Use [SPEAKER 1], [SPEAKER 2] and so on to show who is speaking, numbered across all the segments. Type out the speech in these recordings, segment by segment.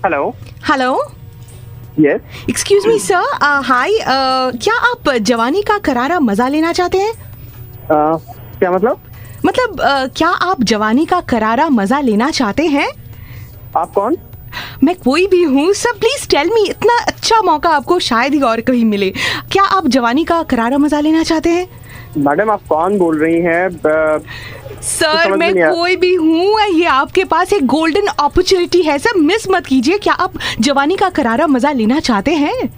[SPEAKER 1] Hello
[SPEAKER 2] hello,
[SPEAKER 1] yes
[SPEAKER 2] excuse me sir, hi, क्या आप जवानी का करारा मजा लेना चाहते हैं?
[SPEAKER 1] क्या मतलब?
[SPEAKER 2] क्या आप जवानी का करारा मजा लेना चाहते हैं?
[SPEAKER 1] आप कौन?
[SPEAKER 2] मैं कोई भी हूँ सर, प्लीज टेल मी, इतना अच्छा मौका आपको शायद ही और कहीं मिले। क्या आप जवानी का करारा मजा लेना चाहते हैं?
[SPEAKER 1] मैडम आप कौन बोल रही हैं?
[SPEAKER 2] सर मैं कोई भी हूँ, ये आपके पास एक गोल्डन अपॉर्चुनिटी है सर, मिस मत कीजिए। क्या आप जवानी का करारा मजा लेना चाहते हैं?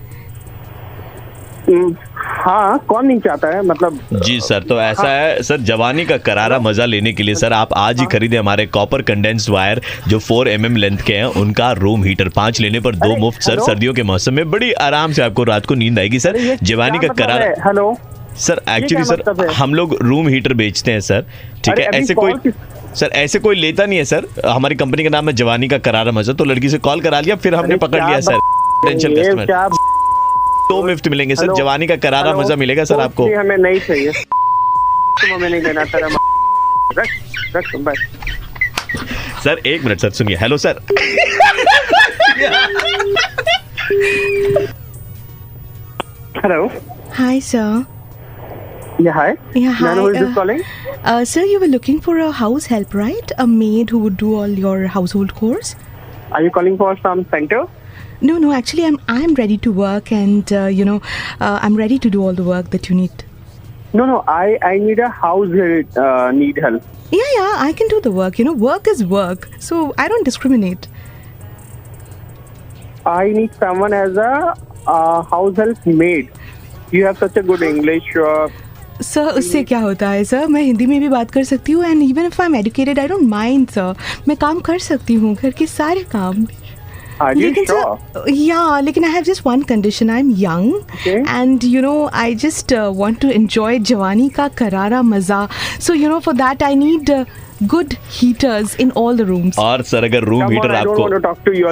[SPEAKER 1] हाँ, कौन नहीं चाहता है, मतलब।
[SPEAKER 3] जी सर, तो ऐसा है सर, जवानी का करारा मजा लेने के लिए सर आप आज ही खरीदें हमारे कॉपर कंडेंस्ड वायर जो 4 mm लेंथ के हैं, उनका रूम हीटर 5 लेने पर 2 मुफ्त सर। सर्दियों के मौसम में बड़ी आराम से आपको रात को नींद आएगी सर। जवानी का करारा।
[SPEAKER 1] हेलो
[SPEAKER 3] सर, एक्चुअली सर हम लोग रूम हीटर बेचते हैं सर, ठीक है। ऐसे कोई लेता नहीं है सर। हमारी कंपनी का नाम है जवानी का करारा मजा, तो लड़की से कॉल करा लिया, फिर हमने पकड़ लिया सर पोटेंशियल कस्टमर। 2 मुफ्त मिलेंगे सर, जवानी का करारा मजा मिलेगा सर आपको।
[SPEAKER 1] हमें नहीं चाहिए, तुम हमें नहीं देना सर। रख तुम बस।
[SPEAKER 3] सर 1 मिनट सर, सुनिए। Hello sir.
[SPEAKER 1] Hello,
[SPEAKER 2] hi sir.
[SPEAKER 1] Yeah, hi.
[SPEAKER 2] Yeah, hi.
[SPEAKER 1] Who is this calling?
[SPEAKER 2] Sir, you were looking for a house help, right? A maid who would do all your household chores?
[SPEAKER 1] Are you calling for some center?
[SPEAKER 2] No. Actually, I'm ready to work, and I'm ready to do all the work that you need.
[SPEAKER 1] No. I need a house help. Need help.
[SPEAKER 2] Yeah. I can do the work. Work is work, so I don't discriminate.
[SPEAKER 1] I need someone as a house help maid. You have such a good English.
[SPEAKER 2] Sir उससे क्या होता है sir, मैं हिंदी में भी बात कर सकती हूँ, and even if I am educated I don't mind sir. मैं काम कर सकती हूँ, घर के सारे काम। लेकिन सर, लेकिन I have just one condition, I am young and I just want to enjoy जवानी का करारा मजा। So for that I need good heaters in all the rooms.
[SPEAKER 3] और सर अगर रूम हीटर आपको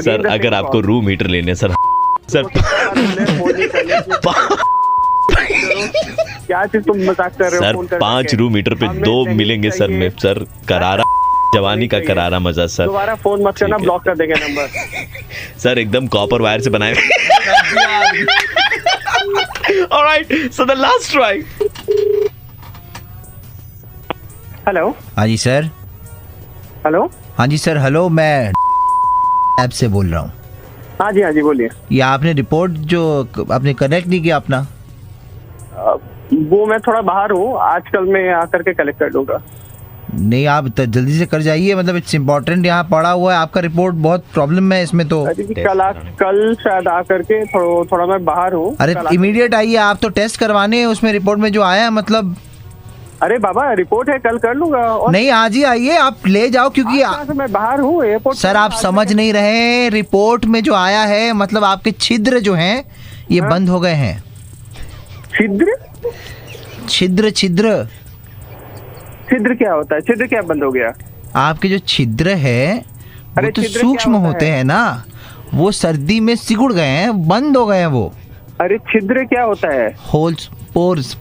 [SPEAKER 3] सर अगर आपको रूम हीटर लेने सर
[SPEAKER 1] क्या चीज तुम मजाक कर रहे हो?
[SPEAKER 3] सर 5 रूम हीटर पे 2 मिलेंगे सर में सर। करारा जवानी का करारा मजा सर।
[SPEAKER 1] दोबारा फोन मत करना, ब्लॉक कर देंगे नंबर।
[SPEAKER 3] सर एकदम कॉपर वायर से बनाए। Alright, so the last try.
[SPEAKER 1] Hello.
[SPEAKER 4] हाँ जी सर।
[SPEAKER 1] हेलो।
[SPEAKER 4] हाँ जी सर, हेलो, मैं ऐप से बोल रहा हूँ।
[SPEAKER 1] हाँ जी बोलिए।
[SPEAKER 4] ये आपने रिपोर्ट जो आपने कनेक्ट नहीं किया अपना?
[SPEAKER 1] वो मैं थोड़ा बाहर हूँ, आजकल मैं आकर के कलेक्ट कर लूंगा।
[SPEAKER 4] नहीं, आप जल्दी से कर जाइए, मतलब इट्स इम्पोर्टेंट, यहाँ पड़ा हुआ है आपका रिपोर्ट, बहुत प्रॉब्लम है इसमें। तो
[SPEAKER 1] कल शायद आकर के थोड़ा मैं बाहर हूँ।
[SPEAKER 4] अरे इमीडिएट आइए, आप तो टेस्ट करवाने हैं उसमें रिपोर्ट में जो आया है, मतलब।
[SPEAKER 1] अरे बाबा रिपोर्ट है, कल कर लूंगा।
[SPEAKER 4] नहीं, आज ही आइए, आप ले जाओ, क्योंकि
[SPEAKER 1] मैं बाहर हूँ एयरपोर्ट।
[SPEAKER 4] सर आप समझ नहीं रहे, रिपोर्ट में जो आया है, मतलब आपके छिद्र जो हैं ये बंद हो गए हैं।
[SPEAKER 1] छिद्र छिद्र क्या होता है? छिद्र क्या बंद हो गया?
[SPEAKER 4] आपके जो छिद्र है वो तो सूक्ष्म होते हैं ना, वो सर्दी में सिकुड़ गए हैं, बंद हो गए हैं वो।
[SPEAKER 1] अरे छिद्र क्या होता है?
[SPEAKER 4] Holes, pores.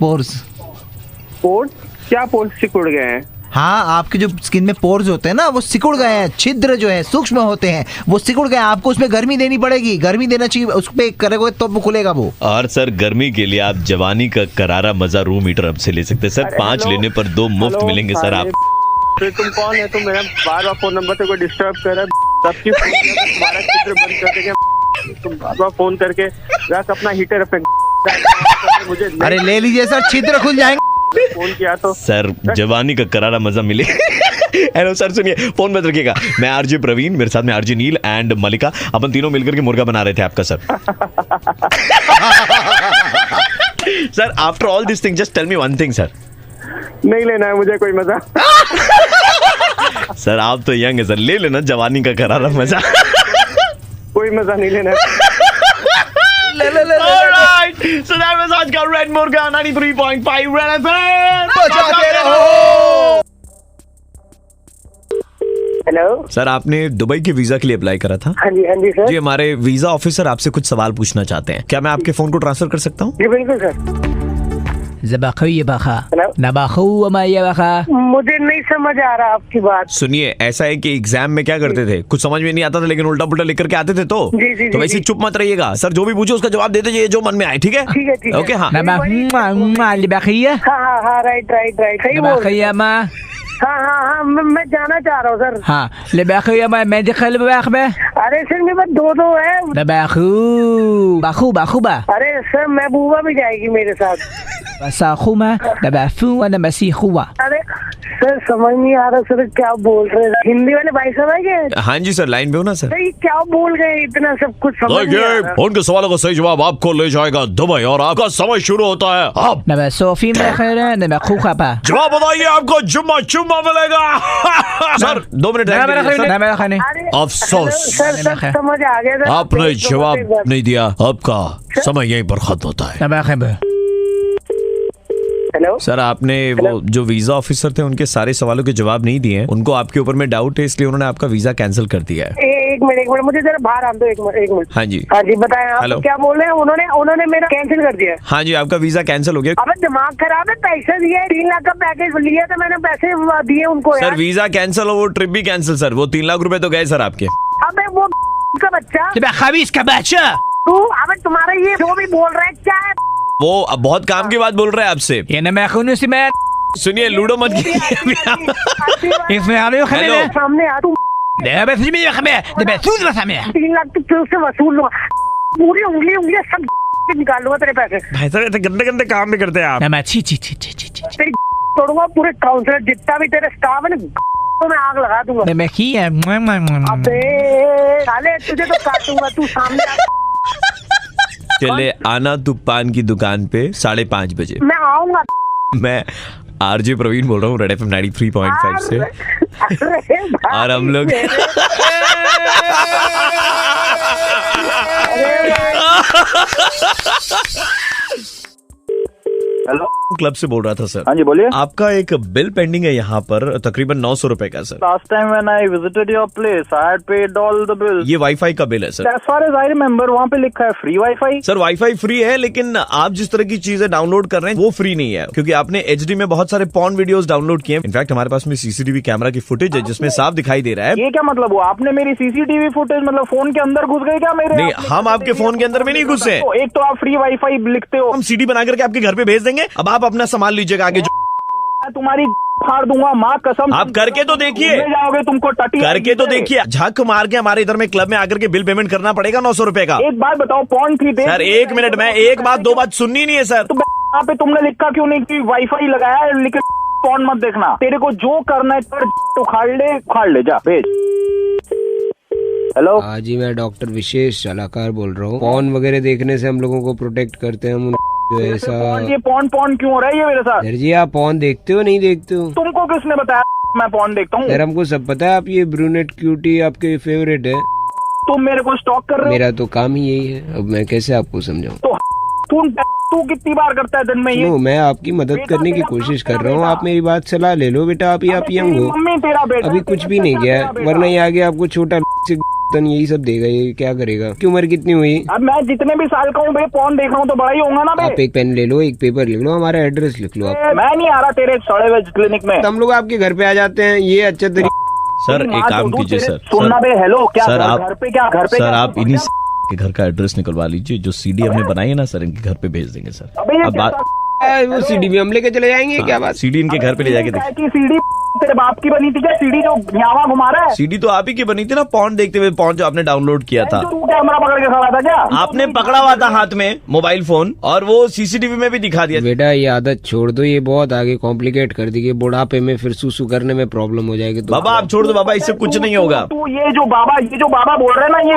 [SPEAKER 1] पोर्स? क्या पोर्स सिकुड़ गए हैं?
[SPEAKER 4] हाँ, आपके जो स्किन में पोर्स होते हैं ना वो सिकुड़ गए हैं। छिद्र जो है सूक्ष्म होते हैं, वो सिकुड़ गए। आपको उसमें गर्मी देनी पड़ेगी, गर्मी देना चाहिए, उस पे करोगे तो वो खुलेगा वो।
[SPEAKER 3] और सर गर्मी के लिए आप जवानी का करारा मजा रूम हीटर अब से ले सकते हैं सर। 5 लेने पर 2 मुफ्त मिलेंगे सर। आप
[SPEAKER 1] तुम कौन है? तुम मेरा बार फोन नंबर से कोई डिस्टर्ब कर रहा है, सबकी तुम्हारा छिद्र बंद कर देंगे। तुम बार फोन करके रख अपना हीटर अपने मुझे।
[SPEAKER 4] अरे ले लीजिए सर, छिद्र खुल जाएंगे।
[SPEAKER 1] फोन किया तो
[SPEAKER 3] सर जवानी का करारा मजा मिले। हेलो सर, सुनिए, फोन मत रखिएगा। मैं आरजे प्रवीण, मेरे साथ में आरजे नील एंड मलिका, अपन तीनों मिलकर के मुर्गा बना रहे थे आपका sir. Sir after all this thing just tell me one thing sir.
[SPEAKER 1] नहीं लेना है मुझे कोई मजा।
[SPEAKER 3] सर आप तो यंग है सर, ले लेना जवानी का करारा मजा।
[SPEAKER 1] कोई मजा नहीं लेना है।
[SPEAKER 3] Alright, so that was आज का रेड मुर्गा 93.5 रेड एफएम।
[SPEAKER 4] बजाते रहो।
[SPEAKER 1] हेलो
[SPEAKER 3] सर, आपने दुबई के वीजा के लिए अप्लाई करा था?
[SPEAKER 1] हाँ जी सर।
[SPEAKER 3] जी, हमारे वीजा ऑफिसर आपसे कुछ सवाल पूछना चाहते हैं, क्या मैं आपके फोन को ट्रांसफर कर सकता हूँ?
[SPEAKER 1] जी बिल्कुल सर।
[SPEAKER 5] मुझे नहीं समझ आ रहा आपकी बात।
[SPEAKER 3] सुनिए, ऐसा है कि एग्जाम में क्या करते थे, कुछ समझ में नहीं आता था लेकिन उल्टा पुल्टा लिख करके आते थे तो वैसे चुप मत रहिएगा सर, जो भी पूछे उसका जवाब देते जाइए जो मन में आए, ठीक है?
[SPEAKER 5] ठीक है
[SPEAKER 3] ओके। हाँ
[SPEAKER 5] हाँ, राइट सही बोल रहे हैं। हाँ, मैं जाना चाह रहा हूँ सर।
[SPEAKER 6] हाँ
[SPEAKER 5] अरे सर मेरे पास दो है। अरे सर महबूबा भी जाएगी मेरे साथ। अरे सर समझ नहीं आ रहा सर, क्या बोल रहे हैं? हिंदी वाले भाई साहब है क्या?
[SPEAKER 3] हाँ जी सर, लाइन पे हो ना सर?
[SPEAKER 5] सर क्या बोल गए, इतना सब कुछ समझ नहीं आ रहा।
[SPEAKER 3] उनके सवालों का सही जवाब आपको ले जाएगा दुबई और आपका समय शुरू होता है अब। जवाब बताइए, आपको जुम्मा चुम्मा मिलेगा। सर 2 मिनट अफसोस,
[SPEAKER 5] सर समझ आ गया सर,
[SPEAKER 3] आपने जवाब नहीं दिया, आपका समय यहीं पर खत्म होता है।
[SPEAKER 5] हेलो
[SPEAKER 3] सर, आपने वो जो वीजा ऑफिसर थे उनके सारे सवालों के जवाब नहीं दिए, उनको आपके ऊपर में डाउट है इसलिए उन्होंने आपका वीजा कैंसिल कर दिया है।
[SPEAKER 5] एक मिनट मुझे जरा बाहर आने दो, एक मिनट।
[SPEAKER 3] हाँ जी
[SPEAKER 5] बताएं आप क्या बोल रहे हैं? उन्होंने मेरा कैंसिल कर दिया।
[SPEAKER 3] हाँ जी, आपका वीजा कैंसिल हो गया।
[SPEAKER 5] अब दिमाग खराब है, पैसे दिए, 3 लाख का पैकेज लिया था मैंने, पैसे दिए उनको।
[SPEAKER 3] सर वीजा कैंसिल हो, वो ट्रिप भी कैंसिल सर, वो 3 लाख रुपए तो गए सर आपके।
[SPEAKER 5] अबे वो का बच्चा तू, अबे तुम्हारा ये जो भी बोल रहा है क्या है?
[SPEAKER 3] वो अब बहुत काम की बात बोल रहा है आपसे। सुनिए, लूडो मत
[SPEAKER 5] सामने आ तू। 3 लाख तो उससे वसूल लूंगा, पूरी उंगली सब निकाल लूंगा तेरे पैसे।
[SPEAKER 3] भाई साहब गंदे गंदे काम भी करते हैं आप।
[SPEAKER 5] तेरी तोड़ूंगा पूरे काउंसलर जितना भी तेरे स्टाफ है ना, तो मैं आग लगा दूंगा। अबे साले तुझे तो काटूंगा, तू सामने आ।
[SPEAKER 3] चले आना तू पान की दुकान पे 5:30 बजे।
[SPEAKER 5] मैं आऊंगा।
[SPEAKER 3] मैं आरजे प्रवीण बोल रहा हूँ, रेड FM 93.5 से। और हम लोग
[SPEAKER 1] हेलो,
[SPEAKER 3] क्लब से बोल रहा था सर।
[SPEAKER 1] हाँ जी बोलिए।
[SPEAKER 3] आपका एक बिल पेंडिंग है यहाँ पर तकरीबन 900 रुपए का sir.
[SPEAKER 1] Last time when I visited your place I had paid all the bills.
[SPEAKER 3] ये वाईफाई का बिल है sir.
[SPEAKER 1] As far as I remember वहाँ पे लिखा है free wifi.
[SPEAKER 3] Sir wifi free है, लेकिन आप जिस तरह की चीजें डाउनलोड कर रहे हैं वो फ्री नहीं है, क्योंकि आपने HD में बहुत सारे पॉर्न वीडियोस डाउनलोड किए हैं। इनफैक्ट हमारे पास में CCTV कैमरा की फुटेज है जिसमें साफ दिखाई दे रहा है।
[SPEAKER 1] ये क्या मतलब हुआ? आपने मेरी CCTV फुटेज मतलब फोन के अंदर घुस गए क्या मेरे?
[SPEAKER 3] नहीं, हम आपके फोन के अंदर में नहीं घुसे।
[SPEAKER 1] एक तो आप फ्री वाईफाई लिखते हो,
[SPEAKER 3] हम CD बना करके आपके घर पे भेज देंगे। अब आप अपना संभाल लीजिएगा आगे।
[SPEAKER 1] तुम्हारी फाड़ दूंगा माँ कसम।
[SPEAKER 3] आप करके तो देखिए,
[SPEAKER 1] जाओगे तुमको टटी
[SPEAKER 3] करके तो देखिए। झक मार के हमारे इधर में क्लब में आकर के बिल पेमेंट करना पड़ेगा 900 रुपए का।
[SPEAKER 1] एक बात बताओ, पॉन थी
[SPEAKER 3] सर 1 मिनट में एक बात 2 बात सुननी नहीं है सर।
[SPEAKER 1] तो यहाँ पे तुमने लिखा क्यों नहीं कि वाईफाई लगाया है, लेकिन पॉन मत देखना। तेरे को जो करना है कर, उखाड़ ले जा, भेज। हेलो
[SPEAKER 7] हाँ जी, मैं डॉक्टर विशेष सलाहकार बोल रहा हूँ। पॉन वगैरह देखने से हम लोगों को प्रोटेक्ट करते हैं हम जो ऐसा।
[SPEAKER 1] ये पॉन क्यों हो रहा है ये मेरे साथ?
[SPEAKER 7] सर जी, आप पॉन देखते हो नहीं देखते हो?
[SPEAKER 1] तुमको किसने बताया मैं पॉन देखता हूँ?
[SPEAKER 7] सर हमको सब पता है, आप ये ब्रूनेट क्यूटी आपके फेवरेट है।
[SPEAKER 1] तुम मेरे को स्टॉक कर रहे हो?
[SPEAKER 7] मेरा तो काम ही यही है, अब मैं कैसे आपको समझाऊं?
[SPEAKER 1] तो तू कितनी बार करता है दिन में ये?
[SPEAKER 7] मैं आपकी मदद करने की कोशिश कर रहा हूँ, आप मेरी बात सलाह ले लो बेटा। आप यंग हो, अभी कुछ भी नहीं किया है, वरना ये आगे आपको छोटा यही सब देगा। ये क्या करेगा? की उम्र कितनी हुई?
[SPEAKER 1] अब मैं जितने भी साल का हूँ भाई, पॉन देख रहा हूँ तो बड़ा ही होगा ना।
[SPEAKER 7] आप एक पेन ले लो, एक पेपर लिख लो, हमारा एड्रेस लिख लो। आप
[SPEAKER 1] मैं नहीं आ रहा तेरे सड़े हुए क्लिनिक में।
[SPEAKER 7] हम लोग आपके घर पे आ जाते हैं, ये अच्छा तरीका।
[SPEAKER 3] सर एक काम कीजिए सर।
[SPEAKER 1] सुनना बे, हेलो क्या
[SPEAKER 3] सर आप
[SPEAKER 1] घर पे
[SPEAKER 3] सर आप इन्हीं के घर का एड्रेस निकलवा लीजिए, जो CD हमने बनाई है ना सर, इनके घर पे भेज देंगे सर। अब बात
[SPEAKER 7] वो CD भी हम लेके चले जाएंगे। क्या बात?
[SPEAKER 3] CD इनके घर पे ले जाके देखिए।
[SPEAKER 1] CD तेरे बाप की बनी थी क्या? CD जो यहाँ घुमा रहा है?
[SPEAKER 3] CD तो आप ही की बनी थी ना, पॉन देखते हुए। पॉन जो आपने डाउनलोड किया था,
[SPEAKER 1] तू कैमरा पकड़ के खड़ा था क्या?
[SPEAKER 3] आपने पकड़ा हुआ था हाथ में मोबाइल फोन, और वो CCTV में भी दिखा दिया।
[SPEAKER 7] बेटा ये आदत छोड़ दो, ये बहुत आगे कॉम्प्लिकेट कर दी। बुढ़ापे में फिर सुसु करने में प्रॉब्लम हो जाएगी। तो
[SPEAKER 3] बाबा आप छोड़ दो बाबा, इससे कुछ नहीं होगा।
[SPEAKER 1] तू ये जो बाबा बोल रहे हैं ना, ये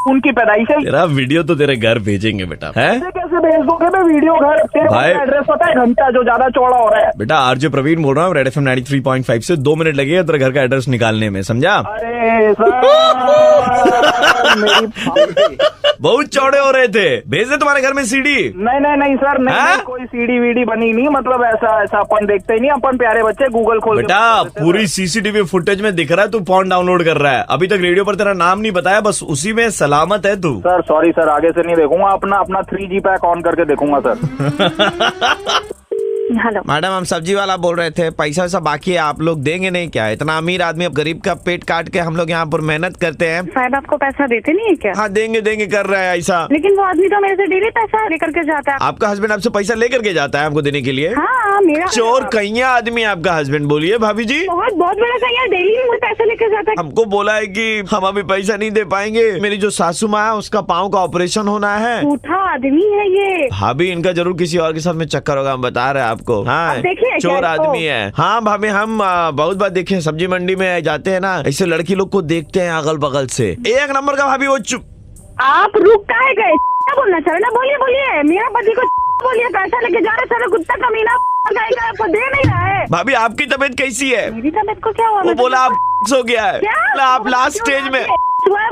[SPEAKER 1] उनकी पैदाइश है।
[SPEAKER 3] तेरा वीडियो तो तेरे घर भेजेंगे बेटा। है
[SPEAKER 1] कैसे भेज दोगे मैं वीडियो घर? तेरे
[SPEAKER 3] भाई
[SPEAKER 1] एड्रेस पता है? घंटा जो ज्यादा चौड़ा हो रहा है।
[SPEAKER 3] बेटा आरजे प्रवीण बोल रहा हूँ, रेड FM 93.5 से। 2 मिनट लगेगा तेरे घर का एड्रेस निकालने में, समझा?
[SPEAKER 1] अरे सर मेरी
[SPEAKER 3] बहुत चौड़े हो रहे थे, भेज दे तुम्हारे घर में CD।
[SPEAKER 1] नहीं सर, नहीं कोई CD वीडी बनी नहीं। मतलब ऐसा अपन देखते ही नहीं, अपन प्यारे बच्चे गूगल खोल।
[SPEAKER 3] बेटा पूरी CCTV फुटेज में दिख रहा है तू पॉन डाउनलोड कर रहा है। अभी तक रेडियो पर तेरा नाम नहीं बताया, बस उसी में सलामत है तू।
[SPEAKER 1] सर सॉरी सर, आगे से नहीं देखूंगा। अपना 3G पैक ऑन करके देखूंगा सर।
[SPEAKER 6] हेलो
[SPEAKER 3] मैडम, हम सब्जी वाला बोल रहे थे, पैसा वैसा बाकी है, आप लोग देंगे नहीं क्या? इतना अमीर आदमी, अब गरीब का पेट काट के हम लोग यहाँ पर मेहनत करते हैं।
[SPEAKER 6] साहब आपको पैसा देते नहीं है क्या?
[SPEAKER 3] हाँ देंगे कर रहा है ऐसा।
[SPEAKER 6] लेकिन वो आदमी तो मेरे से डेली पैसा लेकर के जाता है।
[SPEAKER 3] आपका हस्बैंड आपसे पैसा लेकर के जाता है आपको देने के लिए?
[SPEAKER 6] हाँ मेरा
[SPEAKER 3] चोर कैया आदमी है आपका हस्बैंड। बोलिए भाभी जी।
[SPEAKER 6] बहुत बड़ा कैया, डेली मुझे पैसा लेकर जाता है।
[SPEAKER 3] हमको बोला है कि हम अभी पैसा नहीं दे पाएंगे, मेरी जो सासू माँ है उसका पाँव का ऑपरेशन होना है।
[SPEAKER 6] झूठा आदमी है ये।
[SPEAKER 3] भाभी इनका जरूर किसी और के साथ में चक्कर होगा, हम बता रहे हैं आपको। हाँ चोर आदमी है। हाँ भाभी, हम बहुत बार देखे, सब्जी मंडी में जाते हैं ना, ऐसे लड़की लोग को देखते हैं अगल बगल से। एक नंबर का भाभी वो चुप।
[SPEAKER 6] आप रुक काहे गए? क्या बोलना चाह रहे ना? बोलिए। मेरा पति को बोलिए पैसा लेके जा रहे, सारा कुत्ता कमीना आपको दे नहीं रहा है।
[SPEAKER 3] भाभी आपकी तबीयत कैसी है?
[SPEAKER 6] मेरी तबीयत को क्या हुआ?
[SPEAKER 3] वो बोला आप हो गया है। आप लास्ट स्टेज में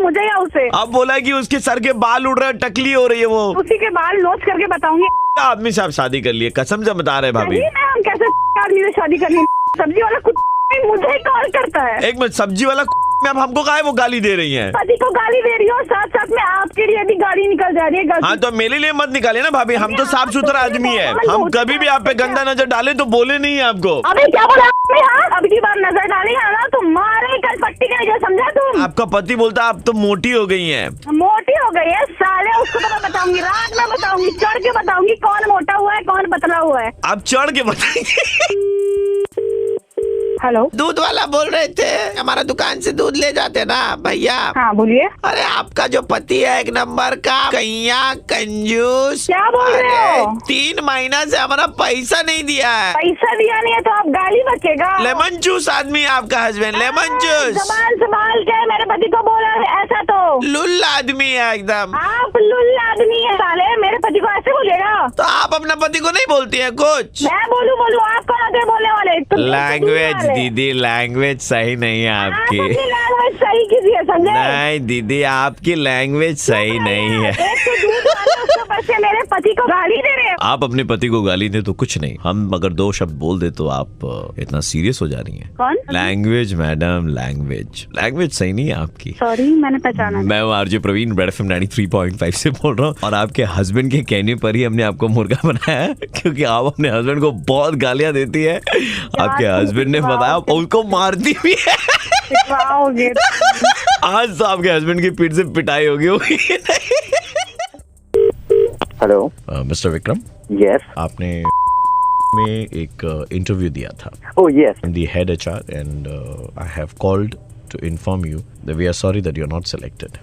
[SPEAKER 6] मुझे या उसे?
[SPEAKER 3] आप बोला कि उसके सर के बाल उड़ रहे हैं, टकली हो रही है वो।
[SPEAKER 6] उसी के बाल नोच करके बताऊंगी।
[SPEAKER 3] आदमी से आप शादी कर लिए, कसम से बता रहे भाभी।
[SPEAKER 6] हम कैसे आदमी से शादी कर ली? सब्जी वाला कुत्ता मुझे ही कॉल करता है।
[SPEAKER 3] एक मिनट, सब्जी वाला में अब हमको काहे वो गाली दे रही हैं?
[SPEAKER 6] पति को गाली दे रही हो, साथ में आपके लिए भी गाली निकल जा रही है।
[SPEAKER 3] हाँ तो मेरे लिए मत निकाले ना भाभी, हम तो साफ सुथरा आदमी है। हम कभी भी आप पे गंदा नजर डाले तो बोले नहीं है आपको।
[SPEAKER 6] अबे क्या बोला आपने? हाँ अब की बार नजर डालेगा ना तो मारे कल पट्टी का, जो समझा तुम?
[SPEAKER 3] आपका पति बोलता आप तो मोटी हो गई हैं।
[SPEAKER 6] मोटी हो गई है साले, उसको तो मैं बताऊंगी, रात में बताऊंगी, चढ़ के बताऊंगी कौन मोटा हुआ है कौन पतला हुआ है।
[SPEAKER 3] आप चढ़ के बताएंगे।
[SPEAKER 6] हेलो,
[SPEAKER 3] दूध वाला बोल रहे थे, हमारा दुकान से दूध ले जाते ना भैया।
[SPEAKER 6] हाँ बोलिए।
[SPEAKER 3] अरे आपका जो पति है एक नंबर का कैया कंजूस।
[SPEAKER 6] क्या बोल रहे हो?
[SPEAKER 3] 3 महीना से हमारा पैसा नहीं दिया है।
[SPEAKER 6] पैसा दिया नहीं है तो आप गाली बचेगा।
[SPEAKER 3] लेमन जूस आदमी है आपका हस्बैंड, लेमन जूस।
[SPEAKER 6] जबान संभाल के मेरे पति को बोला है ऐसा तो।
[SPEAKER 3] लुल्ला आदमी है एकदम।
[SPEAKER 6] आप लुल्ला आदमी है साले, मेरे पति को ऐसे बोलेगा?
[SPEAKER 3] तो आप अपना पति को नहीं बोलती है कुछ?
[SPEAKER 6] मैं बोलूं आप कौन आते बोलने वाले?
[SPEAKER 3] लैंग्वेज दीदी, लैंग्वेज सही नहीं है आपकी।
[SPEAKER 6] लैंग्वेज सही कीजिए, समझे?
[SPEAKER 3] नहीं दीदी, आपकी लैंग्वेज सही नहीं है।
[SPEAKER 6] मेरे पति को गाली दे रहे हैं।
[SPEAKER 3] आप अपने पति को गाली दे तो कुछ नहीं, हम अगर 2 शब्द बोल दे तो आप इतना सीरियस हो जा रही हैं।
[SPEAKER 6] कौन?
[SPEAKER 3] लैंग्वेज मैडम, लैंग्वेज सही नहीं है आपकी।
[SPEAKER 6] सॉरी, मैंने पहचाना।
[SPEAKER 3] मैं आरजे प्रवीण, रेड एफएम 93.5 से बोल रहा हूँ, और आपके हस्बैंड के कहने पर ही हमने आपको मुर्गा बनाया है, क्योंकि आप अपने हस्बैंड को बहुत गालियाँ देती है। आपके हस्बैंड ने बताया उसको मारती भी है। आज तो आपके हस्बैंड की पीठ से पिटाई होगी।
[SPEAKER 1] Hello
[SPEAKER 3] mister Vikram.
[SPEAKER 1] यस।
[SPEAKER 3] आपने में एक इंटरव्यू दिया था।
[SPEAKER 1] Oh yes.
[SPEAKER 3] The head HR and I have called to inform you that we are sorry that you are not selected.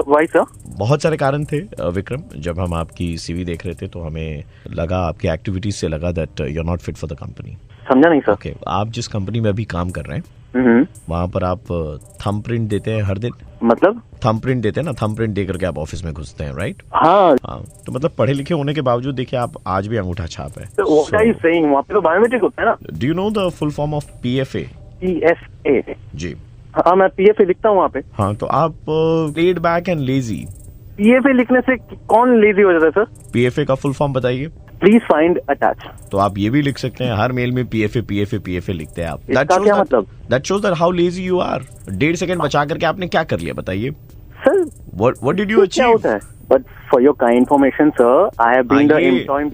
[SPEAKER 1] Why sir?
[SPEAKER 3] बहुत सारे कारण थे विक्रम। जब हम आपकी CV देख रहे थे तो हमें लगा, आपकी एक्टिविटीज से लगा that you are not fit for the company.
[SPEAKER 1] समझा नहीं सर।
[SPEAKER 3] ओके, आप जिस कंपनी में अभी काम कर रहे हैं वहाँ पर आप थंब प्रिंट देते हैं हर दिन? मतलब थंब प्रिंट देते हैं ना, थंब प्रिंट दे करके आप ऑफिस में घुसते हैं, राइट? हाँ। तो मतलब पढ़े लिखे होने के बावजूद देखिए आप आज भी अंगूठा छाप है।
[SPEAKER 1] वहाँ पे तो बायोमेट्रिक होता है ना।
[SPEAKER 3] Do you know the full form of PFA?
[SPEAKER 1] PFA
[SPEAKER 3] जी
[SPEAKER 1] हाँ, मैं PFA लिखता हूँ वहाँ पे।
[SPEAKER 3] हाँ, तो आप laid back and lazy.
[SPEAKER 1] PFA लिखने से कौन लेजी हो जाता है सर? PFA
[SPEAKER 3] का फुल फॉर्म बताइए।
[SPEAKER 1] Please find attach.
[SPEAKER 3] तो आप ये भी लिख सकते हैं, हर मेल में PFA लिखते हैं आप।
[SPEAKER 1] इसका क्या मतलब?
[SPEAKER 3] That shows that how lazy you are. 1.5 second बचा करके आपने क्या कर लिया बताइए
[SPEAKER 1] sir?
[SPEAKER 3] What did you achieve?
[SPEAKER 1] क्या होता है? But for your kind information sir, I have been the employee.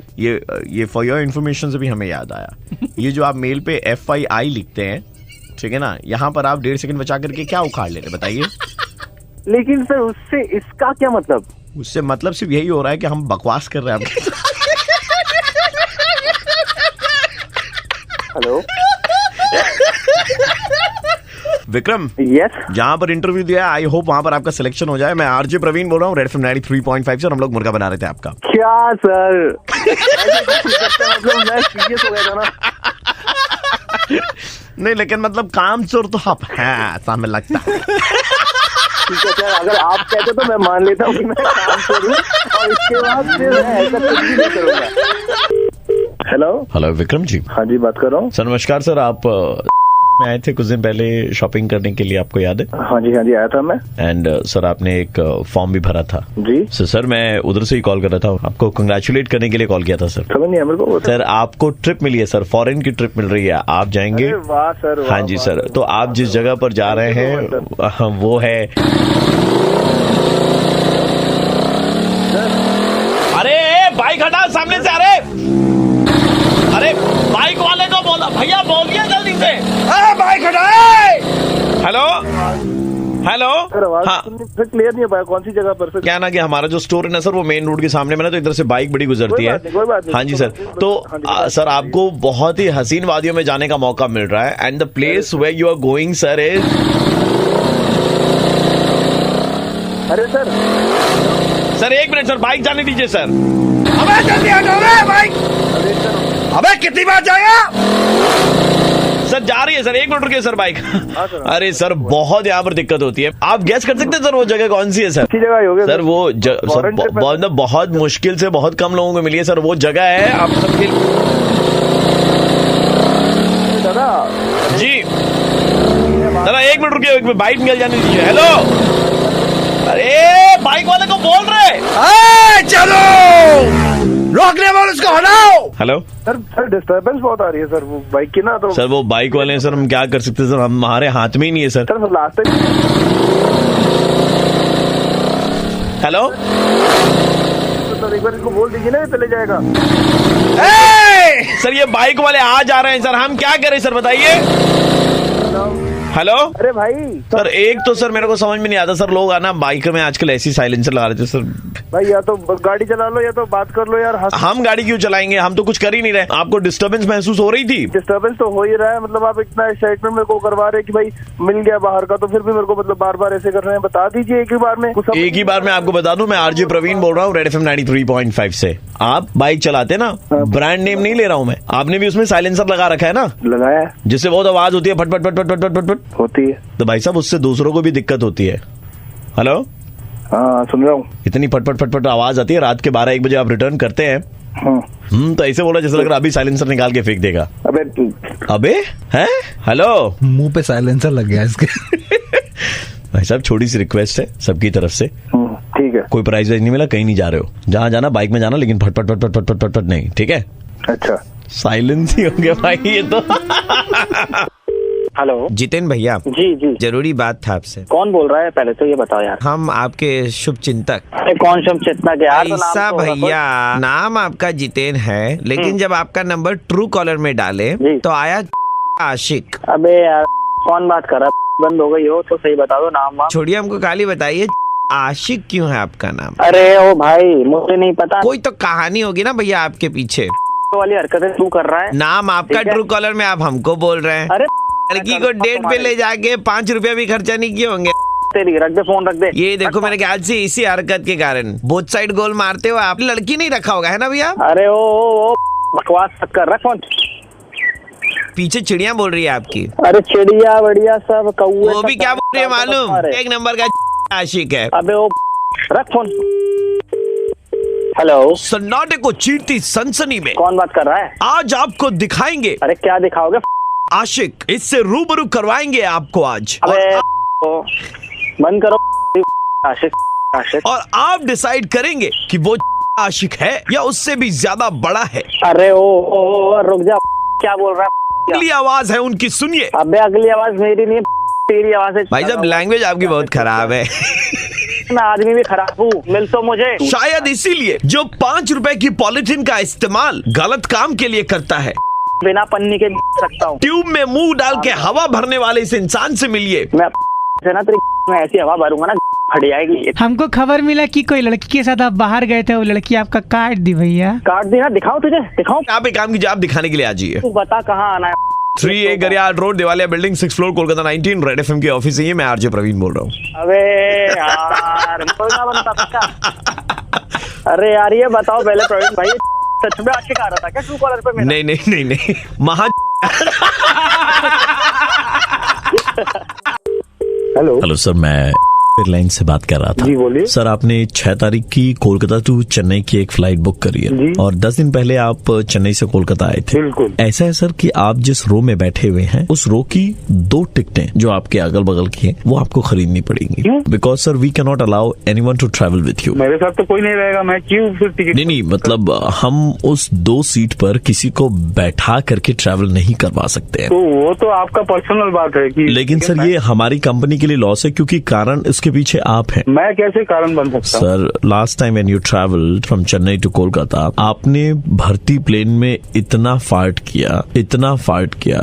[SPEAKER 3] ये for your information से भी हमें याद आया। ये जो आप मेल पे FII लिखते हैं, ठीक है ना, यहाँ पर आप 1.5 सेकंड बचा करके क्या उखाड़ लेते बताइए?
[SPEAKER 1] लेकिन सर उससे इसका क्या मतलब?
[SPEAKER 3] उससे मतलब सिर्फ यही हो रहा है कि हम बकवास कर रहे हैं।
[SPEAKER 1] हेलो
[SPEAKER 3] विक्रम।
[SPEAKER 1] यस।
[SPEAKER 3] जहाँ पर इंटरव्यू दिया है, आई होप वहाँ पर आपका सिलेक्शन हो जाए। मैं आरजे प्रवीण बोल रहा हूँ, रेड एफएम 93.5 से। हम लोग मुर्गा बना रहे थे आपका।
[SPEAKER 1] क्या सर? मतलब मैं सीरियस हो गया था ना।
[SPEAKER 3] नहीं लेकिन मतलब काम चोर तो आप हैं, ऐसा हमें लगता है।
[SPEAKER 1] ठीक है सर, अगर आप कहते तो मैं मान लेता हूँ कि मैं काम करूँ, और इसके बाद फिर मैं ऐसा कुछ भी नहीं करूँगा। हेलो
[SPEAKER 3] विक्रम जी।
[SPEAKER 1] हाँ जी, बात कर रहा हूँ।
[SPEAKER 3] सर नमस्कार सर, आप में आए थे कुछ दिन पहले शॉपिंग करने के लिए, आपको याद है?
[SPEAKER 1] हाँ जी आया था मैं।
[SPEAKER 3] एंड सर आपने एक फॉर्म भी भरा था
[SPEAKER 1] जी।
[SPEAKER 3] सर मैं उधर से ही कॉल कर रहा था, आपको कंग्रेचुलेट करने के लिए कॉल किया था सर।
[SPEAKER 1] समझ नहीं है मेरे को।
[SPEAKER 3] सर आपको ट्रिप मिली है सर, फॉरेन की ट्रिप मिल रही है, आप जाएंगे।
[SPEAKER 1] वाह सर।
[SPEAKER 3] हाँ जी सर, तो आप जिस जगह पर जा रहे हैं वो है, अरे बाइक हटा सामने से, अरे अरे बाइक वाले को बोला भैया, बोलिए जल्दी से।
[SPEAKER 8] बाइक हटाए।
[SPEAKER 3] हेलो हेलो, हाँ
[SPEAKER 1] क्लियर नहीं है भाई, कौन सी जगह पर सर?
[SPEAKER 3] क्या ना कि हमारा जो स्टोर है ना सर, वो मेन रोड के सामने में ना, तो इधर से बाइक बड़ी गुजरती है। हाँ जी सर, तो सर आपको बहुत ही हसीन वादियों में जाने का मौका मिल रहा है, and the place where you are going sir is.
[SPEAKER 1] अरे सर
[SPEAKER 3] एक मिनट सर, बाइक जाने दीजिए सर।
[SPEAKER 8] अबे जल्दी हटाओ रे बाइक। अबे कितनी बार जाएगा?
[SPEAKER 3] सर जा रही है सर, 1 मिनट रुकिए सर बाइक। अरे सर बहुत यहाँ पर दिक्कत होती है। आप गैस कर सकते हैं सर वो जगह कौन सी है सर? सर वो सर बहुत मुश्किल से बहुत कम लोगों को मिली है सर, वो जगह है आप सबके।
[SPEAKER 1] दादा
[SPEAKER 3] जी दादा 1 मिनट रुकिए, बाइक निकल जाने दीजिए। हेलो, अरे बाइक वाले को बोल रहे
[SPEAKER 8] चलो रोकने वाले उसको हटाओ।
[SPEAKER 3] हेलो
[SPEAKER 1] सर डिस्टर्बेंस बहुत आ रही है सर वो बाइक की ना, तो
[SPEAKER 3] सर वो बाइक वाले हैं सर, हम क्या कर सकते हैं सर, हमारे हाथ में ही नहीं है sir.
[SPEAKER 1] Sir last time.
[SPEAKER 3] Hello
[SPEAKER 1] sir एक बार इसको बोल दीजिए ना, चले जाएगा।
[SPEAKER 3] सर ये बाइक वाले आ जा रहे हैं सर, हम क्या करें सर बताइए। हेलो
[SPEAKER 1] अरे भाई
[SPEAKER 3] सर, एक तो सर मेरे को समझ में नहीं आता सर, लोग आना बाइक में आजकल ऐसी साइलेंसर लगा रहे थे सर।
[SPEAKER 1] भाई या तो गाड़ी चला लो या तो बात कर लो यार।
[SPEAKER 3] हम गाड़ी क्यों चलाएंगे, हम तो कुछ कर ही नहीं रहे। आपको डिस्टर्बेंस महसूस हो रही थी?
[SPEAKER 1] डिस्टर्बेंस तो हो ही रहा है, मतलब आप इतना एक्साइटमेंट मेरे को करवा रहे हैं कि भाई मिल गया बाहर का, तो फिर भी मेरे को मतलब बार बार ऐसे कर रहे हैं। बता दीजिए एक ही बार में।
[SPEAKER 3] एक ही बार में आपको बता दूं, मैं आरजे प्रवीण बोल रहा हूँ रेड FM 93.5 से। आप बाइक चलाते ना, ब्रांड नेम नहीं ले रहा हूँ मैं, आपने भी उसमें साइलेंसर लगा रखा है ना?
[SPEAKER 1] लगाया है,
[SPEAKER 3] जिससे बहुत आवाज होती है, फट फट फट फट फट फट
[SPEAKER 1] होती है।
[SPEAKER 3] तो भाई साहब उससे दूसरों को भी दिक्कत होती है। हेलो
[SPEAKER 1] हाँ सुन रहा हूँ।
[SPEAKER 3] इतनी फटफट फटफट आवाज आती है, रात के 12-1 बजे आप रिटर्न करते हैं। तो ऐसे बोला जैसे लग रहा अभी साइलेंसर निकाल के फेंक देगा। अबे हैं? हेलो,
[SPEAKER 4] मुंह पे साइलेंसर लग गया इसके।
[SPEAKER 3] भाई साहब छोटी सी रिक्वेस्ट है सबकी तरफ से,
[SPEAKER 1] ठीक है?
[SPEAKER 3] कोई प्राइज नहीं मिला, कहीं नहीं जा रहे हो, जहाँ जाना बाइक में जाना, लेकिन फटफट फटफट फटफट फटफट नहीं, ठीक है?
[SPEAKER 1] अच्छा
[SPEAKER 3] साइलेंस ही हो गया भाई ये तो।
[SPEAKER 9] हेलो
[SPEAKER 10] जितेन भैया,
[SPEAKER 9] जी
[SPEAKER 10] जरूरी बात था आपसे।
[SPEAKER 9] कौन बोल रहा है पहले तो ये बताओ यार।
[SPEAKER 10] हम आपके शुभ चिंतक।
[SPEAKER 9] कौन शुभ चिंतक यार?
[SPEAKER 10] ऐसा भैया, नाम आपका जितेन है, लेकिन जब आपका नंबर ट्रू कॉलर में डाले तो आया आशिक।
[SPEAKER 9] अबे यार कौन बात कर रहा है? बंद हो गई हो तो सही बता दो नाम।
[SPEAKER 10] छोड़िए हमको, खाली बताइए आशिक क्यों है आपका नाम?
[SPEAKER 9] अरे ओ भाई मुझे नहीं पता,
[SPEAKER 10] कोई तो कहानी होगी ना भैया आपके पीछे।
[SPEAKER 9] वाली हरकतें तू कर रहा है।
[SPEAKER 10] नाम आपका ट्रू कॉलर में, आप हमको बोल रहे हैं।
[SPEAKER 9] अरे
[SPEAKER 10] लड़की को डेट पे ले जाके 5 रुपया भी खर्चा नहीं किए होंगे।
[SPEAKER 9] तेरी रख दे फोन, रख दे।
[SPEAKER 10] ये देखो मेरे ख्याल से इसी हरकत के कारण बोथ साइड गोल मारते हो आप। लड़की नहीं रखा होगा है ना भैया?
[SPEAKER 9] अरे ओ बकवास मत कर, रख फोन।
[SPEAKER 10] पीछे चिड़िया बोल रही है आपकी।
[SPEAKER 9] अरे चिड़िया बढ़िया सब कौवे,
[SPEAKER 10] वो भी क्या बोल रही है मालूम? 1 नंबर का आशिक है।
[SPEAKER 9] अबे ओ रख फोन। हेलो,
[SPEAKER 3] सन्नाटे को चीरती सनसनी में
[SPEAKER 9] कौन बात कर रहा है?
[SPEAKER 3] आज आपको दिखाएंगे।
[SPEAKER 9] अरे क्या दिखाओगे?
[SPEAKER 3] आशिक, इससे रूबरू करवाएंगे आपको आज।
[SPEAKER 9] अबे बंद करो आशिक।
[SPEAKER 3] और आप डिसाइड करेंगे कि वो आशिक है या उससे भी ज्यादा बड़ा है।
[SPEAKER 9] अरे ओ रुक जा, क्या बोल रहा है?
[SPEAKER 3] अगली आवाज है उनकी, सुनिए।
[SPEAKER 9] अबे अगली आवाज मेरी नहीं, तेरी आवाज है।
[SPEAKER 10] भाई साहब लैंग्वेज आपकी बहुत खराब है।
[SPEAKER 9] मैं आदमी भी खराब हूँ, मिल तो मुझे।
[SPEAKER 3] शायद इसीलिए जो 5 रुपए की पॉलिथीन का इस्तेमाल गलत काम के लिए करता है।
[SPEAKER 9] बिना पन्नी के सकता हूँ।
[SPEAKER 3] ट्यूब में मुंह डाल के हवा भरने वाले इस इंसान से मिलिए।
[SPEAKER 9] मैं ऐसी हवा भरूंगा ना फट जाएगी।
[SPEAKER 11] हमको खबर मिला कि कोई लड़की के साथ आप बाहर गए थे, वो लड़की आपका काट दी भैया।
[SPEAKER 9] काट दी ना? दिखाओ तुझे, दिखाओ।
[SPEAKER 3] आप एक काम कीजिए, आप दिखाने के लिए आ जाइए।
[SPEAKER 9] तू बता कहाँ आना है?
[SPEAKER 3] 3A गरियाल रोड, देवालिया building, 6th floor, Kolkata 19, red FM के ऑफिस है। मैं आरजे प्रवीण बोल रहा हूँ।
[SPEAKER 9] अबे यार बनता था। अरे यार ये बताओ पहले प्रवीण भाई, सच में आशिक आ रहा था क्या ट्रू कॉलर पे मेरा?
[SPEAKER 3] नहीं महा। हेलो सर, मैं एयरलाइन से बात कर रहा था।
[SPEAKER 1] जी बोलिए।
[SPEAKER 3] सर आपने 6 तारीख की कोलकाता टू चेन्नई की एक फ्लाइट बुक करी है और 10 दिन पहले आप चेन्नई से कोलकाता आए थे।
[SPEAKER 1] बिल्कुल।
[SPEAKER 3] ऐसा है सर कि आप जिस रो में बैठे हुए हैं उस रो की 2 टिकटें जो आपके अगल बगल की हैं वो आपको खरीदनी पड़ेंगी। Because sir we can not allow anyone to travel with you.
[SPEAKER 1] मेरे साथ तो कोई नहीं रहेगा, मैं क्यों फिर टिकट?
[SPEAKER 3] नहीं मतलब हम उस 2 सीट पर किसी को बैठा करके ट्रैवल नहीं करवा सकते हैं।
[SPEAKER 1] तो वो तो आपका पर्सनल बात है कि,
[SPEAKER 3] लेकिन सर ये हमारी कंपनी के लिए लॉस है, क्योंकि कारण इसके इसके पीछे आप हैं।
[SPEAKER 1] मैं कैसे कारण बन सकता हूँ?
[SPEAKER 3] Sir last time when you travelled from Chennai to Kolkata, आपने भर्ती प्लेन में इतना फार्ट किया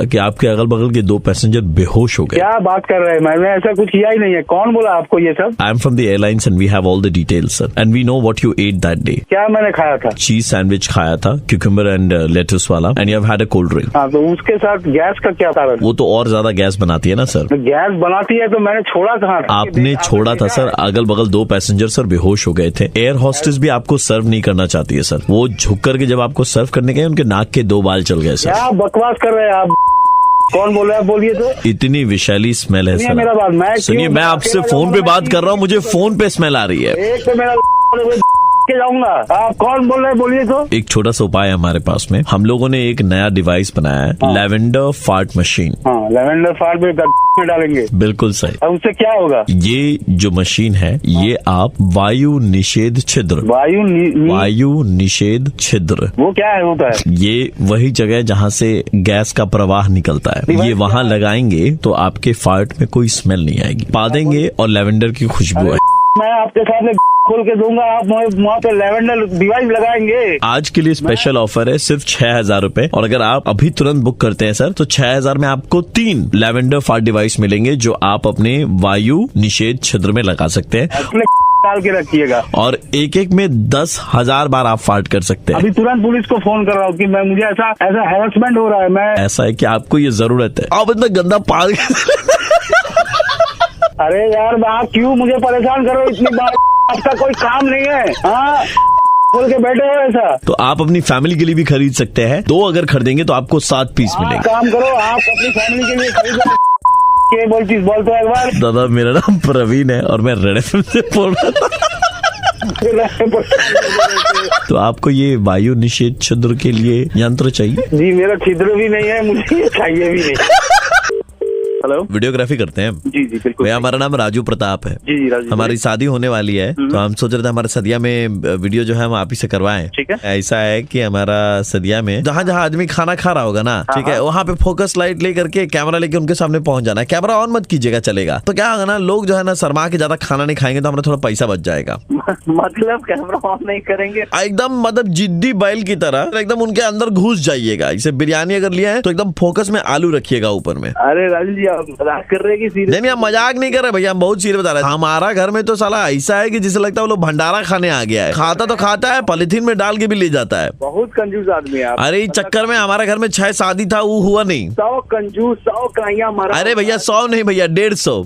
[SPEAKER 3] कि आपके अगल बगल के 2 पैसेंजर बेहोश हो गए।
[SPEAKER 1] क्या बात कर रहे हैं? मैंने ऐसा कुछ किया ही नहीं है। कौन बोला आपको ये सब?
[SPEAKER 3] I am from the airlines and we have all the details sir, and we know what you ate that day.
[SPEAKER 1] क्या मैंने खाया था?
[SPEAKER 3] चीज सैंडविच खाया था, क्यूकम्बर एंड लेटस वाला, and you have had a cold drink.
[SPEAKER 1] हाँ, तो उसके साथ गैस का क्या कारण?
[SPEAKER 3] वो तो और ज्यादा गैस बनाती है ना सर।
[SPEAKER 1] गैस बनाती है तो मैंने छोड़ा कहाँ?
[SPEAKER 3] आपने छोड़ा था सर, अगल बगल 2 पैसेंजर सर बेहोश हो गए थे। एयर होस्टेस भी आपको सर्व नहीं करना चाहती है सर। वो झुक करके जब आपको सर्व करने गए, उनके नाक के 2 बाल चल गए सर।
[SPEAKER 1] क्या बकवास कर रहे हैं आप? कौन बोल रहा है? बोलिए तो।
[SPEAKER 3] इतनी विशैली स्मेल है सर।
[SPEAKER 1] मेरा बात
[SPEAKER 3] सुनिए, मैं आपसे फोन पे बात कर रहा हूँ, मुझे फोन पे स्मेल आ रही है।
[SPEAKER 1] एक तो मेरा के जाऊंगा। आप कौन बोल रहे हैं? बोलिए तो।
[SPEAKER 3] एक छोटा सा उपाय है हमारे पास में। हम लोगों ने एक नया डिवाइस बनाया है, लेवेंडर फार्ट मशीन।
[SPEAKER 1] हाँ, लेवेंडर फार्ट में डालेंगे।
[SPEAKER 3] बिल्कुल सही।
[SPEAKER 1] अब उससे क्या होगा?
[SPEAKER 3] ये जो मशीन है, ये आप वायु निषेध छिद्र, वायु निषेध छिद्र,
[SPEAKER 1] वो क्या है? होता है
[SPEAKER 3] ये वही जगह जहाँ से गैस का प्रवाह निकलता है। ये वहाँ लगाएंगे तो आपके फार्ट में कोई स्मेल नहीं आएगी। पा देंगे और लेवेंडर की खुशबू है।
[SPEAKER 1] मैं आपके साथ खोल के दूंगा, आप वहाँ पे लेवेंडर डिवाइस लगाएंगे।
[SPEAKER 3] आज के लिए स्पेशल ऑफर है, सिर्फ 6000 रूपए, और अगर आप अभी तुरंत बुक करते हैं सर तो 6000 में आपको 3 लेवेंडर फार्ट डिवाइस मिलेंगे, जो आप अपने वायु निषेध छिद्र में लगा सकते हैं।
[SPEAKER 1] डाल के रखिएगा, और
[SPEAKER 3] एक में 10,000 बार आप फार्ट कर सकते हैं।
[SPEAKER 1] अभी तुरंत पुलिस को फोन कर रहा हूँ कि मुझे ऐसा हैरेसमेंट हो रहा है। मैं
[SPEAKER 3] ऐसा है कि आपको ये जरूरत है। आप इतना गंदा पाल
[SPEAKER 1] अरे यार, आप क्यों मुझे परेशान करो इतनी बार? आपका कोई काम नहीं है? हाँ, खोल के बैठे हो ऐसा।
[SPEAKER 3] तो आप अपनी फैमिली के लिए भी खरीद सकते हैं। 2 अगर खरीदेंगे तो आपको 7 पीस मिलेंगे।
[SPEAKER 1] काम करो, आप अपनी फैमिली के लिए खरीदो। बोल तो एक बार।
[SPEAKER 3] दादा, मेरा नाम प्रवीण है और मैं रेड एफएम से बोल रहा था। तो आपको ये वायु निषेध छिद्र के लिए यंत्र चाहिए?
[SPEAKER 1] जी, मेरा छिद्र भी नहीं है, मुझे ये चाहिए भी नहीं। हेलो,
[SPEAKER 3] वीडियोग्राफी करते हैं।
[SPEAKER 1] जी जी बिल्कुल।
[SPEAKER 3] भैया, हमारा नाम राजू प्रताप है।
[SPEAKER 1] जी राजू।
[SPEAKER 3] हमारी शादी होने वाली है, तो हम सोच रहे थे हमारे सदिया में वीडियो जो है हम आप ही से करवाएं।
[SPEAKER 1] ठीक है।
[SPEAKER 3] ऐसा है कि हमारा सदिया में जहाँ जहाँ आदमी खाना खा रहा होगा ना, ठीक है, वहाँ पे फोकस लाइट लेकर के कैमरा लेके उनके सामने पहुंच जाना है। कैमरा ऑन मत कीजिएगा, चलेगा। तो क्या होगा ना, लोग जो है ना शर्मा के ज्यादा खाना नहीं खाएंगे, तो हमारा थोड़ा पैसा बच जाएगा।
[SPEAKER 9] मतलब कैमरा ऑन नहीं करेंगे?
[SPEAKER 3] एकदम मतलब जिद्दी बैल की तरह एकदम उनके अंदर घुस जाइएगा। इसे बिरयानी अगर लिया है तो एकदम फोकस में आलू रखिएगा ऊपर में।
[SPEAKER 1] अरे राजू जी, आप मजाक कर रहे हैं?
[SPEAKER 3] नहीं, हम मजाक नहीं कर रहे भैया, हम बहुत सीरियस बता रहे हैं। हमारा घर में तो साला ऐसा है कि जिसे लगता है वो लोग भंडारा खाने आ गया है। खाता तो खाता है, पॉलिथीन में डाल के भी ले जाता है।
[SPEAKER 1] बहुत कंजूस आदमी है आप।
[SPEAKER 3] अरे इस चक्कर में हमारे घर में 6 शादी था, वो हुआ नहीं।
[SPEAKER 1] 100 कंजूस, 100 कहिया मारा।
[SPEAKER 3] अरे भैया 100 नहीं भैया, 150।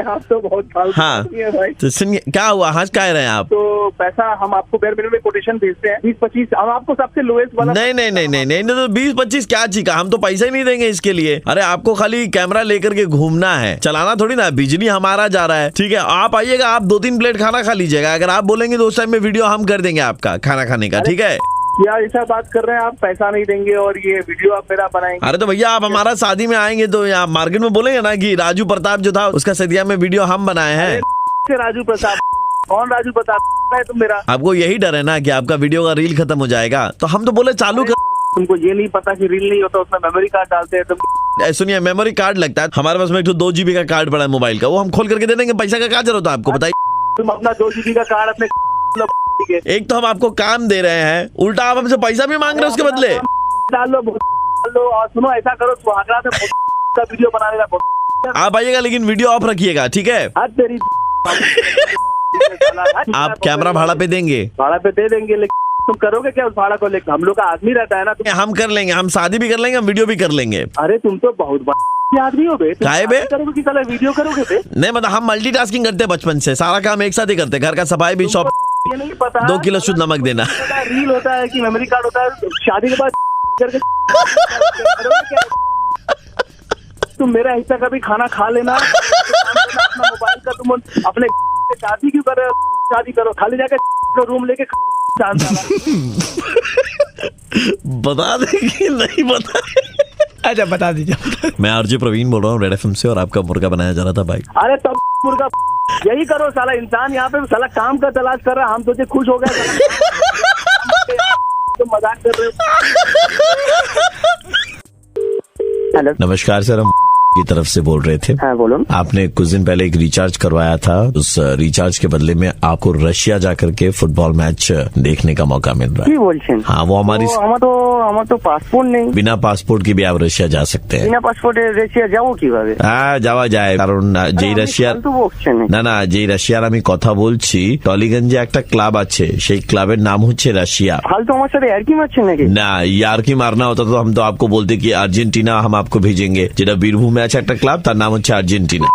[SPEAKER 1] आप तो बहुत फालतू
[SPEAKER 3] हाँ,
[SPEAKER 1] भाई।
[SPEAKER 3] तो सुनिए, क्या हुआ, हंस क्या रहे हैं आप?
[SPEAKER 1] तो पैसा हम आपको बेर मिनट में कोटेशन भेजते हैं 20-25, हम आपको सबसे लोएस्ट वाला।
[SPEAKER 3] नहीं, तो 20-25 क्या चीका, हम तो पैसा ही नहीं देंगे इसके लिए। अरे आपको खाली कैमरा लेकर के घूमना है, चलाना थोड़ी ना। बिजली हमारा जा रहा है, ठीक है। आप आइएगा, आप 2-3 प्लेट खाना खा लीजिएगा। अगर आप बोलेंगे तो उस टाइम में वीडियो हम कर देंगे आपका खाना खाने का, ठीक है।
[SPEAKER 1] यार ऐसा बात कर रहे हैं आप, पैसा नहीं देंगे और ये वीडियो आप मेरा बनाएंगे?
[SPEAKER 3] अरे तो भैया, आप हमारा शादी में आएंगे तो यहाँ मार्केट में बोलेंगे ना कि राजू प्रताप जो था उसका सदिया में वीडियो हम बनाए हैं।
[SPEAKER 1] राजू प्रताप? कौन राजू प्रताप है तुम? मेरा
[SPEAKER 3] आपको यही डर है ना कि आपका वीडियो का रील खत्म हो जाएगा, तो हम तो बोले चालू कर।
[SPEAKER 1] तुमको ये नहीं पता कि रील नहीं होता, उसमें मेमोरी कार्ड डालते हैं तुम।
[SPEAKER 3] सुनिए, मेमोरी कार्ड लगता है हमारे पास में, एक 2 GB का कार्ड पड़ा है मोबाइल का, वो हम खोल करके दे देंगे। पैसा का क्या जरूरत है आपको, बताइए।
[SPEAKER 1] तुम अपना 2 GB का कार्ड अपने
[SPEAKER 3] एक तो हम आपको काम दे रहे हैं, उल्टा आप हमसे पैसा भी मांग रहे हैं उसके बदले।
[SPEAKER 1] डाल लो और सुनो, ऐसा करो, सुहागरा से का वीडियो बनाने का।
[SPEAKER 3] आप आइएगा लेकिन वीडियो ऑफ रखिएगा, ठीक है। आप कैमरा भाड़ा पे देंगे?
[SPEAKER 1] भाड़ा पे दे देंगे, लेकिन तुम करोगे क्या उस भाड़ा को लेकर? हम लोग का आदमी रहता है ना।
[SPEAKER 3] हम कर लेंगे, हम शादी भी कर लेंगे, हम वीडियो भी कर लेंगे।
[SPEAKER 1] अरे तुम तो बहुत आदमी हो बे।
[SPEAKER 3] काहे बे?
[SPEAKER 1] करोगे कि साला वीडियो करोगे बे?
[SPEAKER 3] नहीं, मतलब हम मल्टीटास्किंग करते हैं बचपन से, सारा काम एक साथ ही करते हैं। घर का सफाई भी, शॉप,
[SPEAKER 1] ये नहीं पता
[SPEAKER 3] 2 किलो शुद्ध नमक देना।
[SPEAKER 1] रील होता है कि मेमोरी कार्ड होता है, शादी के बाद करके तुम मेरा हिस्सा का भी खाना खा लेना। अपना मोबाइल का तुम अपने शादी क्यों कर रहे हो? शादी करो, खाली जाकर रूम लेके
[SPEAKER 3] बता देंगे, नहीं बता।
[SPEAKER 11] अच्छा बता दीजिए।
[SPEAKER 3] मैं आरजे प्रवीण बोल रहा हूँ रेड एफएम से, और आपका मुर्गा बनाया जा रहा था भाई।
[SPEAKER 1] अरे तब मुर्गा यही करो साला, इंसान यहाँ पे साला काम का तलाश कर रहा है, हम सोचे खुश हो गए। तो मजाक कर रहे हो।
[SPEAKER 3] नमस्कार सर, हम की तरफ से बोल रहे थे।
[SPEAKER 1] हाँ बोलो।
[SPEAKER 3] आपने कुछ दिन पहले एक रिचार्ज करवाया था, उस रिचार्ज के बदले में आपको रशिया जाकर के फुटबॉल मैच देखने का मौका मिल रहा है। हाँ, वो हमारी
[SPEAKER 1] तो पासपोर्ट नहीं,
[SPEAKER 3] बिना पासपोर्ट के भी आप रशिया जा सकते हैं।
[SPEAKER 1] बिना पासपोर्ट रशिया যাবো কিভাবে?
[SPEAKER 3] হ্যাঁ, যাওয়া যায়, কারণ যেই রাশিয়ার না যেই রাশিয়ার আমি কথা বলছি, টলিগঞ্জে একটা ক্লাব আছে, সেই ক্লাবের নাম হচ্ছে রাশিয়া।
[SPEAKER 1] ফালতু আমার সাথে ইয়ার্কি মারছেন নাকি?
[SPEAKER 3] না, ইয়ার্কি মারনা হতো তো हम तो आपको बोलते कि अर्जेंटीना हम आपको भेजेंगे। যেটা বীরভূমে আছে একটা ক্লাব, তার নাম হচ্ছে আর্জেন্টিনা।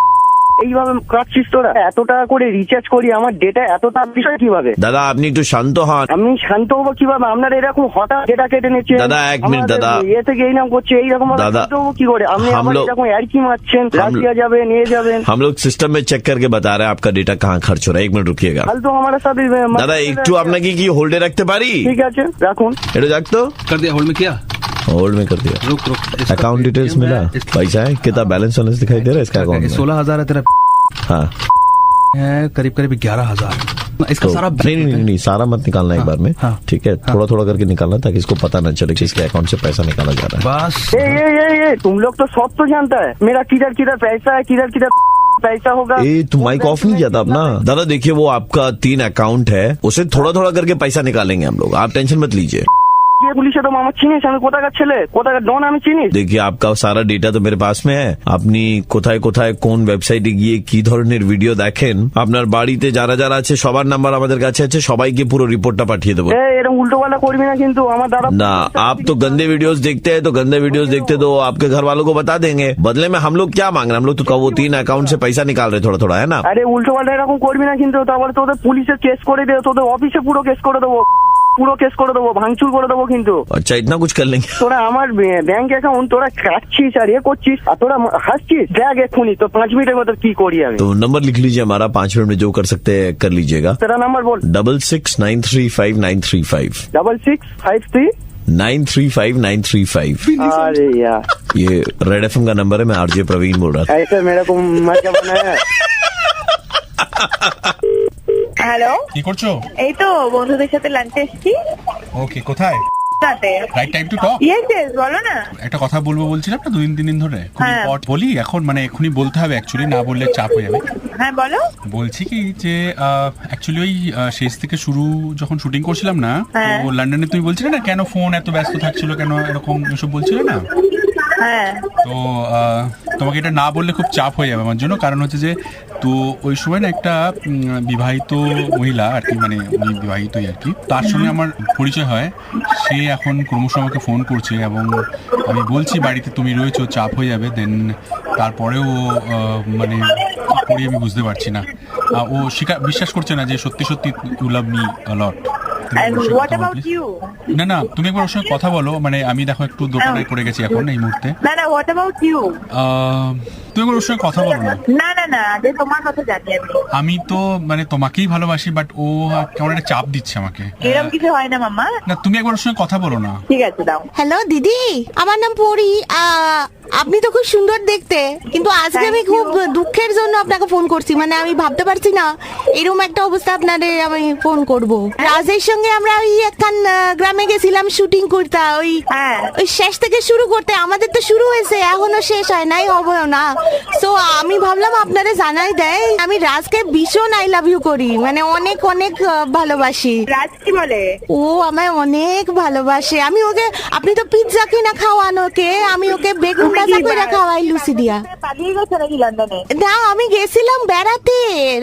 [SPEAKER 1] এইভাবে কাটছিস তোরা? এত টাকা করে রিচার্জ করি, আমার ডেটা এত টাকা বিষয় কিভাবে?
[SPEAKER 3] দাদা আপনি একটু শান্ত হন।
[SPEAKER 1] আমি শান্ত হবো কিভাবে? আপনারা এরকম হঠাৎ ডেটা কেটে নিচ্ছে।
[SPEAKER 3] দাদা এক মিনিট দাদা,
[SPEAKER 1] এ থেকে এই নাম করছে, এইরকম
[SPEAKER 3] দাদা
[SPEAKER 1] কি করে? আপনি এরকম ইয়ার্কি মারছেন, রাশিয়া যাবে নিয়ে যাবেন।
[SPEAKER 3] हम लोग सिस्टम में चेक करके बता रहे हैं आपका डेटा कहाँ खर्च हो रहा है। एक मिनट रुकिएगा।
[SPEAKER 1] ফালতু আমার সাথে
[SPEAKER 3] দাদা একটু আপনাকে কি হোল্ডে রাখতে পারি?
[SPEAKER 1] ঠিক আছে রাখুন।
[SPEAKER 3] এটা রাখ তো।
[SPEAKER 12] कर दिया होल्ड में, किया
[SPEAKER 3] होल्ड में कर दिया।
[SPEAKER 12] रुक
[SPEAKER 3] अकाउंट डिटेल्स मिला, पैसा है, कितना बैलेंस वैलेंस दिखाई दे रहा है इसका अकाउंट में?
[SPEAKER 12] 16,000 है तेरा।
[SPEAKER 3] हाँ
[SPEAKER 12] है करीब 11,000। इसका सारा
[SPEAKER 3] नहीं सारा मत निकालना एक बार में। ठीक है, थोड़ा थोड़ा करके निकालना ताकि इसको पता न चले कि इसके अकाउंट से पैसा निकाला जा रहा है।
[SPEAKER 12] बस
[SPEAKER 1] ये तुम लोग तो सब तो जानता है मेरा किधर किधर पैसा है, किधर किधर पैसा होगा।
[SPEAKER 3] तुम माइक ऑफ नहीं किया था अपना? दादा देखिए, वो आपका 3 अकाउंट है, उसे थोड़ा थोड़ा करके पैसा निकालेंगे हम लोग, आप टेंशन मत लीजिए।
[SPEAKER 1] পুলিশে তো আমার চিনিস, আমি কোথাকার ছেলে, কোথাকার ডন আমি চিনিস।
[SPEAKER 3] देखिए आपका सारा डेटा तो मेरे पास में है। আপনি কোথায় কোথায় কোন ওয়েবসাইটে গিয়ে কি ধরনের ভিডিও দেখেন, আপনার বাড়িতে যারা যারা আছে সবার নাম্বার আমাদের কাছে আছে, সবাইকে পুরো রিপোর্টটা পাঠিয়ে দেবো।
[SPEAKER 1] এরকম উল্টো পাল্টা করবি না কিন্তু আমার দাদা।
[SPEAKER 3] ना आप तो गंदे वीडियोस देखते हैं, तो गंदे वीडियोस देखते तो आपके घर वालों को बता देंगे। बदले में हम लोग क्या मांग रहे हैं? हम लोग तो वो 3 अकाउंट से पैसा निकाल रहे थोड़ा थोड़ा, है ना?
[SPEAKER 1] আরে উল্টো পাল্টা এরকম করবি না কিন্তু, তারপরে তোদের পুলিশে কেস করে দেবো, তোদের অফিসে পুরো কেস করে দেবো, পুরো কেস করে দেবো, ভাঙচুর করে দেবো কিন্তু।
[SPEAKER 3] अच्छा इतना कुछ कर लेंगे?
[SPEAKER 1] তোরা আমার ব্যাংক অ্যাকাউন্ট তোরা কাটছিস আর এ করছিস আর তোরা হাসছিস। দেখ এক্ষুনি তো 5 মিনিটের মধ্যে কি করি আমি।
[SPEAKER 3] तो नंबर लिख लीजिए हमारा, 5 मिनट में जो कर सकते हैं कर लीजिएगा।
[SPEAKER 1] तेरा नंबर बोल।
[SPEAKER 3] 66935935
[SPEAKER 1] 6653
[SPEAKER 3] 935
[SPEAKER 1] अरे यार
[SPEAKER 3] ये रेड एफएम का नंबर है, मैं आरजे प्रवीण बोल रहा था।
[SPEAKER 1] ऐसे मेरे को मर क्या बनाया।
[SPEAKER 13] হ্যালো,
[SPEAKER 12] কি করছো?
[SPEAKER 13] এই তো বন্ধুদের সাথে লাঞ্চে এসেছি।
[SPEAKER 12] ওকে, কোথায়? Right time to talk.
[SPEAKER 13] Yes yes, বলো না।
[SPEAKER 12] একটা কথা বলবো বলছিলাম না 2-3 দিন ধরে,
[SPEAKER 13] হ্যাঁ।
[SPEAKER 12] বলি এখন, মানে এখনই বলতে হবে অ্যাকচুয়ালি, না বললে চাপ হয়ে যাবে।
[SPEAKER 13] হ্যাঁ বলো।
[SPEAKER 12] বলছি কি যে অ্যাকচুয়ালি ওই শেষ থেকে শুরু যখন শুটিং করছিলাম না,
[SPEAKER 13] হ্যাঁ।
[SPEAKER 12] তো লন্ডনে তুমি বলছিলে না কেন ফোন এত ব্যস্ত থাকছিল, কেন এরকম এসব বলছিলে না?
[SPEAKER 13] হ্যাঁ।
[SPEAKER 12] তো তোমাকে এটা না বললে খুব চাপ হয়ে যাবে আমার জন্য, কারণ হচ্ছে যে তো ওই সময় না একটা বিবাহিত মহিলা আর কি, মানে উনি বিবাহিতই আর কি, তার সঙ্গে আমার পরিচয় হয়। সে এখন ক্রমশ আমাকে ফোন করছে এবং আমি বলছি বাড়িতে তুমি রয়েছো, চাপ হয়ে যাবে, দেন তারপরেও মানে কি করি আমি বুঝতে পারছি না। ও বিশ্বাস করছে না যে সত্যি সত্যি ইউ লাভ মি আ লট। না না, তুমি একবার ওর সঙ্গে কথা বলো, মানে আমি দেখো একটু দোকানে পড়ে গেছি এখন এই মুহূর্তে।
[SPEAKER 13] না না, হোয়াট অ্যাবাউট ইউ?
[SPEAKER 12] তুমি একবার ওর সঙ্গে কথা বলো না।
[SPEAKER 13] না না না, যে তোমার কথা জানি
[SPEAKER 12] আমি তো মানে তোমাকেই ভালোবাসি, বাট ও কেমন একটা চাপ দিচ্ছে আমাকে।
[SPEAKER 13] এরকম কিছু হয় না মামা।
[SPEAKER 12] না তুমি একবার ওর সঙ্গে কথা বলো না।
[SPEAKER 13] ঠিক আছে দাও।
[SPEAKER 2] হ্যালো দিদি, আমার নাম পরি। আপনি তো খুব সুন্দর দেখতে, কিন্তু আজকে আমি খুব দুঃখের জন্য আপনাকে ফোন করছি। মানে আমি ভাবতে পারছি না এরকম একটা অবস্থা আপনাদের আমি ফোন করব। রাজের সঙ্গে আমরা ওই একখান গ্রামে গেছিলাম শুটিং করতে, ওই শেষ থেকে শুরু করতে। আমাদের তো শুরু হয়েছে, এখনো শেষ হয় নাই, হবে না। সো আমি ভাবলাম আপনারা জানাই দেয়, আমি রাজকে ভীষণ আই লাভ ইউ করি, মানে অনেক অনেক ভালোবাসি।
[SPEAKER 13] রাজ কি বলে?
[SPEAKER 2] ও আমায় অনেক ভালোবাসে। আমি ওকে, আপনি তো পিৎজা কিনা খাওয়ান ওকে, আমি ওকে বেগুন ভাজা করে খাওয়াই লুচি দিয়া।
[SPEAKER 13] পালিয়ে গেছে নাকি লন্ডনে?
[SPEAKER 2] না, আমি গেছিলাম বেড়াতে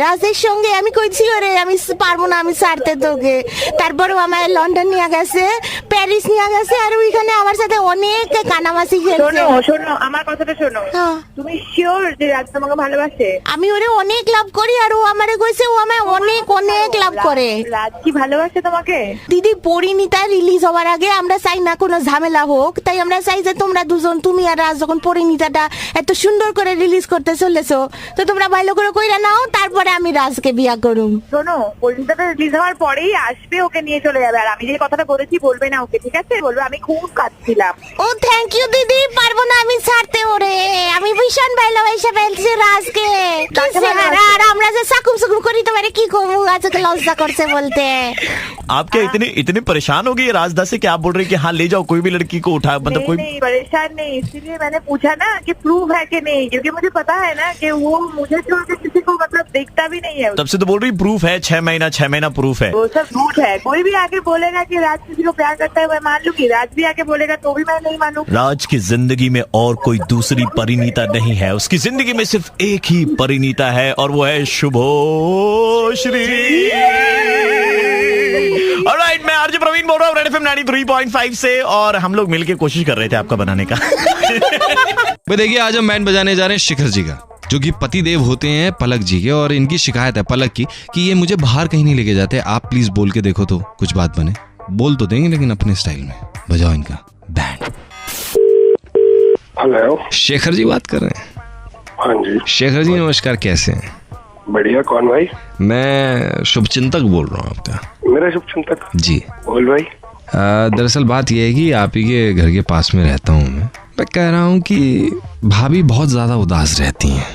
[SPEAKER 2] রাজের সঙ্গে। আমি কইছি ওরে আমি পারবো না, আমি ছাড়তে তোকে। তারপরেও আমায় লন্ডন নিয়ে গেছে, প্যারিস নিয়ে গেছে, আর ওইখানে আমার সাথে অনেক কানামাসি খেলছে।
[SPEAKER 13] শোনো আমার কথাটা শোনো। তুমি শিওর যে রাজ তোমাকে ভালোবাসে?
[SPEAKER 2] আমি ওরে অনেক লাভ করি, আর ও আমারে কইছে ও আমায় অনেক অনেক লাভ করে।
[SPEAKER 13] রাজ কি ভালোবাসে তোমাকে?
[SPEAKER 2] দিদি, পরিণীতা রিলিজ হওয়ার আগে আমরা চাই না কোনো ঝামেলা হোক, তাই আমরা চাই যে তোমরা দুজন, তুমি আর রাজ, যখন পরিণীতাটা এত সুন্দর করে রিলিজ করতে চলেছো, তো তোমরা ভালো করে কইরা নাও, তারপরে আমি রাজকে বিয়া করুম।
[SPEAKER 13] শোনো, পরিণীতাটা রিলিজ হওয়ার পরেই আসবে, ওকে নিয়ে চলে যাবে। আর আমি যে কথাটা বলেছি বলবে না ওকে, ঠিক আছে? বলবে আমি খুব কাঁদছিলাম।
[SPEAKER 2] ও থ্যাংক ইউ দিদি, পারবো না আমি ছাড়তে ওরে। আমি ভীষণ ভালোবাসা ফেলছি রাজকে। আর আমরা যে সাকুম সাকুম করি তোমার
[SPEAKER 14] लड़की को मुँह से बोलते हैं।
[SPEAKER 3] आप क्या इतने परेशान हो गई राजदा से कि आप बोल रहे हैं कि हाँ ले जाओ कोई भी लड़की को उठा, मतलब कोई
[SPEAKER 13] नहीं परेशान नहीं, इसीलिए मैंने पूछा ना कि प्रूफ है कि नहीं, क्योंकि मुझे पता है ना कि वो मुझे छोड़ के किसी को मतलब देखता भी नहीं है।
[SPEAKER 3] तब से तो बोल रही प्रूफ है, 6 महीना प्रूफ है।
[SPEAKER 13] वो सब झूठ है। कोई भी आके बोलेगा कि राज किसी को प्यार करता है मैं मान लूंगी, राज भी आके बोलेगा तो भी मैं नहीं मानूंगी।
[SPEAKER 3] राज की जिंदगी में और कोई दूसरी परिणीता नहीं है, उसकी जिंदगी में सिर्फ एक ही परिणीता है और वो है शुभोश्री। ऑलराइट, मैं आरजे प्रवीण बोल रहा हूँ रेड एफएम 93.5 से और हम लोग मिलके कोशिश कर रहे थे आपका बनाने का।
[SPEAKER 15] देखिए आज हम बैंड बजाने जा रहे हैं शिखर जी का, जो कि पति देव होते हैं पलक जी के, और इनकी शिकायत है पलक की कि ये मुझे बाहर कहीं नहीं लेके जाते। आप प्लीज बोल के देखो तो कुछ बात बने। बोल तो देंगे लेकिन अपने स्टाइल में। बजाओ इनका बैंड।
[SPEAKER 16] हेलो,
[SPEAKER 15] शेखर जी बात कर रहे हैं?
[SPEAKER 16] हाँ जी।
[SPEAKER 15] शेखर जी नमस्कार, कैसे हैं?
[SPEAKER 16] बढ़िया। कौन भाई?
[SPEAKER 15] मैं शुभचिंतक बोल रहा हूँ आपका।
[SPEAKER 16] मेरा शुभचिंतक
[SPEAKER 15] जी।
[SPEAKER 16] बोल भाई।
[SPEAKER 15] दरअसल बात यह है कि आप ही के घर के पास में रहता हूँ मैं कह रहा हूँ कि भाभी बहुत ज्यादा उदास रहती हैं।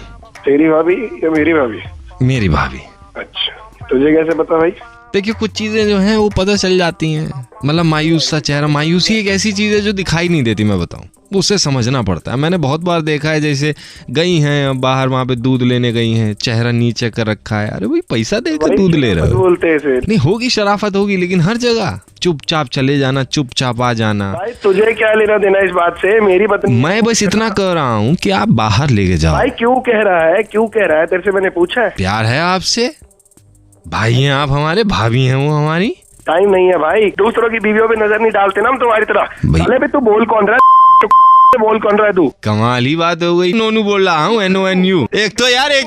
[SPEAKER 16] तेरी भाभी या मेरी भाभी?
[SPEAKER 15] मेरी भाभी।
[SPEAKER 16] अच्छा, तुझे कैसे पता भाई?
[SPEAKER 15] देखिए कुछ चीजें जो हैं वो पता चल जाती हैं, मतलब मायूस सा चेहरा। मायूसी एक ऐसी चीज है जो दिखाई नहीं देती, मैं बताऊं, उसे समझना पड़ता है। मैंने बहुत बार देखा है, जैसे गई हैं बाहर, वहाँ पे दूध लेने गई हैं, चेहरा नीचे कर रखा है। अरे भाई पैसा देकर दूध ले रहे हो,
[SPEAKER 16] बोलते हैं
[SPEAKER 15] नहीं होगी शराफत होगी, लेकिन हर जगह चुपचाप चले जाना, चुपचाप आ जाना।
[SPEAKER 16] भाई तुझे क्या लेना देना इस बात से? मेरी पत्नी।
[SPEAKER 15] मैं बस इतना कह रहा हूँ कि आप बाहर लेके जाओ।
[SPEAKER 16] भाई क्यों कह रहा है, क्यों कह रहा है? तेरे से मैंने पूछा है?
[SPEAKER 15] प्यार है आपसे, भाई हैं आप हमारे, भाभी हैं वो हमारी।
[SPEAKER 16] टाइम नहीं है भाई, दूसरों की बीवियों पे नजर नहीं डालते ना हम तुम्हारी तरह। साले पे तू बोल कौन रहा है? बोल कौन रहा है तू?
[SPEAKER 15] कमाल ही बात हो गई। नोनू बोल रहा हूँ, NONU। एक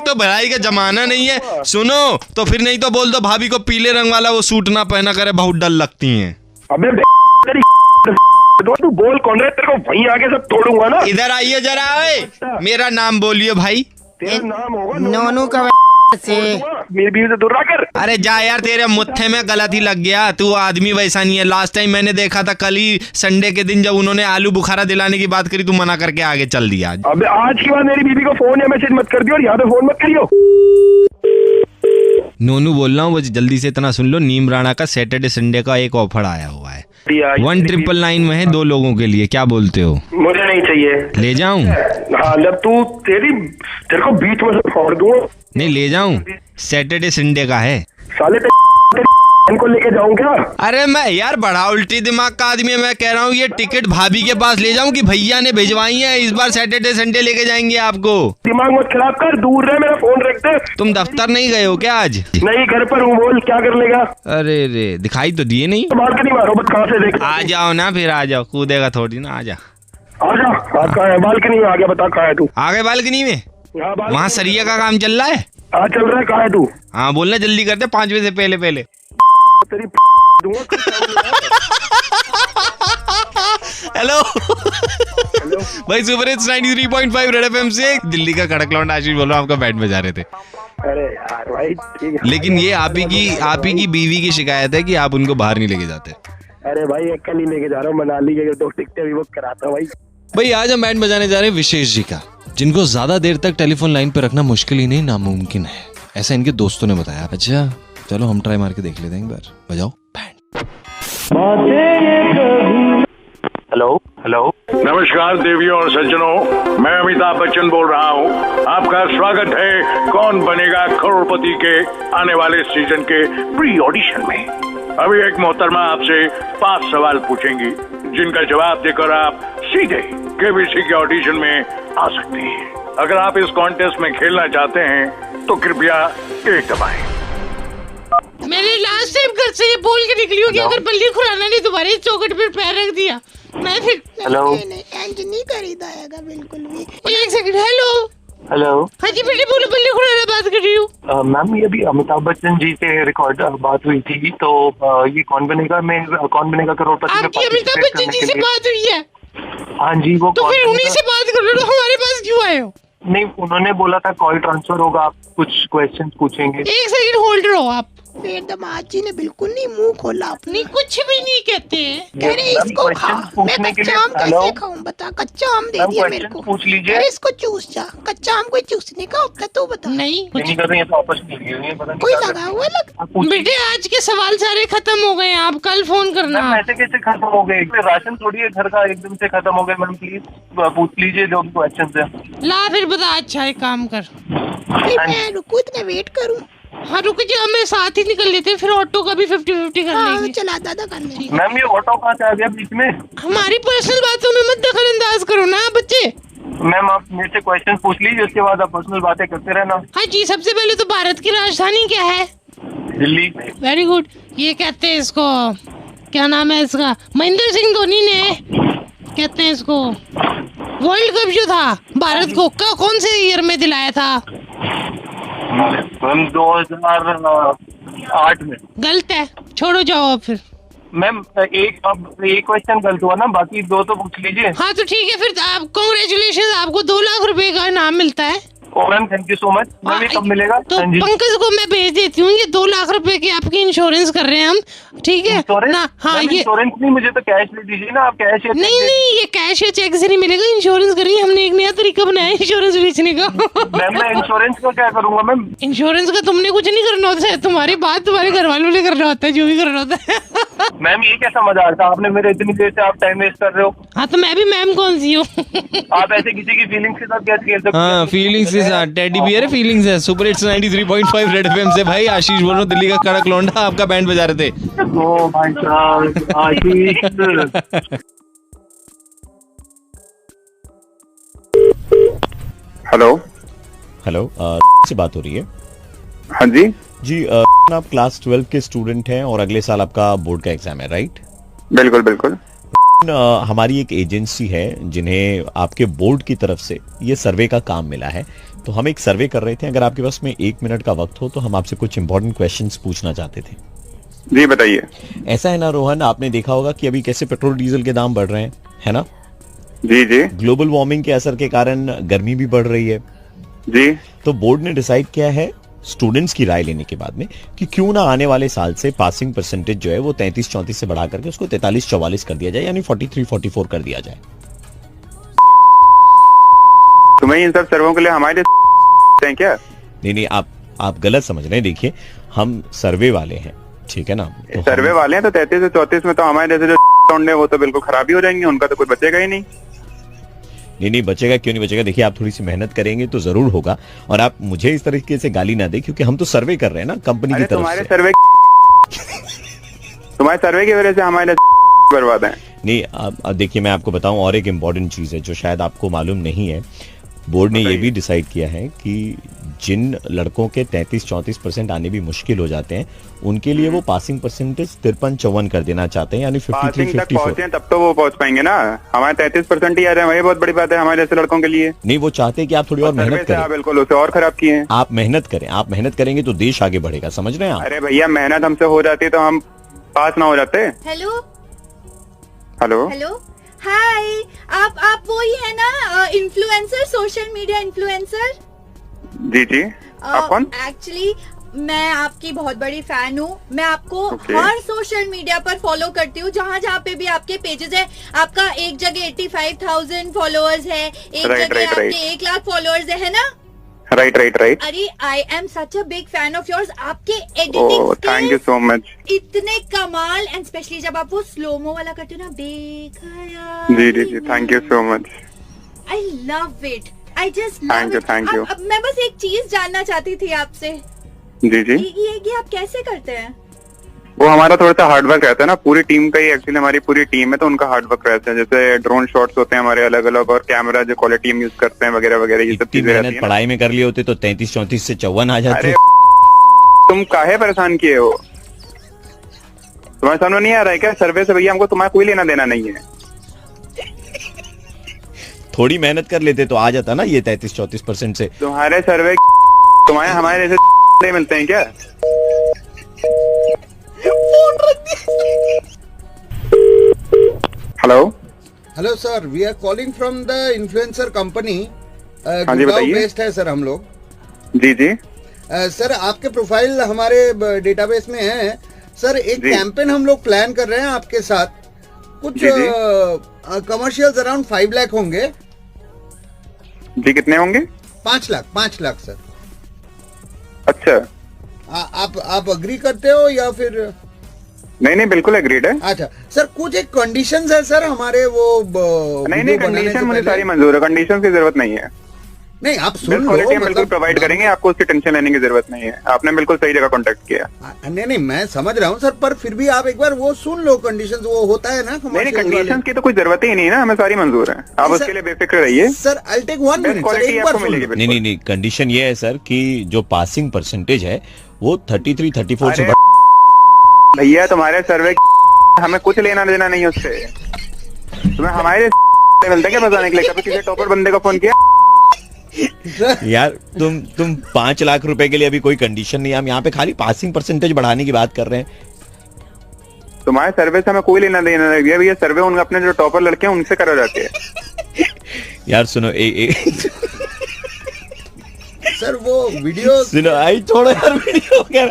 [SPEAKER 15] तो भलाई का जमाना नहीं है, सुनो तो फिर, नहीं तो बोल दो भाभी को पीले रंग वाला वो सूट ना पहना करे, बहुत डर लगती है।
[SPEAKER 16] अबे तू बोल कौन रहा है? तेरे को वहीं आके सब तोड़ूंगा ना।
[SPEAKER 15] इधर आइए जरा, मेरा नाम बोलिए भाई।
[SPEAKER 16] तेरा नाम होगा
[SPEAKER 14] नोनू का
[SPEAKER 16] से। मेरी बीवी से दूर रह कर।
[SPEAKER 15] अरे जा यार, तेरे मुट्ठे में गलत ही लग गया, तू आदमी वैसा नहीं है। लास्ट टाइम मैंने देखा था कल ही संडे के दिन, जब उन्होंने आलू बुखारा दिलाने की बात करी, तू मना करके आगे चल दिया।
[SPEAKER 16] अबे आज की बात मेरी बीवी को फोन या मैसेज मत कर दियो और यहाँ पे फोन मत करियो।
[SPEAKER 15] नोनू बोल रहा हूँ, जल्दी से इतना सुन लो, नीम राणा का सैटरडे संडे का एक ऑफर आया हुआ है, 1999 में है 2 लोगों के लिए। क्या बोलते हो?
[SPEAKER 16] मुझे नहीं चाहिए।
[SPEAKER 15] ले जाऊं?
[SPEAKER 16] हाँ, जब तू तेरे को बीच में से फोड़ दूँ।
[SPEAKER 15] नहीं ले जाऊं, सैटरडे संडे का है।
[SPEAKER 16] साले को लेके जाऊं क्या?
[SPEAKER 15] अरे मैं यार बड़ा उल्टी दिमाग का आदमी है, मैं कह रहा हूँ ये टिकट भाभी के पास ले जाऊं कि भैया ने भिजवाई है, इस बार सैटरडे संडे लेके जाएंगे आपको।
[SPEAKER 16] दिमाग मत खराब कर, दूर रह, मेरा फोन रख दे।
[SPEAKER 15] तुम दफ्तर नहीं गए हो क्या आज?
[SPEAKER 16] नहीं, घर पर हूँ। बोल क्या कर लेगा?
[SPEAKER 15] अरे रे, दिखाई तो दिए नहीं।
[SPEAKER 16] बालकनी मारो, बस कहाँ से देख।
[SPEAKER 15] आ जाओ ना, फिर आ जाओ, कूदेगा थोड़ी ना, आ जा।
[SPEAKER 16] कहाँ है? बालकनी में आ गया, बता कहाँ है तू?
[SPEAKER 15] आ गए बालकनी में? वहाँ सरिया का काम चल रहा है।
[SPEAKER 16] हाँ चल रहा है। कहाँ है तू?
[SPEAKER 15] हाँ बोलना जल्दी करते, 5 बजे से पहले।
[SPEAKER 16] तेरी
[SPEAKER 15] हेलो भाई, सुपर हिट्स 93.5 रेड एफएम से दिल्ली का कड़क लौंडा आशीष बोल रहा हूँ, आपका बैंड बजा रहे थे।
[SPEAKER 16] अरे यार भाई ठीक है।
[SPEAKER 15] लेकिन ये आप ही की बीवी की शिकायत है कि आप उनको बाहर नहीं लेके जाते।
[SPEAKER 16] अरे भाई एक कल ही लेके जा रहा हूँ, मनाली के 2 टिकटें भी बुक कराता हूँ
[SPEAKER 15] भाई। आज हम बैंड बजाने जा रहे हैं विशेष जी का, जिनको ज्यादा देर तक टेलीफोन लाइन पे रखना मुश्किल ही नहीं नामुमकिन है, ऐसा इनके दोस्तों ने बताया। अच्छा चलो हम ट्राई मार के देख लेते हैं एक बार। बजाओ बैंड।
[SPEAKER 17] हेलो नमस्कार देवियों और सज्जनों, मैं अमिताभ बच्चन बोल रहा हूँ। आपका स्वागत है कौन बनेगा करोड़पति के आने वाले सीजन के प्री ऑडिशन में। अभी एक मोहतरमा आपसे 5 सवाल पूछेंगी, जिनका जवाब देकर आप सीधे केबीसी के ऑडिशन में आ सकते हैं। अगर आप इस कॉन्टेस्ट में खेलना चाहते हैं तो कृपया 1 दबाएं।
[SPEAKER 18] मैंने लास्ट टाइम घर से ये बोल के निकली हूँ कि अगर बल्ली खुराना नहीं तुम्हारी चौखट पर पैर रख दिया मैं फिर।
[SPEAKER 14] हेलो नहीं खरीदाएगा बिल्कुल भी।
[SPEAKER 18] 1 सेकंड। हेलो हाँ जी बेटे बोलो, बल्ली खुराना बात कर रही हूँ।
[SPEAKER 19] मैम ये अभी अमिताभ बच्चन जी से रिकॉर्ड बात हुई थी, तो ये कौन बनेगा करोड़पति में
[SPEAKER 18] आपकी अमिताभ बच्चन जी से बात हुई है?
[SPEAKER 19] हाँ जी, वो
[SPEAKER 18] तो फिर उन्हीं से बात कर लो, हमारे पास क्यों आए हो?
[SPEAKER 19] नहीं, उन्होंने बोला था कॉल ट्रांसफर होगा, आप कुछ क्वेश्चन पूछेंगे।
[SPEAKER 18] 1 सेकंड होल्ड रहो आप।
[SPEAKER 14] फिर दामाद जी ने बिल्कुल नहीं मुंह खोला अपना।
[SPEAKER 18] नहीं कुछ भी नहीं कहते हैं।
[SPEAKER 14] कह रहे इसको खा, मैं कच्चा आम कैसे खाऊं बता, कच्चा आम दे दिया मेरे को।
[SPEAKER 16] पूछ लीजिए।
[SPEAKER 14] अरे इसको चूस जा, कच्चा आम कोई चूसने का होता है तू बता।
[SPEAKER 18] नहीं
[SPEAKER 14] कोई लगा हुआ
[SPEAKER 18] बेटे आज के सवाल सारे खत्म हो गए, आप कल फोन करना।
[SPEAKER 16] ऐसे कैसे खत्म हो गए? राशन थोड़ी है घर का एकदम से खत्म हो गए। मैम प्लीज पूछ लीजिए जो भी क्वेश्चन है।
[SPEAKER 18] ला फिर बता। अच्छा एक काम कर,
[SPEAKER 14] मैं रुकू इतना वेट करूं?
[SPEAKER 18] हाँ रुक जा, मैं साथ ही निकल लेते हैं, फिर ऑटो का भी 50-50 कर लेंगे।
[SPEAKER 14] चला दादा कर लेंगे।
[SPEAKER 16] मैम ये ऑटो कहाँ से आ गया बीच में?
[SPEAKER 18] हमारी पर्सनल बातों में मत दखल अंदाज करो ना बच्चे।
[SPEAKER 16] मैम आप मेरे से क्वेश्चन पूछ लीजिए, उसके बाद आप पर्सनल बातें करते रहना।
[SPEAKER 18] हाँ जी, सबसे पहले तो भारत की राजधानी क्या है?
[SPEAKER 16] दिल्ली।
[SPEAKER 18] Very good. ये कहते हैं इसको, क्या नाम है इसका, महेंद्र सिंह धोनी ने कहते हैं इसको वर्ल्ड कप जो था भारत को कौन से ईयर में दिलाया था?
[SPEAKER 16] 2008 में।
[SPEAKER 18] गलत है, छोड़ो जाओ अब फिर।
[SPEAKER 16] मैम एक क्वेश्चन गलत हुआ ना, बाकी दो तो पूछ लीजिए।
[SPEAKER 18] हाँ तो ठीक है फिर, आप कांग्रेचुलेशन, आपको 2 लाख रुपए का इनाम मिलता है।
[SPEAKER 16] Ma'am thank you so much. Ma'am कब मिलेगा?
[SPEAKER 18] तो पंकज को मैं भेज देती हूँ, ये 2 लाख रुपए की आपकी इंश्योरेंस कर रहे हैं हम, ठीक है ना? हाँ ये
[SPEAKER 16] इंश्योरेंस नहीं, मुझे तो कैश दे दीजिए ना आप। कैश या
[SPEAKER 18] नहीं ये कैश या चेक से नहीं मिलेगा, इंश्योरेंस करिए। हमने एक नया तरीका बनाया है इंश्योरेंस बेचने का।
[SPEAKER 16] मैम मैं इंश्योरेंस का क्या करूँगा? मैम
[SPEAKER 18] इंश्योरेंस का तुमने कुछ नहीं करना होता है, तुम्हारी बात तुम्हारे घर वालों ने करना होता है, जो भी करना होता है।
[SPEAKER 16] मैम ये कैसा मजाक था आपने मेरे, इतनी देर से आप टाइम वेस्ट कर रहे हो।
[SPEAKER 18] हाँ तो मैं भी मैम कौन सी हूँ?
[SPEAKER 16] आप ऐसे किसी की फीलिंग्स के साथ क्या खेल सकते हैं?
[SPEAKER 15] हाँ फीलिंग्स के साथ, टेडी बियर फीलिंग्स है। सुपर हिट्स 93.5 रेड एफएम से भाई आशीष बोल रहा हूँ, दिल्ली का कड़क लौंडा, आपका बैंड बजा रहे थे।
[SPEAKER 16] ओ भाई साहब आशीष।
[SPEAKER 20] हेलो
[SPEAKER 3] हेलो, से बात हो रही है?
[SPEAKER 20] हाँ जी
[SPEAKER 3] जी। आप क्लास 12 के स्टूडेंट हैं और अगले साल आपका बोर्ड का एग्जाम है, राइट?
[SPEAKER 20] बिल्कुल बिल्कुल।
[SPEAKER 3] हमारी एक एजेंसी है जिन्हें आपके बोर्ड की तरफ से ये सर्वे का काम मिला है, तो हम एक सर्वे कर रहे थे। अगर आपके पास में 1 मिनट का वक्त हो तो हम आपसे कुछ इंपॉर्टेंट क्वेश्चंस पूछना चाहते थे।
[SPEAKER 20] जी बताइए।
[SPEAKER 3] ऐसा है ना रोहन, आपने देखा होगा कि अभी कैसे पेट्रोल डीजल के दाम बढ़ रहे हैं, है ना?
[SPEAKER 20] जी जी।
[SPEAKER 3] ग्लोबल वार्मिंग के असर के कारण गर्मी भी बढ़ रही है
[SPEAKER 20] जी।
[SPEAKER 3] तो बोर्ड ने डिसाइड किया है स्टूडेंट्स की राय लेने के बाद में कि क्यों ना आने वाले साल से पासिंग परसेंटेज जो है वो 33-34 से बढ़ा करके उसको 43-44 कर दिया जाए, यानी 43-44 कर दिया जाए।
[SPEAKER 20] तुम्हें इन सब सर्वों के लिए हमारे हैं क्या?
[SPEAKER 3] नहीं आप गलत समझ रहे हैं। देखिए हम सर्वे वाले हैं, ठीक है ना? तो
[SPEAKER 20] सर्वे वाले हैं तो 33 से 34 में तो हमारे जैसे जो वो तो बिल्कुल खराब ही हो जाएंगे, उनका तो कुछ बचेगा ही नहीं।
[SPEAKER 3] नहीं बचेगा, क्यों नहीं बचेगा? देखिए आप थोड़ी सी मेहनत करेंगे तो जरूर होगा। और आप मुझे इस तरीके से गाली ना दे, क्योंकि हम तो सर्वे कर रहे हैं ना कंपनी की तरफ से।
[SPEAKER 20] तुम्हारे सर्वे की वजह से हमारे बर्बाद है।
[SPEAKER 3] नहीं अब देखिए मैं आपको बताऊं, और एक इम्पॉर्टेंट चीज है जो शायद आपको मालूम नहीं है। बोर्ड ने ये भी डिसाइड किया है कि जिन लड़कों के 33-34% आने भी मुश्किल हो जाते हैं, उनके लिए वो पासिंग परसेंटेज 53-54 कर देना चाहते हैं, यानी 53-54।
[SPEAKER 20] तब तो वो पहुंच पाएंगे ना। हमारे 33% ही आ रहे हैं, वही बहुत बड़ी बात है हमारे जैसे लड़कों के लिए।
[SPEAKER 3] नहीं वो चाहते हैं कि आप थोड़ी और मेहनत करें।
[SPEAKER 20] बिल्कुल, उसे और खराब किए हैं।
[SPEAKER 3] आप मेहनत करें, आप मेहनत करेंगे तो देश आगे बढ़ेगा, समझ रहे हैं आप?
[SPEAKER 20] अरे भैया मेहनत हमसे हो जाती तो हम पास ना हो जाते।
[SPEAKER 21] हेलो
[SPEAKER 20] हेलो
[SPEAKER 21] हेलो हाय, आप वो ही है ना इन्फ्लुएंसर, सोशल मीडिया इन्फ्लुएंसर?
[SPEAKER 20] जी जी। आप कौन?
[SPEAKER 21] एक्चुअली मैं आपकी बहुत बड़ी फैन हूँ। मैं आपको हर सोशल मीडिया पर फॉलो करती हूँ, जहाँ पे भी आपके पेजेस है। आपका एक जगह 85,000 फॉलोअर्स है, एक जगह आपके 1 लाख फॉलोअर्स है ना?
[SPEAKER 20] राइट।
[SPEAKER 21] अरे I am such a big fan of yours. आपके editing
[SPEAKER 20] thank you so much,
[SPEAKER 21] इतने कमाल, एंड स्पेशली जब आप वो स्लोमो वाला करते हो ना, बेखयाल।
[SPEAKER 20] जी thank you so much.
[SPEAKER 21] I love it, I just
[SPEAKER 20] love it. Thank you.
[SPEAKER 21] अब मैं बस एक चीज जानना चाहती थी आपसे।
[SPEAKER 20] जी
[SPEAKER 21] ये आप कैसे करते हैं?
[SPEAKER 20] वो हमारा थोड़ा सा हार्ड वर्क रहता है ना, पूरी टीम का ही। एक्चुअली हमारी पूरी टीम है तो उनका हार्ड वर्क रहता है। जैसे ड्रोन शॉट्स होते हैं हमारे अलग अलग, और कैमरा जो क्वालिटी हम यूज करते हैं वगैरह वगैरह, ये सब चीजें रहती हैं।
[SPEAKER 3] पढ़ाई में कर लिए होते तो 33-34 से 54 आ जाते।
[SPEAKER 20] तुम काहे परेशान किए हो? तुम्हारे सामने नहीं आ रहा है क्या सर्वे से? भैया हमको तुम्हारा कोई लेना देना नहीं है।
[SPEAKER 3] थोड़ी मेहनत कर लेते तो आ जाता ना ये 33-34% से।
[SPEAKER 20] तुम्हारे सर्वे तुम्हारे हमारे जैसे नहीं मिलते हैं क्या?
[SPEAKER 22] Hello sir, we are calling from the influencer company.
[SPEAKER 20] हाँ जी बताइए।
[SPEAKER 22] बेस्ड है सर हम लोग।
[SPEAKER 20] जी जी।
[SPEAKER 22] सर आपके प्रोफाइल हमारे डेटाबेस में है सर। एक कैंपेन हम लोग प्लान कर रहे हैं आपके साथ। कुछ कमर्शियल्स अराउंड 5 लाख होंगे
[SPEAKER 20] जी। कितने होंगे?
[SPEAKER 22] 5 लाख सर।
[SPEAKER 20] अच्छा,
[SPEAKER 22] आप अग्री करते हो या फिर?
[SPEAKER 20] नहीं बिल्कुल एग्रीड है।
[SPEAKER 22] अच्छा सर, कुछ एक कंडीशंस है सर हमारे वो
[SPEAKER 20] नहीं कंडीशन मुझे सारी मंजूर है, कंडीशन की जरूरत नहीं है।
[SPEAKER 22] नहीं आप सुन लो,
[SPEAKER 20] मतलब बिल्कुल प्रोवाइड करेंगे, आपको उसकी टेंशन लेने की जरूरत नहीं है। आपने बिल्कुल सही जगह कांटेक्ट किया।
[SPEAKER 22] नहीं मैं समझ रहा हूँ सर, पर फिर भी आप एक बार वो सुन लो कंडीशंस, वो होता है ना।
[SPEAKER 20] नहीं कंडीशन की तो कोई जरूरत ही नहीं है ना, हमें सारी मंजूर है। आप उसके लिए बेफिक्र रहिए
[SPEAKER 22] sir. I take 1 minute,
[SPEAKER 20] quality आपको मिलेगी।
[SPEAKER 3] नहीं कंडीशन ये है सर कि जो पासिंग परसेंटेज है वो 33-34 से
[SPEAKER 20] भैया तुम्हारे सर्वे हमें कुछ लेना देना नहीं उससे। तुम्हें हमारे मिलता क्या बताने के लिए? कभी किसी टॉपर बंदे को फोन किया?
[SPEAKER 3] यार तुम 5 लाख रुपए के लिए अभी कोई कंडीशन नहीं है। हम यहाँ पे खाली पासिंग परसेंटेज बढ़ाने की बात कर रहे हैं।
[SPEAKER 20] तुम्हारे सर्वे से हमें कोई लेना देना नहीं भैया। ये सर्वे उनका अपने जो टॉपर लड़के हैं उनसे करा जाते हैं।
[SPEAKER 3] यार सुनो
[SPEAKER 22] सर वो वीडियो
[SPEAKER 3] सुनो आई थोड़ा यार वीडियो क्या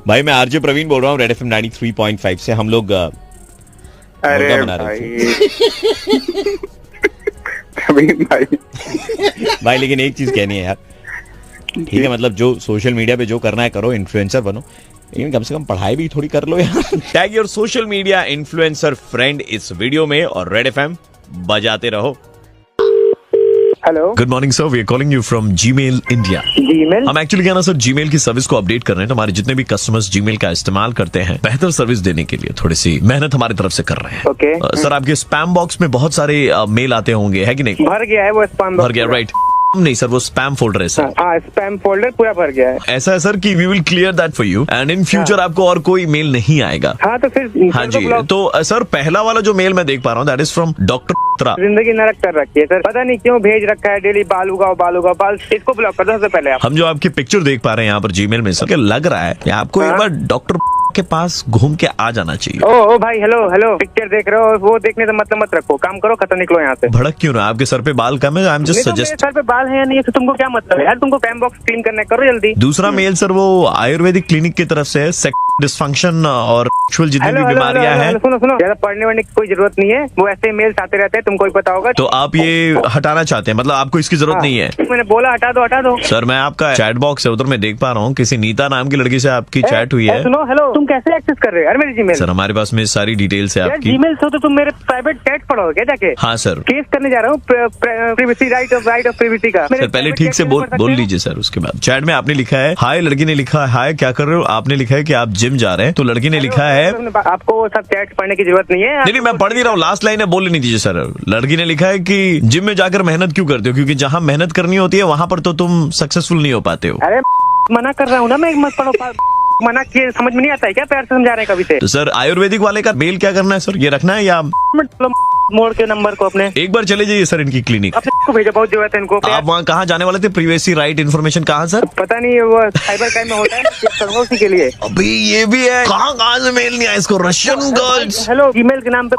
[SPEAKER 3] भाई। मैं आरजे प्रवीण बोल रहा हूँ रेड एफएम 93.5 से। हम लोग
[SPEAKER 20] अरे
[SPEAKER 3] बना रहे भाई लेकिन एक चीज कहनी है यार, ठीक है मतलब जो सोशल मीडिया पे जो करना है करो, इन्फ्लुएंसर बनो, लेकिन कम से कम पढ़ाई भी थोड़ी कर लो यार। Tag your social media influencer friend इस वीडियो में और रेड एफएम बजाते रहो।
[SPEAKER 9] Hello,
[SPEAKER 3] good morning sir, we are calling you from Gmail India.
[SPEAKER 9] Gmail?
[SPEAKER 3] हम एक्चुअली क्या ना सर जीमेल की सर्विस को अपडेट कर रहे हैं। हमारे जितने भी कस्टमर्स जीमेल का इस्तेमाल करते हैं, बेहतर सर्विस देने के लिए थोड़ी सी मेहनत हमारी तरफ से कर रहे हैं।
[SPEAKER 9] ओके
[SPEAKER 3] सर आपके स्पैम बॉक्स में बहुत सारे मेल आते होंगे, है कि नहीं?
[SPEAKER 9] भर गया है वो स्पैम,
[SPEAKER 3] भर गया राइट? नहीं सर, वो स्पैम फोल्डर है सर।
[SPEAKER 9] हाँ स्पैम फोल्डर पूरा भर गया है।
[SPEAKER 3] ऐसा है सर कि we will clear that for you and in future आपको और कोई मेल नहीं आएगा।
[SPEAKER 9] हाँ तो फिर
[SPEAKER 3] हाँ जी, तो सर पहला वाला जो मेल मैं देख पा रहा हूँ दैट इज फ्रॉम डॉक्टर।
[SPEAKER 9] जिंदगी नरक कर रखी है सर, पता नहीं क्यों भेज रखा है डेली बाल उगाओ बाल। इसको ब्लॉक कर दो सबसे पहले।
[SPEAKER 3] हम जो आपकी पिक्चर देख पा रहे हैं यहाँ पर जीमेल में सर, लग रहा है कि आपको एक बार डॉक्टर के पास घूम के आ जाना चाहिए।
[SPEAKER 9] ओ भाई हेलो पिक्चर देख रहे हो, वो देखने से मतलब मत रखो, काम करो, खत्म निकलो यहाँ से।
[SPEAKER 3] भड़क क्यों ना? आपके सर पे बाल कम है? I am just suggest.
[SPEAKER 9] Sir पे बाल है या नहीं तुमको क्या मतलब है यार? तुमको स्पैम बॉक्स क्लीन करना करो जल्दी।
[SPEAKER 3] दूसरा मेल सर वो आयुर्वेदिक क्लिनिक की तरफ से डिसफंक्शन और सेक्सुअल जितनी भी बीमारियां हैं।
[SPEAKER 9] सुनो ज्यादा पढ़ने वढ़ने की कोई जरूरत नहीं है, वो ऐसे मेल्स आते रहते हैं, तुमको ही पता होगा।
[SPEAKER 3] तो आप ये हटाना चाहते हैं, मतलब आपको इसकी जरूरत नहीं है?
[SPEAKER 9] मैंने बोला हटा दो।
[SPEAKER 3] सर मैं आपका चैट बॉक्स है उधर मैं देख पा रहा हूँ, किसी नीता नाम की लड़की से आपकी चैट हुई है।
[SPEAKER 9] सुनो हेलो, तुम कैसे एक्सेस कर रहे हो यार मेरी जीमेल?
[SPEAKER 3] सर हमारे पास में सारी डिटेल्स है आपकी।
[SPEAKER 9] जीमेल से तो तुम मेरे प्राइवेट चैट पढ़ोगे क्या जाके?
[SPEAKER 3] हाँ सर,
[SPEAKER 9] केस करने जा रहा हूँ प्राइवेसी राइट ऑफ प्राइवेसी का।
[SPEAKER 3] सर पहले ठीक से बोल लीजिए सर। उसके बाद चैट में आपने लिखा है हाय, लड़की ने लिखा है हाय क्या कर रहे हो, आपने लिखा है कि आप जिम जा रहे हैं, तो लड़की ने लिखा है
[SPEAKER 9] आपको सब चैट पढ़ने की जरूरत नहीं है।
[SPEAKER 3] नहीं मैं पढ़ नहीं रहा हूँ, लास्ट लाइन है, बोल नहीं दीजिए सर। लड़की ने लिखा है कि जिम में जाकर मेहनत क्यों करते हो, क्योंकि जहाँ मेहनत करनी होती है वहाँ पर तो तुम सक्सेसफुल नहीं हो पाते हो।
[SPEAKER 9] अरे मना कर रहा हूँ ना मैं, मत पढ़ो। मना किए समझ में नहीं आता है क्या? प्यार से समझा रहे हैं कभी से।
[SPEAKER 3] तो सर आयुर्वेदिक वाले का मेल क्या करना है सर, ये रखना है या
[SPEAKER 9] मोड़ के नंबर को अपने एक
[SPEAKER 3] बार चले जाइए सर इनकी क्लिनिक।
[SPEAKER 9] अपने भेजा, बहुत जरूरत है इनको।
[SPEAKER 3] आप वहाँ कहाँ जाने वाले थे? प्रिवेसी राइट इन्फॉर्मेशन कहाँ सर?
[SPEAKER 9] पता नहीं, वो साइबर क्राइम में होता है उसी के लिए।
[SPEAKER 3] अभी ये भी है, कहाँ से मेल नहीं आया इसको? Russian girls.
[SPEAKER 9] हेलो, ईमेल के नाम पे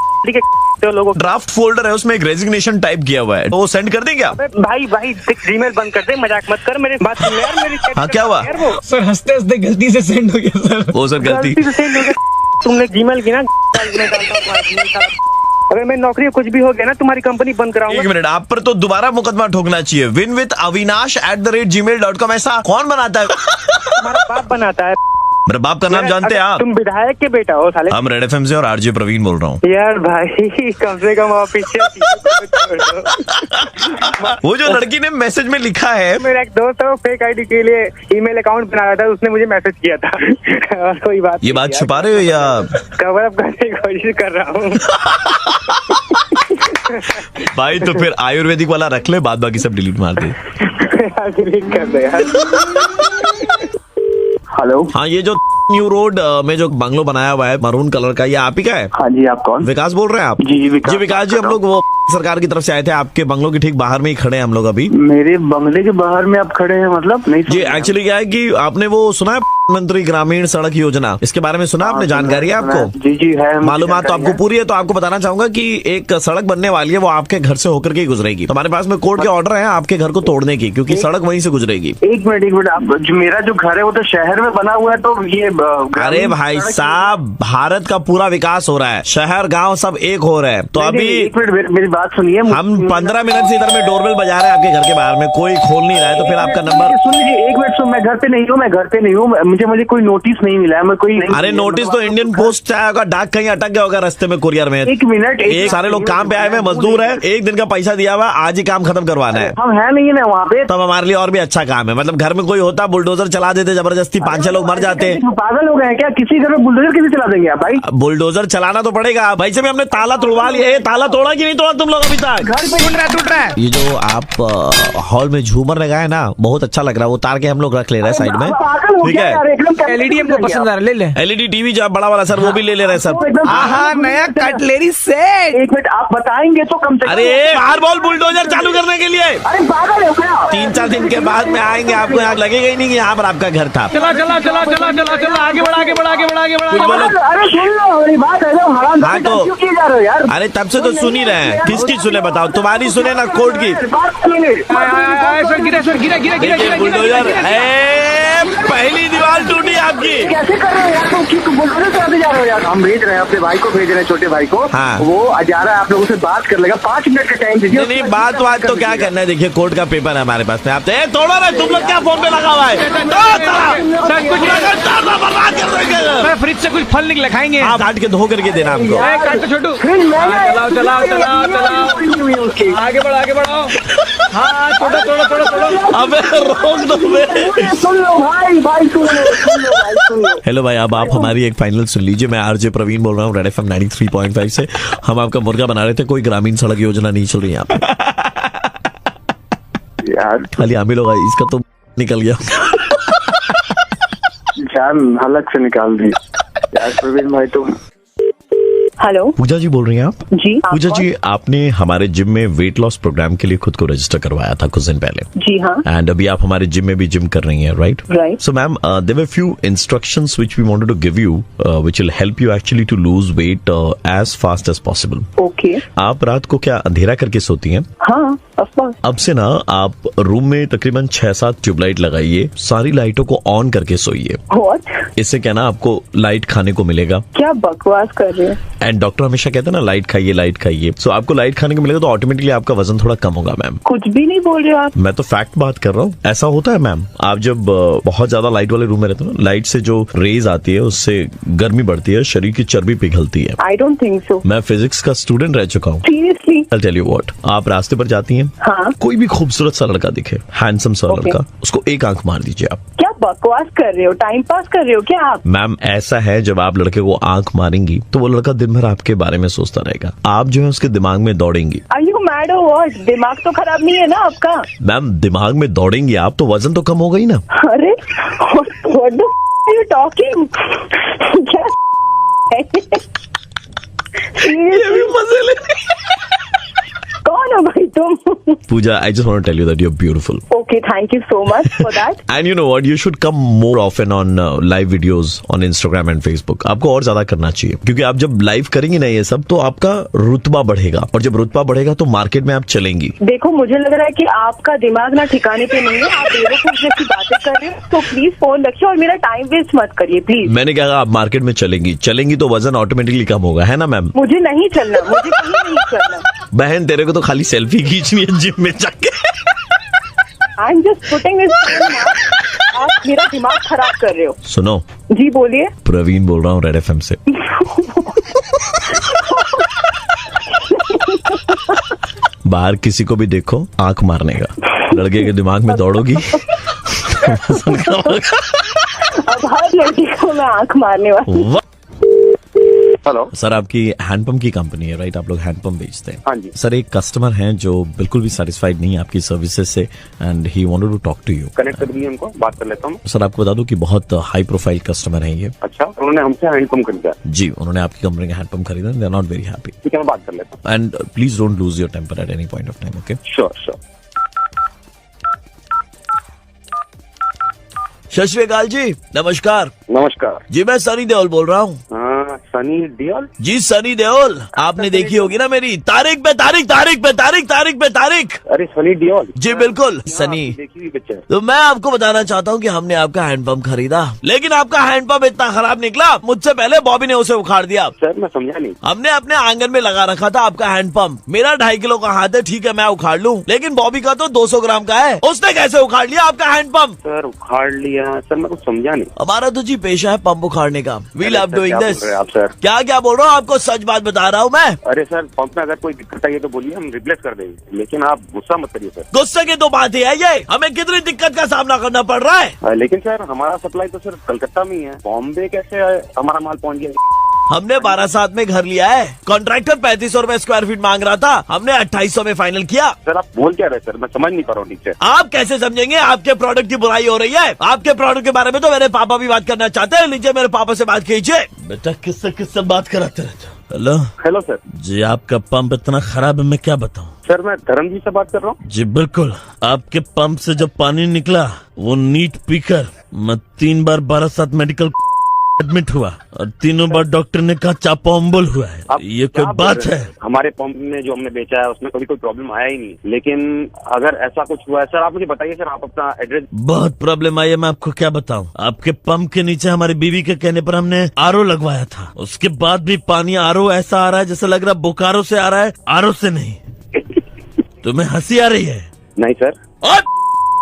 [SPEAKER 9] लोगों
[SPEAKER 3] ड्राफ्ट फोल्डर है, उसमें एक रेजिग्नेशन टाइप किया हुआ है, वो सेंड कर दें क्या?
[SPEAKER 9] भाई जीमेल बंद कर दे, मजाक मत कर, मेरी बात सुन यार मेरी।
[SPEAKER 3] हाँ क्या हुआ
[SPEAKER 11] सर? हंसते हंसते गलती से सेंड हो गया सर।
[SPEAKER 3] वो सर गलती
[SPEAKER 9] से सेंड हो गया। तुमने जीमेल की ना अगर मैं नौकरी कुछ भी हो गया ना, तुम्हारी कंपनी बंद कराऊंगा।
[SPEAKER 3] 1 मिनट, आप पर तो दोबारा मुकदमा ठोकना चाहिए। win@avinash@gmail.com ऐसा कौन बनाता है?
[SPEAKER 9] तुम्हारा बाप बनाता है।
[SPEAKER 3] मेरे बाप का नाम जानते हैं आप?
[SPEAKER 9] तुम विधायक के बेटा हो साले।
[SPEAKER 3] हम रेड एफएम से और आरजे प्रवीण बोल रहा हूँ।
[SPEAKER 9] यार भाई कम से कम ऑफिशियल
[SPEAKER 3] वो जो लड़की ने मैसेज में लिखा है,
[SPEAKER 9] मेरा एक दोस्त है, वो फेक आईडी के लिए ईमेल अकाउंट बना रहा था, उसने मुझे मैसेज किया था। और कोई बात
[SPEAKER 3] ये बात छुपा रहे हो या
[SPEAKER 9] कवर अप करने की कोशिश कर रहा हूँ?
[SPEAKER 3] भाई तो फिर आयुर्वेदिक वाला रख ले, बाद बाकी सब डिलीट मार दे।
[SPEAKER 9] डिलीट कर दे यार।
[SPEAKER 16] हेलो,
[SPEAKER 3] हाँ ये जो न्यू रोड में जो बंगलो बनाया हुआ है मरून कलर का, ये आप ही का है?
[SPEAKER 16] हाँ जी, आप कौन?
[SPEAKER 3] विकास बोल रहे हैं आप?
[SPEAKER 16] जी विकास
[SPEAKER 3] जी हम लोग वो सरकार की तरफ से आए थे, आपके बंगलों के ठीक बाहर में ही खड़े हैं हम लोग अभी।
[SPEAKER 9] मेरे बंगले के बाहर में आप खड़े हैं मतलब? नहीं
[SPEAKER 3] जी, एक्चुअली क्या है कि आपने वो सुना है मंत्री ग्रामीण सड़क योजना, इसके बारे में सुना आपने? जानकारी है आपको?
[SPEAKER 9] जी जी है,
[SPEAKER 3] मालूमात तो आपको पूरी है। तो आपको बताना चाहूंगा कि एक सड़क बनने वाली है, वो आपके घर से होकर के ही गुजरेगी। तो हमारे पास में कोर्ट के ऑर्डर है आपके घर को तोड़ने की, क्योंकि सड़क वहीं से गुजरेगी।
[SPEAKER 9] एक मिनट आप, मेरा जो घर है वो तो शहर में बना हुआ है, तो ये
[SPEAKER 3] अरे भाई साहब, भारत का पूरा विकास हो रहा है, शहर गाँव सब एक हो रहे हैं। तो अभी
[SPEAKER 9] एक मिनट मेरी बात सुनिए,
[SPEAKER 3] हम 15 मिनट से इधर में डोरबेल बजा रहे हैं आपके घर के बाहर में, कोई खोल नहीं रहा है। तो फिर आपका नंबर
[SPEAKER 9] सुन लीजिए। एक मिनट, मैं घर पे नहीं हूँ, मुझे कोई नोटिस नहीं मिला है, मैं कोई नहीं।
[SPEAKER 3] अरे नोटिस तो इंडियन पोस्ट से आया होगा, डाक कहीं अटक गया होगा रास्ते में, कुरियर में।
[SPEAKER 9] एक मिनट,
[SPEAKER 3] एक सारे लोग काम पे आए हुए मजदूर है, एक दिन का पैसा दिया हुआ, आज ही काम खत्म करवाना है।
[SPEAKER 9] हम है नहीं ना वहाँ पे,
[SPEAKER 3] तब हमारे लिए और भी अच्छा काम है। मतलब घर में कोई होता, बुलडोजर चला देते जबरदस्ती, 5-6 लोग मर जाते।
[SPEAKER 9] पागल हो गए हैं क्या? किसी घर में बुलडोजर कैसे चला देंगे आप भाई?
[SPEAKER 3] बुलडोजर चलाना तो पड़ेगा भाई से भी। हमने ताला तोड़वा लिया। ताला तोड़ा कि नहीं तोड़ा तुम लोग अभी तक?
[SPEAKER 9] घर पे टूट रहा है।
[SPEAKER 3] ये जो आप हॉल में झूमर लगाए ना, बहुत अच्छा लग रहा है। वो तार के हम लोग रख ले रहे हैं साइड में, ठीक है?
[SPEAKER 9] एलईडी हमको पसंद आ रहा है, ले ले।
[SPEAKER 3] एलईडी टीवी जो बड़ा वाला सर, वो भी ले ले रहे सर।
[SPEAKER 9] नया कटलेरी सेट। एक मिनट आप बताएंगे तो कम से कम।
[SPEAKER 3] अरे बाहर बोल, बुलडोजर चालू करने के लिए।
[SPEAKER 9] अरे पागल हो क्या?
[SPEAKER 3] 3-4 दिन के बाद में आएंगे, आपको यहाँ लगेगा ही नहीं कि यहाँ पर आपका घर था।
[SPEAKER 11] चला आगे बढ़ा।
[SPEAKER 9] अरे सुन लो मेरी बात है,
[SPEAKER 3] हाँ तो
[SPEAKER 9] क्यों किए जा रहे हो यार?
[SPEAKER 3] अरे तब से तो सुन ही रहे हैं। किसकी सुने बताओ? तुम्हारी सुने ना, कोर्ट की।
[SPEAKER 11] गिरा
[SPEAKER 3] बुलडोजर पहली दीवार टूटी आपकी।
[SPEAKER 9] कैसे कर रहे हो यार? तुम बुलडोजर चलाते जा रहे हो यार? हम भेज रहे हैं, अपने भाई को भेज रहे हैं, छोटे भाई को।
[SPEAKER 3] हाँ।
[SPEAKER 9] वो जा रहा है, आप लोगों से बात कर लेगा। 5 मिनट का टाइम दीजिए।
[SPEAKER 3] नहीं बात तो क्या करना है, देखिए कोर्ट का पेपर है हमारे पास में। आप तोड़ो ना, तुम लोग क्या फोन पे लगा हुआ है?
[SPEAKER 11] फ्रिज से कुछ फल निकले खाएंगे,
[SPEAKER 3] आप काट के धो करके देना हमको।
[SPEAKER 11] चलाओ आगे बढ़ो। हाँ तोड़ो।
[SPEAKER 3] अबे रोक दो।
[SPEAKER 9] सुन लो भाई सुन लो।
[SPEAKER 3] हेलो भाई, अब आप हमारी एक फाइनल सुन लीजिए। मैं आरजे प्रवीण बोल रहा हूँ, रेड एफएम 93.5 से। हम आपका मुर्गा बना रहे थे, कोई ग्रामीण सड़क योजना नहीं चल रही यहाँ पे
[SPEAKER 9] यार।
[SPEAKER 3] खाली हम ही लोग, इसका तो निकल गया
[SPEAKER 9] जान, हलक से निकाल दी यार प्रवीण भाई तुम।
[SPEAKER 6] हेलो,
[SPEAKER 3] पूजा जी बोल रही हैं आप?
[SPEAKER 6] जी
[SPEAKER 3] पूजा जी, आपने हमारे जिम में वेट लॉस प्रोग्राम के लिए खुद को रजिस्टर करवाया था कुछ दिन पहले।
[SPEAKER 6] जी हाँ।
[SPEAKER 3] एंड अभी आप हमारे जिम में भी जिम कर रही हैं, right?
[SPEAKER 6] Right.
[SPEAKER 3] So ma'am, there were few instructions which we wanted to give you, which will help you actually to lose weight as fast as possible.
[SPEAKER 6] Okay.
[SPEAKER 3] आप रात को क्या अंधेरा करके सोती हैं?
[SPEAKER 6] हाँ, ऑफ कोर्स।
[SPEAKER 3] अब से ना आप रूम में तकरीबन 6-7 ट्यूबलाइट लगाइए, सारी लाइटों को ऑन करके सोइए।
[SPEAKER 6] व्हाट?
[SPEAKER 3] इससे क्या ना, आपको लाइट खाने को मिलेगा।
[SPEAKER 6] क्या बकवास कर रहे हैं?
[SPEAKER 3] एंड डॉक्टर हमेशा कहते हैं ना, लाइट खाइए। सो आपको लाइट खाने को मिलेगा तो ऑटोमेटिकली आपका वजन थोड़ा कम होगा। मैम
[SPEAKER 6] कुछ भी नहीं बोल रहे हो आप।
[SPEAKER 3] मैं तो फैक्ट बात कर रहा हूँ, ऐसा होता है मैम। आप जब बहुत ज्यादा लाइट वाले रूम में रहते हो ना, लाइट से जो रेज आती है उससे गर्मी बढ़ती है, शरीर की चर्बी पिघलती है।
[SPEAKER 6] I don't think so.
[SPEAKER 3] मैं फिजिक्स का स्टूडेंट रह चुका हूँ।
[SPEAKER 6] Seriously?
[SPEAKER 3] I'll tell you what, आप रास्ते पर जाती हैं,
[SPEAKER 6] हाँ।
[SPEAKER 3] कोई भी खूबसूरत सा लड़का दिखे, हैंडसम सा लड़का, उसको एक आंख मार दीजिए आप।
[SPEAKER 6] क्या बकवास कर रहे हो? टाइम पास कर रहे हो क्या आप?
[SPEAKER 3] मैम ऐसा है, जब आप लड़के को आंख मारेंगी तो वो लड़का दिन भर आपके बारे में सोचता रहेगा, आप जो है उसके दिमाग में दौड़ेंगी।
[SPEAKER 6] Are you mad or what? दिमाग तो खराब नहीं है ना आपका?
[SPEAKER 3] मैम दिमाग में दौड़ेंगी आप तो वजन तो कम होगा ही ना।
[SPEAKER 6] अरे what the are you talking? कौन हो भाई तुम?
[SPEAKER 3] Pooja, I just want to tell you that you're beautiful.
[SPEAKER 6] Okay, thank you so much for that.
[SPEAKER 3] And you know what? You should come more often on live videos on Instagram and Facebook. आपको और ज्यादा करना चाहिए, क्योंकि आप जब live करेंगी ना ये सब तो आपका रुतबा बढ़ेगा, और जब रुतबा बढ़ेगा तो मार्केट में आप चलेंगी।
[SPEAKER 6] देखो, मुझे लग रहा है कि आपका दिमाग ना ठिकाने पे नहीं है, आप बेवकूफ जैसी बातें कर रहे हो। तो प्लीज फोन रखिए और मेरा टाइम वेस्ट मत करिए प्लीज।
[SPEAKER 3] मैंने कहा आप मार्केट में चलेंगी तो वजन ऑटोमेटिकली कम होगा, है ना मैम?
[SPEAKER 6] मुझे नहीं चलना, मुझे कहीं नहीं चलना।
[SPEAKER 3] बहन तेरे को तो खाली सेल्फी खींचनी है जिम में जाके।
[SPEAKER 6] I'm just putting it down now. आप मेरा दिमाग खराब कर रहे हो।
[SPEAKER 3] सुनो
[SPEAKER 6] जी बोलिए।
[SPEAKER 3] प्रवीण बोल रहा हूँ, रेड एफएम से। बाहर किसी को भी देखो आंख मारने का, लड़के के दिमाग में दौड़ोगी।
[SPEAKER 6] अब हर लड़की को मैं आंख मारने वाली।
[SPEAKER 5] हेलो
[SPEAKER 3] सर, आपकी हैंडपंप की कंपनी है राइट? आप लोग हैंडपंप बेचते हैं?
[SPEAKER 5] हाँ जी
[SPEAKER 3] सर, एक कस्टमर हैं जो बिल्कुल भी सेटिस्फाइड नहीं है आपकी सर्विसेज से and he wanted to talk to you.
[SPEAKER 5] Connect कर दीजिए उनको, बात कर लेता हूँ।
[SPEAKER 3] सर, आपको बता दूं कि बहुत हाई प्रोफाइल कस्टमर है ये।
[SPEAKER 5] अच्छा, उन्होंने हमसे हैंडपंप खरीदा?
[SPEAKER 3] जी, उन्होंने आपकी कंपनी का हैंडपंप खरीदा। They are not very happy.
[SPEAKER 5] ठीक है, मैं बात कर लेता हूँ।
[SPEAKER 3] And please don't lose your temper at any point of time. Okay,
[SPEAKER 5] sure sure.
[SPEAKER 3] Sat Sri अकाल जी, नमस्कार।
[SPEAKER 5] नमस्कार
[SPEAKER 3] जी, मैं सनी देओल बोल रहा हूँ।
[SPEAKER 5] सनी देओल?
[SPEAKER 3] जी, सनी देओल। आपने देखी होगी ना मेरी तारीख पे तारीख, तारीख पे तारीख, तारीख पे तारीख।
[SPEAKER 5] अरे सनी देओल?
[SPEAKER 3] जी बिल्कुल सनी।
[SPEAKER 5] देखी हुई पिक्चर।
[SPEAKER 3] तो मैं आपको बताना चाहता हूँ कि हमने आपका हैंडपंप खरीदा, लेकिन आपका हैंडपंप इतना खराब निकला, मुझसे पहले बॉबी ने उसे उखाड़ दिया।
[SPEAKER 5] सर, मैं समझा नहीं।
[SPEAKER 3] हमने अपने आंगन में लगा रखा था आपका हैंडपंप। मेरा 2.5 किलो का हाथ है, ठीक है मैं उखाड़ लूँ, लेकिन बॉबी का तो 200 ग्राम का है। उसने कैसे उखाड़ लिया आपका हैंडपंप?
[SPEAKER 5] सर, उखाड़ लिया? सर, मैं कुछ समझा नहीं।
[SPEAKER 3] हमारा तो जी पेशा है पंप उखाड़ने का। We love doing this.
[SPEAKER 5] आप सर
[SPEAKER 3] क्या क्या बोल रहा हूँ? आपको सच बात बता रहा हूँ मैं।
[SPEAKER 5] अरे सर, पंप में अगर कोई दिक्कत आई है तो बोलिए, हम रिप्लेस कर देंगे, लेकिन आप गुस्सा मत करिए सर।
[SPEAKER 3] गुस्से की तो बात ही है ये, हमें कितनी दिक्कत का सामना करना पड़ रहा है।
[SPEAKER 5] लेकिन सर, हमारा सप्लाई तो सर कलकत्ता में ही है, बॉम्बे कैसे हमारा माल पहुँच गया?
[SPEAKER 3] हमने 12/7 में घर लिया है। कॉन्ट्रैक्टर 3500 रुपए स्क्वायर फीट मांग रहा था, हमने 2800 में फाइनल किया।
[SPEAKER 5] सर, आप बोल क्या रहे सर? मैं समझ नहीं पा रहा हूँ ठीक से।
[SPEAKER 3] आप कैसे समझेंगे? आपके प्रोडक्ट की बुराई हो रही है। आपके प्रोडक्ट के बारे में तो मेरे पापा भी बात करना चाहते हैं। लीजिए, मेरे पापा से बात कीजिए। बेटा, किससे बात कराते रहते हो? हेलो
[SPEAKER 5] हेलो सर
[SPEAKER 3] जी, आपका पंप इतना खराब है, मैं क्या बताऊँ?
[SPEAKER 5] सर, मैं धर्म जी से बात कर रहा हूँ।
[SPEAKER 3] जी बिल्कुल। आपके पंप से जब पानी निकला, वो नीट पीकर मैं 3 बार 12/7 मेडिकल एडमिट हुआ और 3 बार डॉक्टर ने कहा चापोम्बल हुआ है। ये कोई बात है?
[SPEAKER 5] हमारे पंप में जो हमने बेचा है उसमें कभी कोई प्रॉब्लम आया ही नहीं, लेकिन अगर ऐसा कुछ हुआ है सर, आप मुझे बताइए सर, आप अपना एड्रेस।
[SPEAKER 3] बहुत प्रॉब्लम आई है, मैं आपको क्या बताऊं। आपके पंप के नीचे हमारी बीवी के कहने पर हमने आरओ लगवाया था, उसके बाद भी पानी आरओ ऐसा आ रहा है जैसे लग रहा है बोकारो से आ रहा है, आरओ से नहीं। तुम्हें हंसी आ रही है?
[SPEAKER 5] नहीं सर।
[SPEAKER 3] और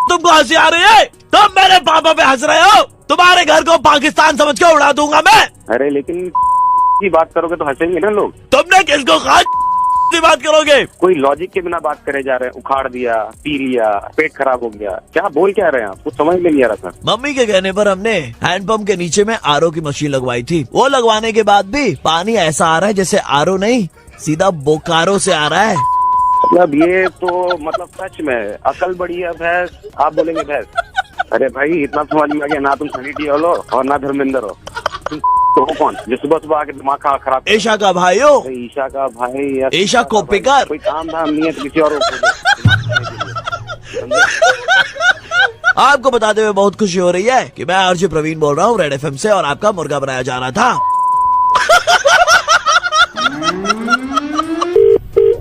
[SPEAKER 3] तुमको हंसी आ रही है? तुम मेरे पापा पे हंस रहे हो? तुम्हारे घर को पाकिस्तान समझ के उड़ा दूंगा मैं।
[SPEAKER 5] अरे लेकिन की बात करोगे तो हंसेंगे ना लोग।
[SPEAKER 3] तुमने किसको कहा बात करोगे?
[SPEAKER 5] कोई लॉजिक के बिना बात करे जा रहे हैं। उखाड़ दिया, पी लिया, पेट खराब हो गया, क्या बोल क्या रहे हैं आप? कुछ समझ में नहीं आ रहा सर।
[SPEAKER 3] मम्मी के कहने पर हमने हैंडपंप के नीचे में आरओ की मशीन लगवाई थी। वो लगवाने के बाद भी पानी ऐसा आ रहा है जैसे आरओ नहीं, सीधा बोकारो से आ रहा है।
[SPEAKER 5] मतलब ये तो मतलब सच में अकल बड़ी है भैंस, आप बोलेंगे भैंस। अरे भाई, इतना समझ में आ गया, ना तुम सनी देओल हो और ना धर्मेंद्र हो, तो कौन जो सुबह सुबह आके दिमाग खराब?
[SPEAKER 3] ईशा का भाई हो।
[SPEAKER 5] ईशा का भाई?
[SPEAKER 3] ईशा कोपेकर।
[SPEAKER 5] कोई काम धाम नहीं है तो किसी और
[SPEAKER 3] आपको बताते हुए बहुत खुशी हो रही है कि मैं आरजे प्रवीण बोल रहा हूँ रेड एफएम से, और आपका मुर्गा बनाया जा रहा था।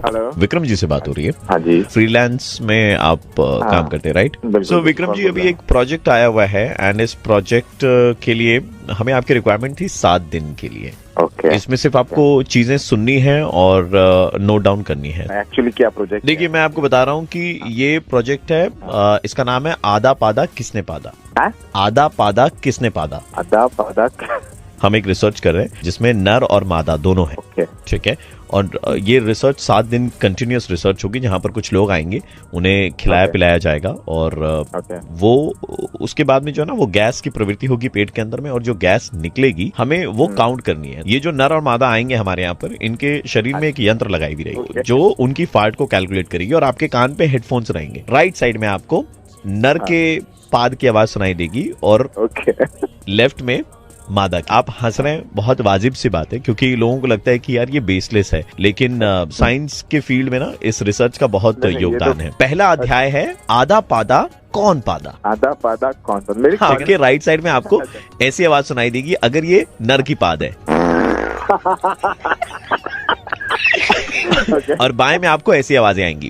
[SPEAKER 5] हेलो,
[SPEAKER 3] विक्रम जी से बात हो रही है?
[SPEAKER 5] हाँ जी।
[SPEAKER 3] फ्रीलांस में आप काम करते हैं राइट? सो विक्रम जी, अभी एक प्रोजेक्ट आया हुआ है एंड इस प्रोजेक्ट के लिए हमें आपकी रिक्वायरमेंट थी 7 दिन के लिए।
[SPEAKER 5] ओके।
[SPEAKER 3] इसमें सिर्फ आपको चीजें सुननी है और नोट डाउन करनी है।
[SPEAKER 5] एक्चुअली क्या प्रोजेक्ट?
[SPEAKER 3] देखिए, मैं आपको बता रहा हूँ कि ये प्रोजेक्ट है, इसका नाम है आधा पादा किसने पादा। आधा पादा किसने पादा?
[SPEAKER 5] आधा पादा।
[SPEAKER 3] हम एक रिसर्च कर रहे हैं जिसमें नर और मादा दोनों है। ठीक है, और ये रिसर्च 7 दिन कंटिन्यूअस रिसर्च होगी, जहां पर कुछ लोग आएंगे, उन्हें खिलाया पिलाया जाएगा, और वो उसके बाद में जो है ना, वो गैस की प्रवृत्ति होगी पेट के अंदर में, और जो गैस निकलेगी हमें वो काउंट करनी है। ये जो नर और मादा आएंगे हमारे यहाँ पर, इनके शरीर में एक यंत्र लगाई भी रहेगी जो उनकी फार्ट को कैलकुलेट करेगी, और आपके कान पे हेडफोन्स रहेंगे। राइट साइड में आपको नर के पाद की आवाज सुनाई देगी और लेफ्ट में मादा। आप हंस रहे हैं, बहुत वाजिब सी बात है, क्योंकि लोगों को लगता है कि यार ये बेसलेस है, लेकिन साइंस के फील्ड में ना इस रिसर्च का बहुत योगदान है। पहला अध्याय है आधा पादा कौन पादा।
[SPEAKER 5] आधा पादा कौन पादा?
[SPEAKER 3] आपके राइट साइड में आपको ऐसी आवाज सुनाई देगी अगर ये नर की पाद है, और बाएं में आपको ऐसी आवाजें आएंगी।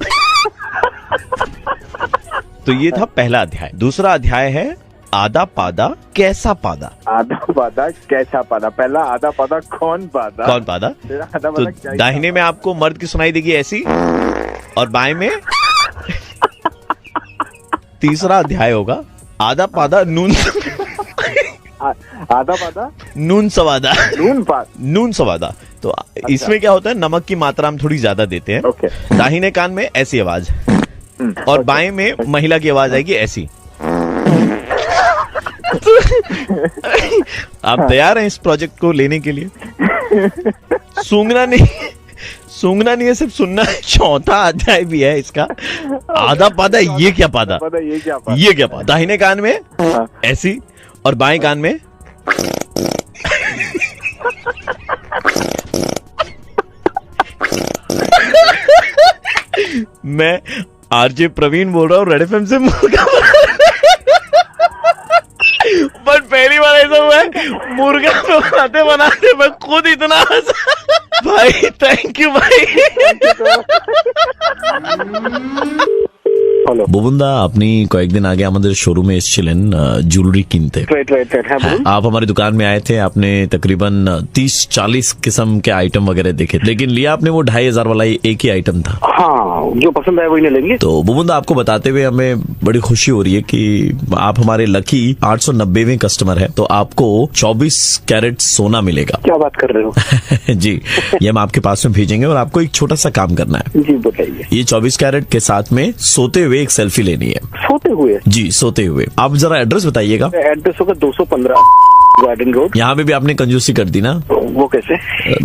[SPEAKER 3] तो ये था पहला अध्याय। दूसरा अध्याय है आधा पादा कैसा पादा।
[SPEAKER 5] आधा पादा कैसा पादा? पहला आधा पादा कौन पादा?
[SPEAKER 3] कौन पादा? तो दाहिने में आपको मर्द की सुनाई देगी ऐसी, और बाएं में तीसरा अध्याय होगा आधा पादा नून
[SPEAKER 5] आधा पादा
[SPEAKER 3] नून सवादा।
[SPEAKER 5] नून
[SPEAKER 3] सवादा। तो इसमें क्या होता है, नमक की मात्रा हम थोड़ी ज्यादा देते हैं। दाहिने कान में ऐसी आवाज, और बाएं में महिला की आवाज आएगी ऐसी। आप तैयार हैं इस प्रोजेक्ट को लेने के लिए? सूंघना नहीं है, सिर्फ सुनना है। चौथा अध्याय भी है इसका। आधा पादा, ये क्या पादा, ये क्या पादा। दाहिने कान में ऐसी और बाएं कान में मैं आरजे प्रवीण बोल रहा हूँ रेड एफएम से। बट पहली बार ऐसा हुआ है मुर्गा बनाते मैं खुद इतना भाई। थैंक यू भाई। বুবুনদা, আপনি কয়েকদিন আগে আমাদের শোরুমে এসেছিলেন জুয়েলারি কিনতে। आप हमारी दुकान में आए थे, आपने तकरीबन 30-40 किस्म के आइटम वगैरह देखे, लेकिन लिया आपने वो 2500 वाला एक ही आइटम था।
[SPEAKER 5] हाँ, जो पसंद आए वही ले लेंगे। तो
[SPEAKER 3] बुबुनदा, आपको बताते हुए हमें बड़ी खुशी हो रही है कि आप हमारे लकी 890वें कस्टमर है, तो आपको 24 कैरेट सोना मिलेगा।
[SPEAKER 5] क्या बात कर रहे हो?
[SPEAKER 3] जी, ये हम आपके पास में भेजेंगे और आपको एक छोटा सा काम करना है।
[SPEAKER 5] जी बताइए।
[SPEAKER 3] ये 24 कैरेट के साथ में सोते हुए एक सेल्फी लेनी है।
[SPEAKER 5] सोते हुए?
[SPEAKER 3] जी, सोते हुए। आप जरा एड्रेस बताइएगा।
[SPEAKER 5] एड्रेस होगा 215 गार्डन रोड।
[SPEAKER 3] यहाँ पे भी आपने कंजूसी कर दी ना।
[SPEAKER 5] वो कैसे?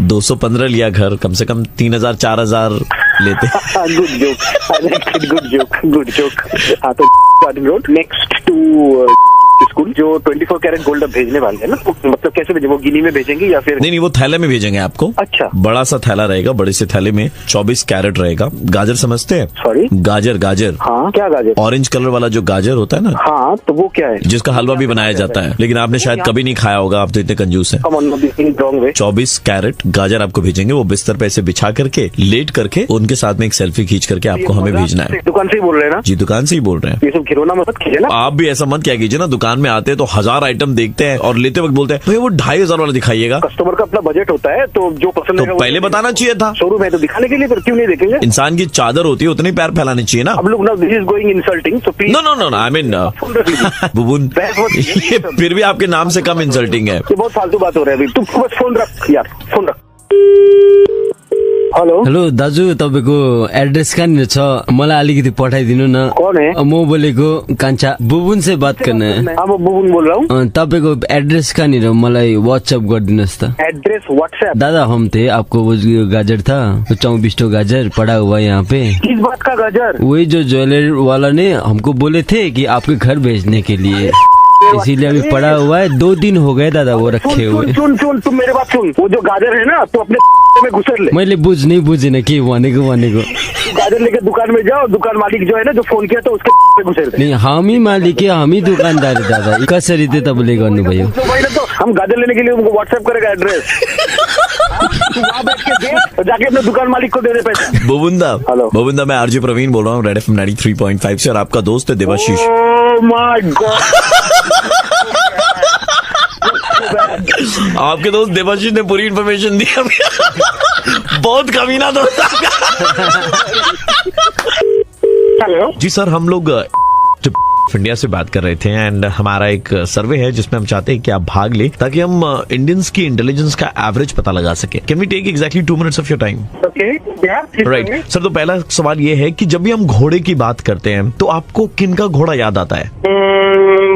[SPEAKER 3] 215 लिया घर, कम से कम 3000-4000 लेते।
[SPEAKER 5] Good joke, good joke, good joke. हाँ, तो garden road next to school. जो 24 कैरेट गोल्ड अब भेजने वाले हैं ना, मतलब कैसे भेजेंगे? वो गिनी में भेजेंगे या फिर?
[SPEAKER 3] नहीं, वो थैले में भेजेंगे आपको।
[SPEAKER 5] अच्छा।
[SPEAKER 3] बड़ा सा थैला रहेगा, बड़े से थैले में 24 कैरेट रहेगा। गाजर समझते हैं?
[SPEAKER 5] सॉरी,
[SPEAKER 3] गाजर।
[SPEAKER 5] हाँ, क्या गाजर?
[SPEAKER 3] ऑरेंज कलर वाला जो गाजर होता है ना।
[SPEAKER 5] हाँ, तो वो क्या है?
[SPEAKER 3] जिसका हलवा भी बनाया जाता है, लेकिन आपने शायद कभी नहीं खाया होगा, आप तो इतने कंजूस हैं। 24 कैरेट गाजर आपको भेजेंगे, वो बिस्तर पे ऐसे बिछा करके, लेट करके, उनके साथ में एक सेल्फी खींच करके आपको हमें भेजना है।
[SPEAKER 5] दुकान से ही बोल रहे हैं ना?
[SPEAKER 3] जी, दुकान से ही बोल रहे हैं।
[SPEAKER 5] ये सब खिलौना मत कीजिए ना।
[SPEAKER 3] आप भी ऐसा मत क्या कीजिए ना, दुकान में आते हैं तो 1000 आइटम देखते हैं और लेते वक्त बोलते हैं भाई वो 2500 वाला दिखाइएगा।
[SPEAKER 5] कस्टमर का अपना बजट होता है, तो जो पसंद
[SPEAKER 3] तो पहले बताना चाहिए था।
[SPEAKER 5] शोरूम है तो दिखाने के लिए, फिर क्यों नहीं देखेंगे?
[SPEAKER 3] इंसान की चादर होती है, उतनी पैर फैलाने चाहिए ना।
[SPEAKER 5] अब लोग ना, this is going insulting, so please.
[SPEAKER 3] No, I mean Bubun, ये फिर भी आपके नाम से कम इंसल्टिंग है।
[SPEAKER 5] ये बहुत फालतू बात हो रहा है अभी। तुम बस फोन रख यार, फोन रख।
[SPEAKER 7] हेलो दाजु, तपाईँको एड्रेस कहाँनिर छ? मलाई अलिकति पठाइदिनु न।
[SPEAKER 5] कौन है?
[SPEAKER 7] म बोलेको कान्छा। बुबुन से बात करना है।
[SPEAKER 5] हाँ, मैं बुबुन बोल रहा हूँ।
[SPEAKER 7] तपाईँको एड्रेस कहाँनिर मलाई व्हाट्सएप गरिदिनुहोस् त।
[SPEAKER 5] Address WhatsApp?
[SPEAKER 7] दादा, हम थे आपको वो गाजर था 24 गाजर पड़ा हुआ यहाँ पे।
[SPEAKER 5] किस बात का गाजर?
[SPEAKER 7] वही जो ज्वेलरी वाला ने हमको बोले थे कि आपके घर भेजने के लिए, इसीलिए अभी पड़ा हुआ है। 2 दिन हो गए दादा वो रखे हुए।
[SPEAKER 5] सुन, तुम मेरे बात सुन। वो जो गाजर है ना, तो अपने में घुसर ले।
[SPEAKER 7] मैले बुझेन के भनेको।
[SPEAKER 5] गाजर लेके दुकान में जाओ, दुकान मालिक जो है ना, जो फोन किया तो उसके में घुसेर दे।
[SPEAKER 7] नहीं, हामी मालिक है, हामी दुकानदार है दादा। कसरी चाहिँ तपाईँले गर्नुभयो?
[SPEAKER 5] तो हम गाजर लेने के लिए उनको व्हाट्सएप करेगा एड्रेस। वहाँ बैठ के दे, जाके अपने दुकान मालिक को दे दे पैसे।
[SPEAKER 3] बुबुंदा, मैं आरजे प्रवीण बोल रहा हूँ रेड एफएम 93.5 से, और आपका दोस्त है देवाशीष।
[SPEAKER 5] Oh my God.
[SPEAKER 3] आपके दोस्त देवाशीष ने पूरी इन्फॉर्मेशन दी हमें। बहुत कमीना दोस्त।
[SPEAKER 5] हेलो
[SPEAKER 3] जी सर, हम लोग इंडिया से बात कर रहे थे, एंड हमारा एक सर्वे है जिसमें हम चाहते हैं कि आप भाग ले, ताकि हम इंडियंस की इंटेलिजेंस का एवरेज पता लगा सके। Can we take exactly 2 minutes of your time? Right sir, तो पहला सवाल ये है कि जब भी हम घोड़े की बात करते हैं तो आपको किन का घोड़ा याद आता है?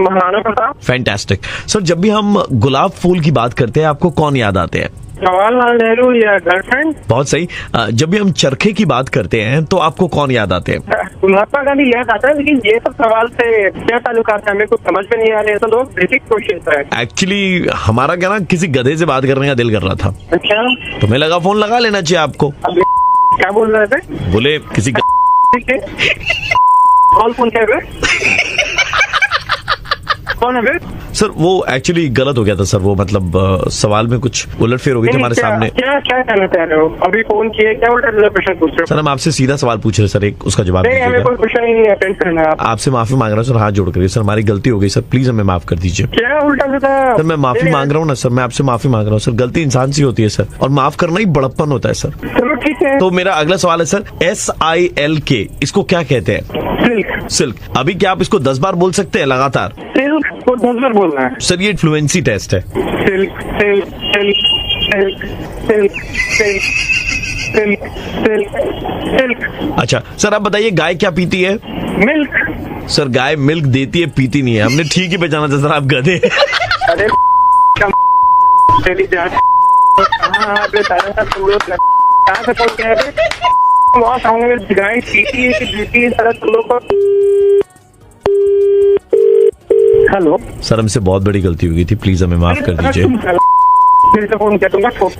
[SPEAKER 5] महाराणा प्रताप।
[SPEAKER 3] फैंटास्टिक सर, जब भी हम गुलाब फूल की बात करते हैं आपको कौन याद आते हैं?
[SPEAKER 5] जवाहरलाल नेहरू या गर्लफ्रेंड।
[SPEAKER 3] बहुत सही। जब भी हम चरखे की बात करते हैं तो आपको कौन याद आते हैं?
[SPEAKER 5] महात्मा गांधी याद आता है, लेकिन ये सब सवाल से क्या ताल्लुकात है, हमें कुछ समझ में नहीं आ रहे हैं। तो लोग बेसिक क्वेश्चन है। एक्चुअली
[SPEAKER 3] हमारा क्या ना, किसी गधे से बात करने का दिल कर रहा था।
[SPEAKER 5] अच्छा,
[SPEAKER 3] तो मैं लगा फोन लगा लेना चाहिए आपको।
[SPEAKER 5] क्या बोल रहे थे?
[SPEAKER 3] बोले किसी
[SPEAKER 5] कौन फोन कर रहे? कौन है?
[SPEAKER 3] सर वो एक्चुअली गलत हो गया था सर, वो मतलब सवाल में कुछ उलटफेर हो गई थी हमारे सामने।
[SPEAKER 5] क्या कहना चाह रहे हो? अभी फोन किए, क्या उल्टा क्वेश्चन पूछ रहे हो?
[SPEAKER 3] सर हम आपसे सीधा सवाल पूछ रहे सर, एक उसका जवाब
[SPEAKER 5] नहीं, हमें कोई क्वेश्चन ही नहीं अटेंड करना है।
[SPEAKER 3] आपसे माफी मांग रहा हूँ सर, हाथ जोड़ कर। सर हमारी गलती हो गई सर, प्लीज हमें माफ कर दीजिए।
[SPEAKER 5] क्या उल्टा सीधा?
[SPEAKER 3] सर मैं माफी मांग रहा हूँ ना सर, मैं आपसे माफी मांग रहा हूँ सर। गलती इंसान से होती है सर, और माफ करना ही बड़प्पन होता है सर।
[SPEAKER 5] चलो ठीक है।
[SPEAKER 3] तो मेरा अगला सवाल है सर, SILK इसको क्या कहते हैं? सिल्क। अभी क्या आप इसको 10 बार बोल सकते हैं लगातार?
[SPEAKER 5] सिल्क को 10 बार बोलना है
[SPEAKER 3] सर, ये फ्लुएंसी टेस्ट है।
[SPEAKER 5] Silk silk silk silk silk silk silk silk silk. अच्छा
[SPEAKER 3] सर आप बताइए, गाय क्या पीती है?
[SPEAKER 5] मिल्क।
[SPEAKER 3] सर गाय मिल्क देती है, पीती नहीं है। हमने ठीक ही पहचाना था सर, आप गधे।
[SPEAKER 5] अरे
[SPEAKER 16] कहाँ पे तुम लोग कहाँ से फोन किया है? वहाँ सामने में गाय पीटी सारा तुम लोग को। हेलो
[SPEAKER 3] सर, हमसे बहुत बड़ी गलती हो गई थी, प्लीज हमें माफ कर दीजिए।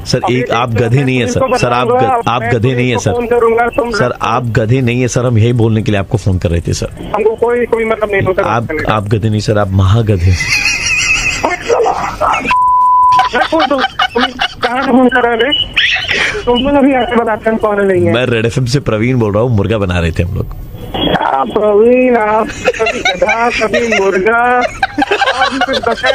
[SPEAKER 3] सर एक आप गधे नहीं है सर। सर आप गधे नहीं है सर। सर आप गधे नहीं है सर। हम यही बोलने के लिए आपको फोन कर रहे थे सर।
[SPEAKER 16] हमको कोई मतलब नहीं होता।
[SPEAKER 3] आप गधे नहीं सर, आप महागधे।
[SPEAKER 16] कहाँ फोन कर रहे थे? तुम लोग अभी ऐसे बताते हैं कौन नहीं है।
[SPEAKER 3] मैं रेड एफएम से प्रवीण बोल रहा हूँ। मुर्गा बना रहे थे हम लोग।
[SPEAKER 16] प्रवीण, आप कभी गधा कभी मुर्गा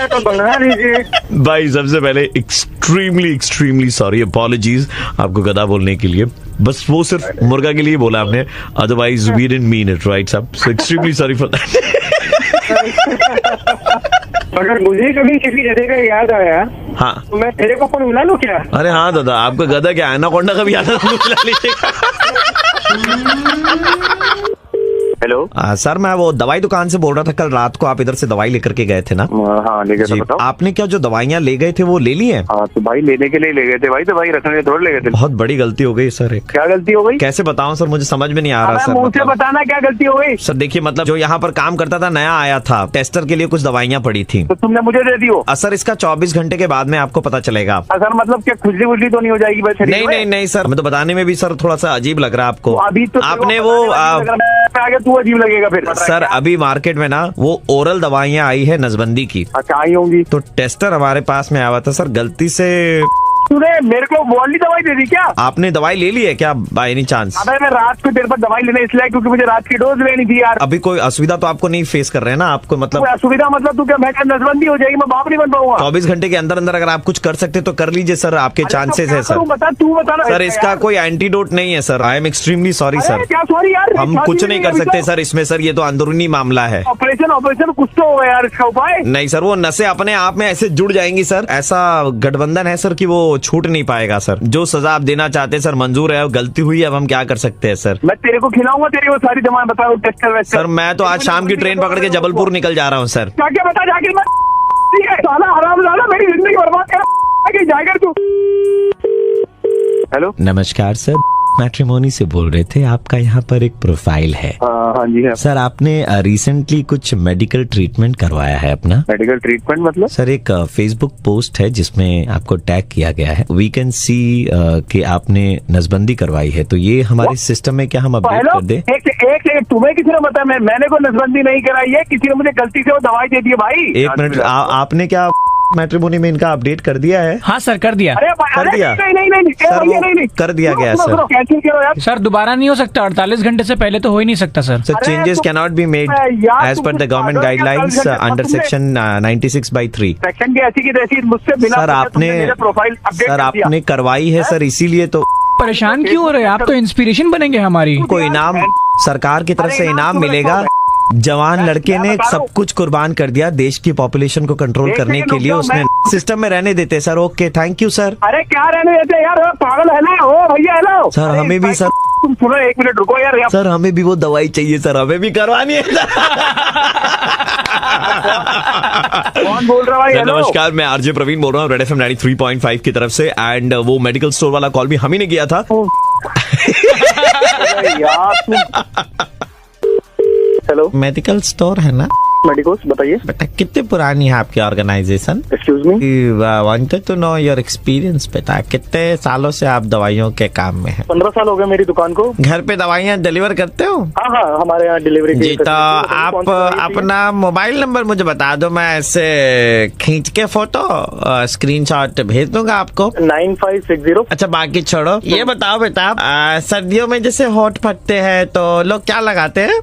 [SPEAKER 16] तो बना लीजिए
[SPEAKER 3] भाई। सबसे पहले एक्सट्रीमली सॉरी, अपॉलॉजीज आपको गधा बोलने के लिए। बस वो सिर्फ मुर्गा के लिए बोला आपने, otherwise we didn't mean it, right साहब? So extremely sorry for that.
[SPEAKER 16] अगर मुझे कभी किसी गधे का याद आया,
[SPEAKER 3] हाँ,
[SPEAKER 16] तो मैं तेरे को फोन मिला लूं क्या?
[SPEAKER 3] अरे हाँ दादा, आपका गधा क्या है ना, कोंडा कभी आता है मिला लीजिएगा।
[SPEAKER 5] हेलो
[SPEAKER 10] सर, मैं वो दवाई दुकान से बोल रहा था। कल रात को आप इधर से दवाई लेकर के गए थे ना?
[SPEAKER 5] हाँ ले गए थे। बताओ
[SPEAKER 10] आपने क्या जो दवाइयाँ ले गए थे वो ले ली हैं?
[SPEAKER 5] हाँ तो भाई लेने के लिए ले गए थे भाई, दवाई रखने थोड़ी ले गए थे।
[SPEAKER 10] बहुत बड़ी गलती हो गई सर।
[SPEAKER 5] क्या गलती हो गई?
[SPEAKER 10] कैसे बताऊं सर, मुझे समझ में नहीं आ रहा सर।
[SPEAKER 16] मुझसे बताना क्या गलती हो गई?
[SPEAKER 10] सर देखिए, मतलब जो यहाँ पर काम करता था नया आया था, टेस्टर के लिए कुछ दवाइयाँ पड़ी थी,
[SPEAKER 16] तो तुमने मुझे दे दी हो?
[SPEAKER 10] सर इसका 24 घंटे के बाद में आपको पता चलेगा।
[SPEAKER 16] सर मतलब क्या खुजली वुजली तो नहीं हो जाएगी? बस
[SPEAKER 10] नहीं सर, मैं तो बताने में भी सर थोड़ा सा अजीब लग रहा है आपको।
[SPEAKER 16] अभी तो
[SPEAKER 10] आपने वो
[SPEAKER 16] आगे तू अजीब लगेगा फिर।
[SPEAKER 10] सर अभी मार्केट में ना वो ओरल दवाइयाँ आई है नसबंदी की।
[SPEAKER 16] अच्छा आई होंगी।
[SPEAKER 10] तो टेस्टर हमारे पास में आया था सर, गलती से
[SPEAKER 16] तूने मेरे को वाली दवाई दे दी क्या?
[SPEAKER 10] आपने दवाई ले ली है क्या बाय एनी चांस?
[SPEAKER 16] अबे मैं रात को तेरे पर दवाई लेने इसलिए क्योंकि मुझे रात की डोज लेनी थी यार।
[SPEAKER 10] अभी कोई असुविधा तो आपको नहीं फेस कर रहे हैं ना? आपको मतलब
[SPEAKER 16] असुविधा मतलब तू क्या मैं नसबंदी हो जाएगी, मैं बाप नहीं बन पाऊंगा?
[SPEAKER 10] 24 घंटे के अंदर अंदर अगर आप कुछ कर सकते तो कर लीजिए सर, आपके चांसेस है सर।
[SPEAKER 16] बता तू बता
[SPEAKER 10] सर इसका कोई एंटीडोट नहीं है sir. I am extremely sorry sir.
[SPEAKER 16] क्या सॉरी यार?
[SPEAKER 10] हम कुछ नहीं कर सकते सर इसमें सर, ये तो अंदरूनी मामला है।
[SPEAKER 16] ऑपरेशन कुछ तो होगा यार, इसका उपाय
[SPEAKER 10] नहीं सर। वो नसें अपने आप में ऐसे जुड़ जाएंगी सर, ऐसा गठबंधन है सर कि वो छूट नहीं पाएगा सर। जो सजा आप देना चाहते हैं सर मंजूर है, गलती हुई अब हम क्या कर सकते हैं सर?
[SPEAKER 16] मैं तेरे को खिलाऊंगा, तेरी वो सारी दवाएं बताओ टेस्टर।
[SPEAKER 10] सर मैं तो आज शाम की ट्रेन पकड़ के जबलपुर निकल जा रहा हूँ सर।
[SPEAKER 16] क्या बता जाके साला हरामजादा मेरी जिंदगी बर्बाद कर जाएगा तू।
[SPEAKER 5] हेलो
[SPEAKER 10] नमस्कार सर, मैट्रिमोनी से बोल रहे थे। आपका यहाँ पर एक प्रोफाइल है।
[SPEAKER 5] हाँ जी है
[SPEAKER 10] सर। आपने रिसेंटली कुछ मेडिकल ट्रीटमेंट करवाया है अपना?
[SPEAKER 5] मेडिकल ट्रीटमेंट मतलब?
[SPEAKER 10] सर एक फेसबुक पोस्ट है जिसमें आपको टैग किया गया है। वी कैन सी कि आपने नसबंदी करवाई है, तो ये हमारे सिस्टम में क्या हम अपडेट कर दें?
[SPEAKER 16] एक तुम्हें किसी ने बताया? मैंने कोई नसबंदी नहीं कराई है, किसी ने मुझे गलती से वो दवाई दे दी है भाई।
[SPEAKER 10] एक मिनट, आपने क्या मैट्रिमोनी में इनका अपडेट कर दिया है?
[SPEAKER 11] हाँ सर कर दिया।
[SPEAKER 10] कर दिया?
[SPEAKER 16] नहीं
[SPEAKER 10] सर कर दिया गया सर।
[SPEAKER 16] कैंसिल करो यार।
[SPEAKER 11] सर दोबारा नहीं हो सकता, 48 घंटे से पहले तो हो ही नहीं सकता sir.
[SPEAKER 10] Sir changes can not be made as per the government guidelines under section 96/3।
[SPEAKER 16] Section की ऐसी की तैसी मुझसे बिना
[SPEAKER 10] सर आपने करवाई है सर, इसीलिए तो
[SPEAKER 11] परेशान क्यों हो रहे हैं आप? तो इंस्पिरेशन बनेंगे हमारी।
[SPEAKER 10] कोई इनाम सरकार की तरफ से इनाम मिलेगा। जवान लड़के ने सब कुछ कुर्बान कर दिया देश की पॉपुलेशन को कंट्रोल करने के लिए। उसने सिस्टम में रहने देते sir. Okay thank you sir.
[SPEAKER 16] अरे क्या रहने देते यार, पागल है ना? ओ भैया हेलो
[SPEAKER 10] सर, हमें भी सर,
[SPEAKER 16] तुम सुनो 1 मिनट रुको यार।
[SPEAKER 10] सर हमें भी वो दवाई चाहिए सर, हमें भी करवानी है।
[SPEAKER 16] कौन बोल रहा है?
[SPEAKER 3] नमस्कार, मैं आरजे प्रवीण बोल रहा हूँ रेड एफएम 93.5 की तरफ से। एंड वो मेडिकल स्टोर वाला कॉल भी हम ही ने किया था।
[SPEAKER 5] हेलो
[SPEAKER 10] मेडिकल स्टोर है ना?
[SPEAKER 5] मेडिकोस बताइए।
[SPEAKER 10] बेटा कितने पुरानी है आपकी organisation?
[SPEAKER 5] Excuse me,
[SPEAKER 10] wanted to know your experience. बेटा कितने सालों से आप दवाइयों के काम में हैं?
[SPEAKER 5] 15 साल हो गए मेरी दुकान को।
[SPEAKER 10] घर पे दवाइयाँ डिलीवर करते हो?
[SPEAKER 5] हाँ हमारे यहाँ डिलीवरी
[SPEAKER 10] जी। तो आप अपना मोबाइल नंबर मुझे बता दो, मैं ऐसे खींच के फोटो स्क्रीनशॉट भेज दूंगा आपको।
[SPEAKER 5] 9560।
[SPEAKER 10] अच्छा बाकी छोड़ो, ये बताओ बेटा सर्दियों में जैसे होठ फटते हैं तो लोग क्या लगाते हैं?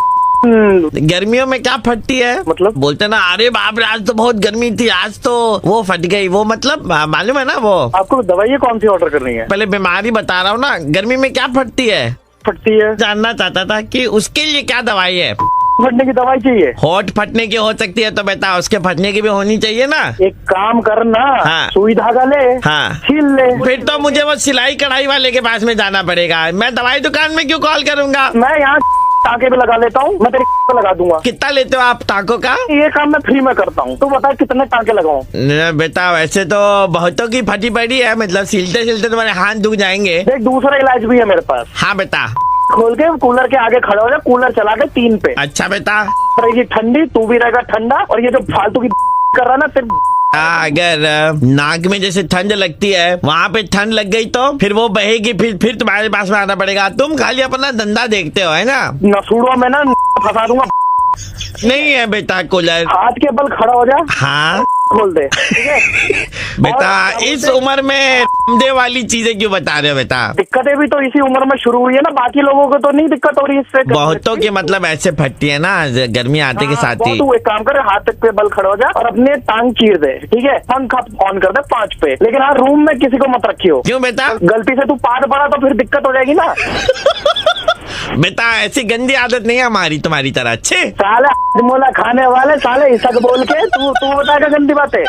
[SPEAKER 10] गर्मियों में क्या फटती है?
[SPEAKER 5] मतलब
[SPEAKER 10] बोलते ना अरे बाप रे आज तो बहुत गर्मी थी, आज तो वो फट गई। वो मतलब मालूम है ना वो?
[SPEAKER 5] आपको दवाई कौन सी ऑर्डर करनी है?
[SPEAKER 10] पहले बीमारी बता रहा हूँ ना। गर्मी में क्या फटती है?
[SPEAKER 5] फटती है।
[SPEAKER 10] जानना चाहता था कि उसके लिए क्या दवाई है।
[SPEAKER 5] फटने की दवाई चाहिए?
[SPEAKER 10] होठ फटने की हो सकती है तो बेटा उसके फटने की भी होनी चाहिए ना।
[SPEAKER 5] एक काम करना,
[SPEAKER 10] हाँ।
[SPEAKER 5] सुई धागा ले,
[SPEAKER 10] हाँ
[SPEAKER 5] छील ले।
[SPEAKER 10] फिर तो मुझे वो सिलाई कढ़ाई वाले के पास में जाना पड़ेगा। मैं दवाई दुकान में क्यों कॉल करूंगा?
[SPEAKER 5] मैं यहाँ
[SPEAKER 9] टाके भी लगा लेता हूँ, मैं तेरी पे लगा दूंगा।
[SPEAKER 10] कितना लेते हो आप टाकों का?
[SPEAKER 9] ये काम मैं फ्री में करता हूँ, तू बता कितने टाके लगाऊं?
[SPEAKER 10] बेटा वैसे तो बहुतों की फटी पड़ी है, मतलब सिलते सिलते तुम्हारे हाथ दुख जाएंगे।
[SPEAKER 9] देख दूसरा इलाज भी है मेरे पास।
[SPEAKER 10] हाँ बेटा।
[SPEAKER 9] खोल के कूलर के आगे खड़ा हो जा, कूलर चला के 3 पे।
[SPEAKER 10] अच्छा बेटा।
[SPEAKER 9] रहेगी ठंडी, तू भी रहेगा ठंडा, और ये जो फालतू की कर रहा ना तेरे,
[SPEAKER 10] अगर नाक में जैसे ठंड लगती है वहाँ पे ठंड लग गई तो फिर वो बहेगी, फिर तुम्हारे पास में आना पड़ेगा। तुम खाली अपना धंधा देखते हो है ना?
[SPEAKER 9] नसूड़ों में ना फंसा दूंगा।
[SPEAKER 10] नहीं है बेटा कूलर।
[SPEAKER 9] हाथ के बल खड़ा हो जा।
[SPEAKER 10] हाँ
[SPEAKER 9] खोल दे, ठीक है?
[SPEAKER 10] बेटा इस उम्र में दे वाली चीजें क्यों बता रहे हो बेटा?
[SPEAKER 9] दिक्कतें भी तो इसी उम्र में शुरू हुई है ना, बाकी लोगों को तो नहीं दिक्कत हो रही इससे।
[SPEAKER 10] बहुतों की मतलब ऐसे फटती है ना गर्मी आते के साथ ही।
[SPEAKER 9] तू एक काम कर, हाथ पे बल खड़ा हो जा और अपने टांग चीर दे, ठीक है? पंखा ऑन कर दे 5 पे, लेकिन हाँ रूम में किसी को मत रखियो।
[SPEAKER 10] क्यों बेटा?
[SPEAKER 9] गलती से तू पाद पड़ा तो फिर दिक्कत हो जाएगी ना।
[SPEAKER 10] बेटा ऐसी गंदी आदत नहीं है हमारी तुम्हारी तरह। अच्छे
[SPEAKER 9] साले मोला खाने वाले साले इसक बोल के तू बताएगा गंदी बातें।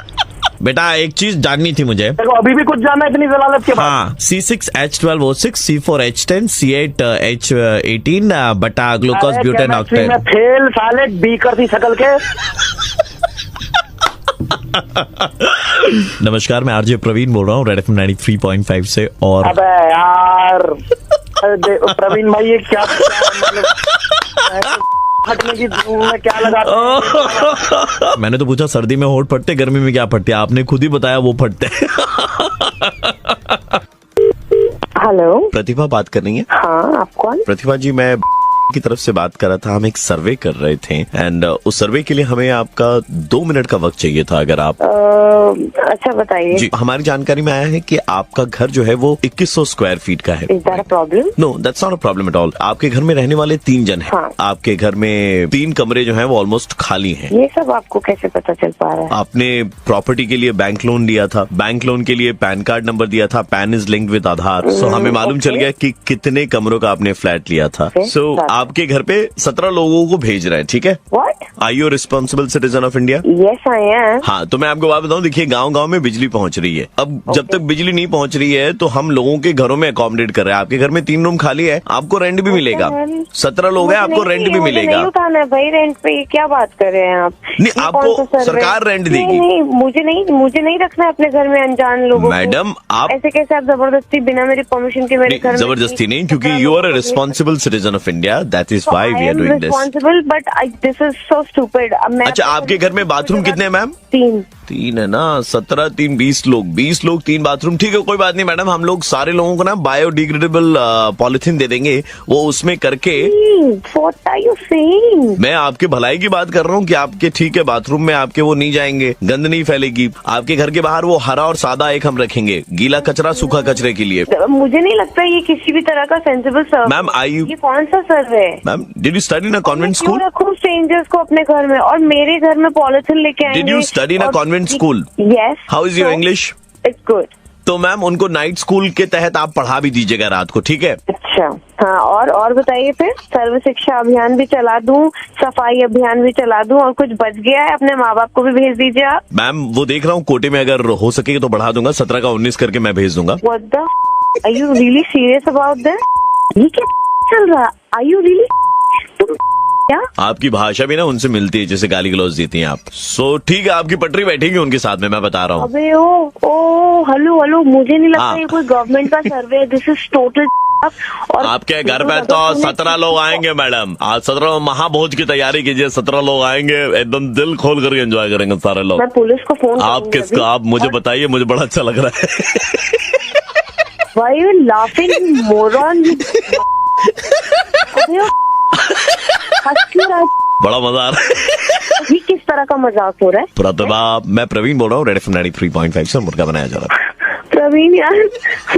[SPEAKER 10] बेटा एक चीज जाननी थी मुझे।
[SPEAKER 9] देखो अभी भी कुछ जानना है इतनी जलालत के बाद?
[SPEAKER 10] हाँ, C6H12O6 C4H10 C8H18 बटा ग्लूकोज ब्यूटेन ऑक्टेन।
[SPEAKER 9] फेल साले बी कर दी शकल के।
[SPEAKER 10] नमस्कार, मैं आरजे प्रवीण बोल रहा हूँ रेड FM 93.5 से। और
[SPEAKER 9] अबे यार प्रवीण भाई ये क्या हटने की में क्या लगा?
[SPEAKER 10] मैंने तो पूछा सर्दी में होठ फटते, गर्मी में क्या फटते? आपने खुद ही बताया वो फटते।
[SPEAKER 6] हेलो,
[SPEAKER 10] प्रतिभा बात कर रही है?
[SPEAKER 6] हाँ, आप कौन?
[SPEAKER 10] प्रतिभा जी मैं की तरफ से बात कर रहा था। हम एक सर्वे कर रहे थे एंड उस सर्वे के लिए हमें आपका 2 मिनट का वक्त चाहिए था, अगर आप
[SPEAKER 6] अच्छा बताइए।
[SPEAKER 10] जी, हमारी जानकारी में आया है कि आपका घर जो है वो 2100 स्क्वायर फीट का है।
[SPEAKER 6] Is that a problem?
[SPEAKER 10] No, that's not a problem at all. आपके घर में रहने वाले 3 जन हैं।
[SPEAKER 6] हाँ।
[SPEAKER 10] आपके घर में 3 कमरे जो हैं वो ऑलमोस्ट खाली हैं।
[SPEAKER 6] ये सब आपको कैसे पता चल पा रहा है?
[SPEAKER 10] आपने प्रॉपर्टी के लिए बैंक लोन लिया था, बैंक लोन के लिए पैन कार्ड नंबर दिया था, पैन इज लिंक्ड विद आधार। सो हमें मालूम चल गया कि कितने कमरों का आपने फ्लैट लिया था। सो आपके घर पे 17 लोगों को भेज रहे हैं, ठीक है?
[SPEAKER 6] What?
[SPEAKER 10] Are you a responsible citizen of India?
[SPEAKER 6] Yes, I am.
[SPEAKER 10] हाँ, तो मैं आपको बात बताऊं, देखिए गांव-गांव में बिजली पहुंच रही है। अब जब तक बिजली नहीं पहुंच रही है तो हम लोगों के घरों में अकोमोडेट कर रहे हैं। आपके घर में 3 रूम खाली है, आपको रेंट भी मिलेगा। 17 लोग हैं, आपको रेंट भी मिलेगा।
[SPEAKER 6] नहीं उठाना है भाई रेंट पे, क्या बात कर रहे हैं आप?
[SPEAKER 10] नहीं, आपको सरकार रेंट देगी।
[SPEAKER 6] नहीं, मुझे नहीं रखना है अपने घर में अनजान लोगों।
[SPEAKER 10] मैडम आप
[SPEAKER 6] ऐसे कैसे आप जबरदस्ती बिना मेरी परमिशन के मेरे घर में?
[SPEAKER 10] जबरदस्ती नहीं, क्योंकि you are a responsible citizen of India, that is why we are doing this.
[SPEAKER 6] But this is so stupid.
[SPEAKER 10] अच्छा, आपके घर में बाथरूम कितने हैं मैम? 3 है ना। 17 3 20 लोग, 20 लोग 3 बाथरूम। ठीक है, कोई बात नहीं मैडम, हम लोग सारे लोगों को ना बायोडिग्रेडेबल पॉलिथीन दे देंगे, वो उसमें करके।
[SPEAKER 6] What are you saying?
[SPEAKER 10] मैं आपके भलाई की बात कर रहा हूँ कि आपके ठीक है बाथरूम में आपके वो नहीं जाएंगे, गंद नहीं फैलेगी। आपके घर के बाहर वो हरा और सादा एक हम रखेंगे, गीला कचरा सूखा कचरे के लिए।
[SPEAKER 6] मुझे नहीं लगता ये किसी भी तरह का सेंसिबल सर्व।
[SPEAKER 10] मैम
[SPEAKER 6] ये कौन सा सर्वे है?
[SPEAKER 10] Ma'am did you study in a convent school?
[SPEAKER 6] रखूं स्ट्रेंजर्स को अपने घर में और मेरे घर में पॉलिथीन लेके आएंगे?
[SPEAKER 10] Did you study in a convent school?
[SPEAKER 6] Yes.
[SPEAKER 10] How is your English?
[SPEAKER 6] It's good.
[SPEAKER 10] तो मैम उनको नाइट स्कूल के तहत आप पढ़ा भी दीजिएगा रात को, ठीक है?
[SPEAKER 6] अच्छा, हाँ, और बताइए फिर। सर्व शिक्षा अभियान भी चला दूं, सफाई अभियान भी चला दूं, और कुछ बच गया है अपने माँ बाप को भी भेज दीजिए आप।
[SPEAKER 10] मैम वो देख रहा हूँ कोटे में अगर हो सके तो बढ़ा दूंगा, 17 का 19 करके मैं भेज दूंगा।
[SPEAKER 6] What the? Are you really serious about this? ये क्या चल रहा? Are you really? क्या?
[SPEAKER 10] आपकी भाषा भी ना उनसे मिलती है जैसे गाली गलौज देती हैं आप। सो ठीक है, आपकी पटरी बैठेगी उनके साथ में, मैं बता रहा हूँ।
[SPEAKER 6] अबे हेलो, मुझे नहीं लगता ये कोई गवर्नमेंट का सर्वे है। This is total. और
[SPEAKER 10] आपके घर पे तो 17 लोग आएंगे मैडम। आज 17 महाभोज की तैयारी कीजिए, 17 लोग आएंगे, एकदम दिल खोल करके एंजॉय करेंगे सारे लोग।
[SPEAKER 6] मैं पुलिस को फोन
[SPEAKER 10] आप किसका? आप मुझे बताइए, मुझे बड़ा अच्छा लग रहा है।
[SPEAKER 6] Why are you laughing, moron?
[SPEAKER 10] बड़ा मजा आ रहा है।
[SPEAKER 6] ये किस तरह का मजाक हो रहा है?
[SPEAKER 10] प्रतिभा, मैं प्रवीण बोल रहा हूँ रेड FM 93.5 से, मुर्गा बनाया जा रहा है।
[SPEAKER 6] प्रवीण यार,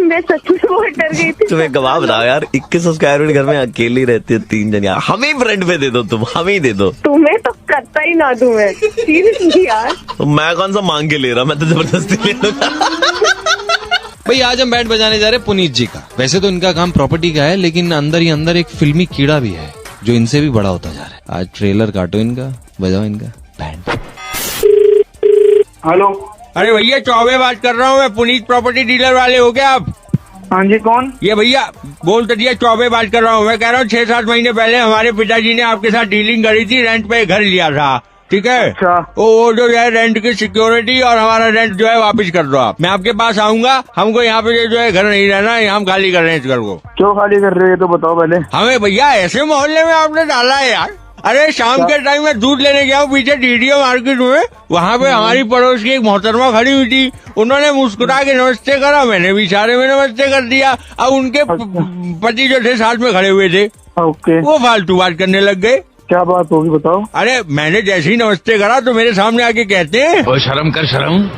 [SPEAKER 6] मैं सच में बहुत डर गई थी।
[SPEAKER 10] तुम्हें गवाह बताओ यार, 2100 स्क्वायर फीट घर में अकेली रहती है 3 जन यार। हमें रेंट पे दे दो, तुम हमें ही दे दो।
[SPEAKER 6] तुम्हें तो करता ही ना दूं मैं, सीरियसली यार।
[SPEAKER 10] तो मैं कौन सा मांग के ले रहा, मैं तो जबरदस्ती ले लूंगा।
[SPEAKER 15] भाई आज हम बैंड बजाने जा रहे हैं पुनीत जी का। वैसे तो इनका काम प्रॉपर्टी का है, लेकिन अंदर ही अंदर एक फिल्मी कीड़ा भी है जो इनसे भी बड़ा होता जा रहा है। आज ट्रेलर काटो इनका, बजाओ इनका बैंड।
[SPEAKER 16] हेलो,
[SPEAKER 4] अरे भैया चौबे बात कर रहा हूँ मैं, पुनीत प्रॉपर्टी डीलर वाले हो क्या आप?
[SPEAKER 9] हाँ जी, कौन?
[SPEAKER 4] ये भैया बोल तो दिया, चौबे बात कर रहा हूँ। मैं कह रहा हूँ 6-7 महीने पहले हमारे पिताजी ने आपके साथ डीलिंग करी थी, रेंट पे घर लिया था, ठीक है?
[SPEAKER 9] अच्छा।
[SPEAKER 4] वो जो है रेंट की सिक्योरिटी और हमारा रेंट जो है वापस कर दो आप। मैं आपके पास आऊंगा, हमको यहाँ पे जो है घर नहीं रहना है, हम खाली कर रहे हैं इस घर को।
[SPEAKER 9] क्यों खाली कर रहे हैं तो बताओ पहले।
[SPEAKER 4] हमें भैया ऐसे मोहल्ले में आपने डाला है यार। अरे शाम के टाइम में दूध लेने गया हूँ पीछे डीडीओ मार्केट में, वहाँ पे हमारी पड़ोस की एक मोहतरमा खड़ी हुई थी, उन्होंने मुस्कुरा के नमस्ते करा, मैंने भी इशारे में नमस्ते कर दिया। अब उनके पति जो थे साथ में खड़े हुए थे, वो फालतू बात करने लग गए।
[SPEAKER 9] क्या बात होगी बताओ।
[SPEAKER 4] अरे मैंने जैसे ही नमस्ते करा तो मेरे सामने आके कहते हैं,
[SPEAKER 17] ओ शर्म कर शर्म,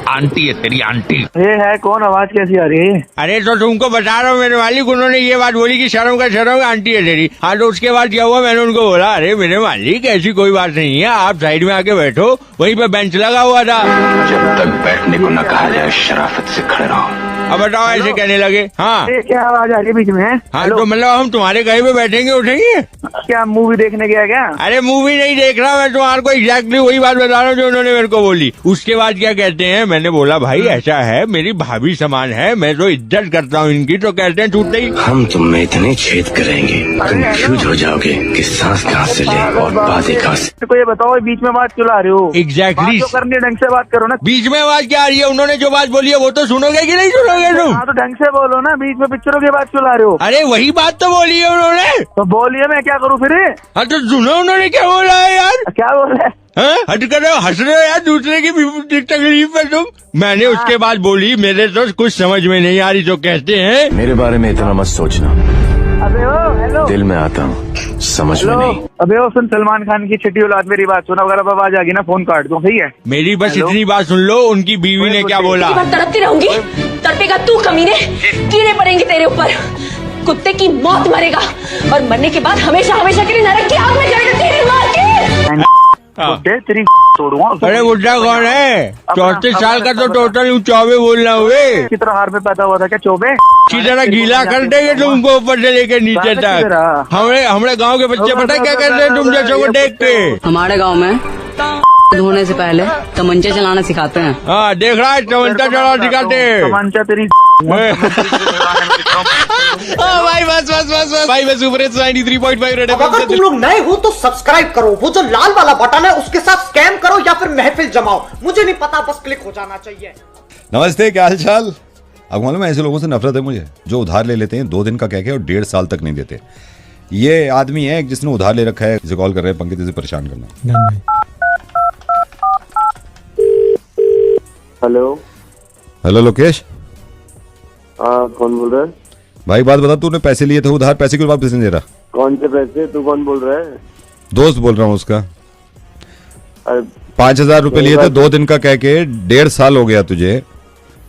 [SPEAKER 17] आंटी है तेरी आंटी।
[SPEAKER 9] ये है कौन, आवाज कैसी आ रही है?
[SPEAKER 4] अरे तो तुमको बता रहा हूँ मेरे मालिक, उन्होंने ये बात बोली कि शर्म कर शर्म, आंटी है तेरी। हाँ तो उसके बाद क्या हुआ, मैंने उनको बोला अरे मेरे मालिक ऐसी कोई बात नहीं है, आप साइड में आके बैठो, वहीं पे बेंच लगा हुआ था।
[SPEAKER 17] जब तक बैठने को न कहा जाए शराफत से खड़े रहो।
[SPEAKER 4] अब बताओ ऐसे कहने लगे। हाँ
[SPEAKER 9] क्या आवाज आ रही है बीच में?
[SPEAKER 4] हाँ तो मतलब हम तुम्हारे कहीं पे बैठेंगे उठेंगे?
[SPEAKER 9] क्या मूवी देखने गया क्या?
[SPEAKER 4] अरे मूवी नहीं देख रहा, मैं तुम्हारे को एग्जैक्टली वही बात बता रहा हूँ जो उन्होंने मेरे को बोली। उसके बाद क्या कहते हैं, मैंने बोला भाई ऐसा है, मेरी भाभी समान है, मैं तो इज्जत करता हूँ इनकी, तो कहते हैं छूटते ही
[SPEAKER 8] हम तुम में इतने छेद करेंगे कंफ्यूज हो जाओगे कि सांस कहाँ से ले और बातें कहाँ से।
[SPEAKER 9] तो ये बताओ बीच में बात क्यों ला रहे हो?
[SPEAKER 4] एग्जैक्टली
[SPEAKER 9] करनी ढंग से बात करो ना।
[SPEAKER 4] बीच में आवाज क्या आ रही है? उन्होंने जो बात बोली है वो तो सुनोगे कि नहीं सुनोगे तुम?
[SPEAKER 9] हाँ तो ढंग से बोलो ना, बीच में पिक्चरों की बात क्यों ला रहे हो?
[SPEAKER 4] अरे वही बात तो बोली है उन्होंने।
[SPEAKER 9] तो बोलिए, मैं क्या करूँ फिर?
[SPEAKER 4] हाँ तो सुनो उन्होंने क्या बोला है यार।
[SPEAKER 9] क्या बोला है?
[SPEAKER 4] हट करो, हंस रहे हो यार दूसरे की तकलीफ में तुम। मैंने उसके बाद बोली मेरे तो कुछ समझ में नहीं आ रही, तो कहते हैं
[SPEAKER 8] मेरे बारे में इतना मत सोचना,
[SPEAKER 9] अबे ओ हेलो,
[SPEAKER 8] दिल में आता हूँ समझ में नहीं।
[SPEAKER 9] अबे ओ सुन, सलमान खान की छठी औलाद मेरी बात सुना, अगर अब आवाज आ गई ना फोन काट दो, सही है?
[SPEAKER 4] मेरी बस इतनी बात सुन लो, उनकी बीवी ने क्या बोला।
[SPEAKER 23] तड़पती रहूंगी, तड़पेगा तू कमीने, कीड़े पड़ेंगे तेरे ऊपर, कुत्ते की मौत मरेगा और मरने के बाद हमेशा हमेशा के लिए नरक की आग में जलेगा तेरी माँ की।
[SPEAKER 9] तेरी तोड़ूंगा।
[SPEAKER 4] अरे बुढ़ा कौन है? 34 साल का तो टोटल चौबे बोलना हुए।
[SPEAKER 9] कितना हार में पैदा हुआ था क्या चौबे?
[SPEAKER 4] की तरह गीला कर देंगे तुमको ऊपर से लेकर नीचे तक। हमारे गांव के बच्चे पता क्या करते हैं तुम जैसों को देख के?
[SPEAKER 23] हमारे गांव में धोने से पहले तमंचा चलाना सिखाते हैं।
[SPEAKER 4] हाँ देख रहा है, तमंचा चलाना सिखाते हैं।
[SPEAKER 9] तमंचा तेरी
[SPEAKER 15] भाई बस भाई बस सुपर हिट्स 93.5 रेड एफएम।
[SPEAKER 24] अगर तुम लोग नए हो तो सब्सक्राइब करो, वो जो लाल वाला बटन है उसके साथ स्कैम करो या फिर महफिल जमाओ, मुझे नहीं पता, बस क्लिक हो जाना चाहिए।
[SPEAKER 25] नमस्ते, क्या हाल चाल? अब मालूम है ऐसे लोगों से नफरत है मुझे जो उधार ले लेते हैं 2 दिन का कह के और 1.5 साल तक नहीं देते। ये आदमी है जिसने उधार ले रखा है, इसे कॉल कर रहे हैं पंकज, इसे परेशान करना।
[SPEAKER 5] Hello
[SPEAKER 25] hello Lokesh.
[SPEAKER 5] हाँ कौन बोल रहा है?
[SPEAKER 25] भाई बात बता, तूने पैसे लिए थे उधार, पैसे क्यों वापस नहीं दे रहा?
[SPEAKER 5] कौन से पैसे? तू कौन बोल रहा है?
[SPEAKER 25] दोस्त बोल रहा हूँ उसका। 5,000 रुपए लिए थे 2 दिन का कह के, 1.5 साल हो गया तुझे।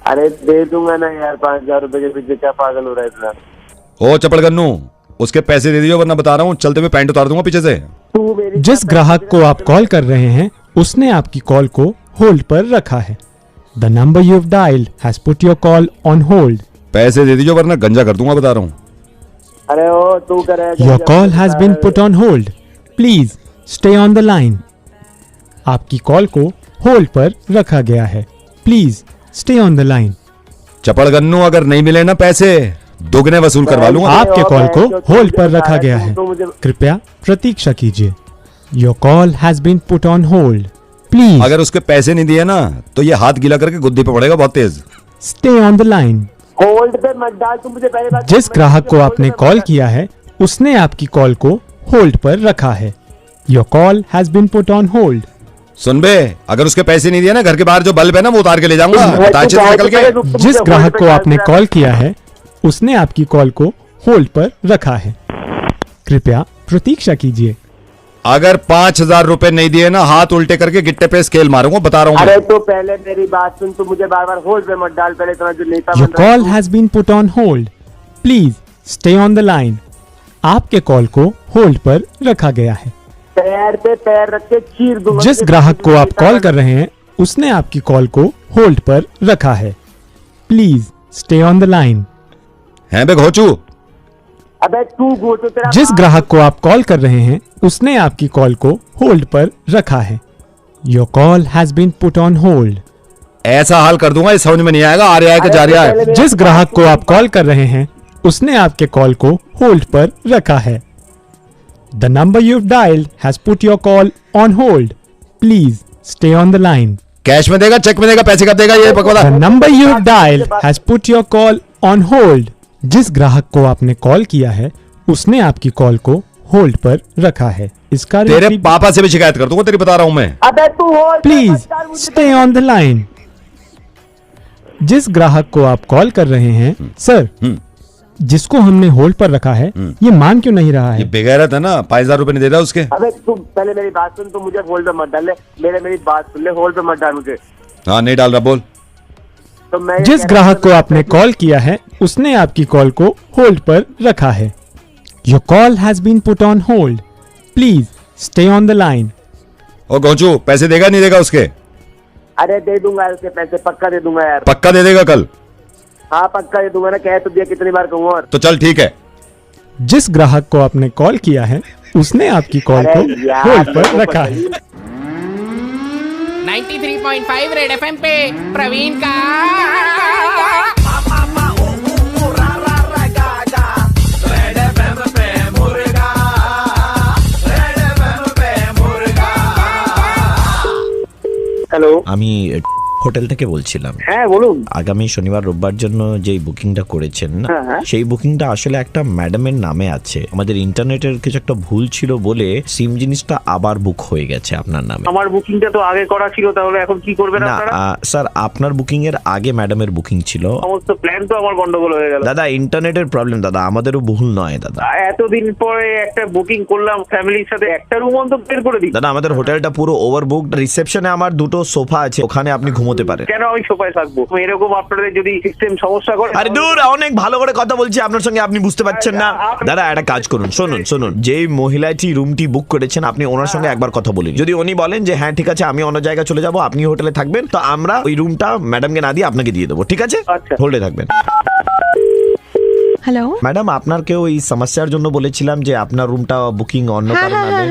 [SPEAKER 5] अरे दे दूंगा ना यार, 5,000 रुपए के पीछे क्या पागल हो रहा है इतना?
[SPEAKER 25] ओ चपड़गन्नू, उसके पैसे दे दियो वरना बता रहा हूँ चलते हुए पैंट उतार दूंगा पीछे से।
[SPEAKER 26] जिस ग्राहक को आप कॉल कर रहे हैं उसने आपकी कॉल को होल्ड पर रखा है। The number you have dialled has put your call on hold.
[SPEAKER 25] पैसे दे दीजिए वरना गंजा कर दूंगा, बता रहा हूँ।
[SPEAKER 5] अरे ओ तू करे।
[SPEAKER 26] Your call has been put on hold, please stay on the line. आपकी कॉल को होल्ड पर रखा गया है, please stay on the line.
[SPEAKER 25] चपड़गन्नू, अगर नहीं मिले ना पैसे दुगने वसूल करवा लूंगा।
[SPEAKER 26] आपके कॉल को होल्ड पर रखा गया है, कृपया प्रतीक्षा कीजिए। Your call has been put on hold, please.
[SPEAKER 25] अगर उसके पैसे नहीं दिए ना तो ये हाथ गीला करके गुद्दी पे पड़ेगा बहुत तेज।
[SPEAKER 26] Stay on the line.
[SPEAKER 5] Hold पे मत डाल, तुम मुझे पहले बात।
[SPEAKER 26] जिस ग्राहक को आपने कॉल किया है उसने आपकी कॉल को होल्ड पर रखा है। Your call has been put on hold.
[SPEAKER 25] सुन बे, अगर उसके पैसे नहीं दिए ना घर के बाहर जो बल्ब है ना वो उतार के ले जाऊंगा निकल के।
[SPEAKER 26] जिस ग्राहक को आपने कॉल किया है उसने आपकी कॉल को होल्ड पर रखा है, कृपया प्रतीक्षा कीजिए।
[SPEAKER 25] अगर 5,000 रुपए नहीं दिए ना हाथ उल्टे करके गिट्टे पे स्केल मारूंगा, बता रहा हूँ।
[SPEAKER 5] अरे तो पहले मेरी बात सुन, तू मुझे बार बार होल्ड पे मत डाल, पहले तो जो नेता।
[SPEAKER 26] Your call has been put on hold, please stay on the line. आपके कॉल को होल्ड पर रखा गया है।
[SPEAKER 5] पैर पे पैर रख के चीर दूंगा।
[SPEAKER 26] जिस ग्राहक को आप कॉल कर रहे हैं उसने आपकी कॉल को होल्ड पर रखा है, please stay on the line.
[SPEAKER 25] हैं बे घोचू।
[SPEAKER 5] अबे तू घोचू, तेरा
[SPEAKER 26] जिस ग्राहक को आप कॉल कर रहे हैं उसने आपकी कॉल को होल्ड पर रखा है। Your call has been put on hold.
[SPEAKER 25] ऐसा हाल कर दूंगा, ये समझ में नहीं आएगा आ रहा है कि जा रहा है।
[SPEAKER 26] जिस ग्राहक को आप कॉल कर रहे हैं उसने आपके कॉल को होल्ड पर रखा है। The number you dialled has put your call on hold, please stay on the line.
[SPEAKER 25] Cash में देगा, चेक में देगा, पैसे कब देगा, ये बकवास।
[SPEAKER 26] The number you dialled has put your call on hold. जिस ग्राहक को आपने कॉल किया है उसने आपकी कॉल को होल्ड पर रखा है। इसका
[SPEAKER 25] तेरे पापा से भी शिकायत कर दूंगा, तेरी बता रहा हूं मैं।
[SPEAKER 26] Please stay on the line. जिस ग्राहक को आप कॉल कर रहे हैं सर, जिसको हमने होल्ड पर रखा है, ये मान क्यों नहीं रहा है?
[SPEAKER 25] ये बेगैरत है ना, 5,000 रुपए नहीं दे रहा उसके।
[SPEAKER 9] अबे तू पहले मेरी बात सुन, तो मुझे होल्ड पे मत डाल, मेरी बात सुन ले, होल्ड पे मत डाल मुझे।
[SPEAKER 25] हाँ नहीं डाल रहा, बोल।
[SPEAKER 9] तो मैं
[SPEAKER 26] जिस ग्राहक को आपने कॉल किया है उसने आपकी कॉल को होल्ड पर रखा है। Your call has been put on hold, please stay on the line.
[SPEAKER 25] ओ गोचू, पैसे देगा नहीं देगा उसके?
[SPEAKER 9] अरे दे दूंगा उसके पैसे, पक्का दे दूंगा यार।
[SPEAKER 25] पक्का दे देगा कल?
[SPEAKER 9] हाँ पक्का दे दूंगा ना, कह तो दिया, कितनी बार कहूँ और।
[SPEAKER 25] तो चल ठीक है।
[SPEAKER 26] जिस ग्राहक को आपने कॉल किया है उसने आपकी कॉल को होल्ड पर रखा है।
[SPEAKER 1] 93.5 रेड एफएम पे प्रवीण का
[SPEAKER 9] হ্যালো,
[SPEAKER 3] আমি হোটেল থেকে বলছিলাম।
[SPEAKER 9] হ্যাঁ বলুন।
[SPEAKER 3] আগামী শনিবার রোববার জন্য যে বুকিংটা করেছেন না, সেই বুকিংটা আসলে একটা ম্যাডামের নামে আছে। আমাদের ইন্টারনেটের কিছু একটা ভুল ছিল বলে সিম জিনিসটা আবার বুক হয়ে গেছে আপনার নামে।
[SPEAKER 9] আমার বুকিংটা তো আগে করা ছিল, তাহলে এখন কি করবেন আপনারা?
[SPEAKER 3] স্যার আপনার বুকিং এর আগে ম্যাডামের বুকিং ছিল।
[SPEAKER 9] সমস্ত প্ল্যান তো আমার গন্ডগোল হয়ে গেল।
[SPEAKER 3] দাদা ইন্টারনেটের প্রবলেম দাদা, আমাদেরও ভুল নয় দাদা।
[SPEAKER 9] এতদিন পরে একটা বুকিং করলাম ফ্যামিলির সাথে, একটা রুম অন্তত বের করে দিই।
[SPEAKER 3] দাদা আমাদের হোটেলটা পুরো ওভারবুকড। রিসেপশনে আমার দুটো সোফা আছে, ওখানে আপনি ঘুমোতে পারেন।
[SPEAKER 9] কেন আমি সোফায় থাকবো? এরকম আপনাদের যদি সিস্টেম সমস্যা করে।
[SPEAKER 3] আরে দূর, অনেক ভালো করে কথা বলছি আপনার সঙ্গে, আপনি বুঝতে পারছেন না। দাদা একটা কাজ করুন, শুনুন, যে মহিলাটি রুমটি বুক করেছেন আপনি ওনার সঙ্গে একবার কথা বলুন। যদি উনি বলেন যে হ্যাঁ ঠিক আছে আমি অন্য জায়গায় চলে যাবো, আপনি হোটেলে থাকবেন, তো আমরা ওই রুমটা ম্যাডামকে না দিয়ে আপনাকে দিয়ে দেবো, ঠিক আছে? হোল্ডে থাকবেন।
[SPEAKER 2] হ্যালো
[SPEAKER 3] ম্যাডাম, আপনাকে ওই সমস্যার জন্য বলেছিলাম যে আপনার রুমটা বুকিং অন্য কারো নামে।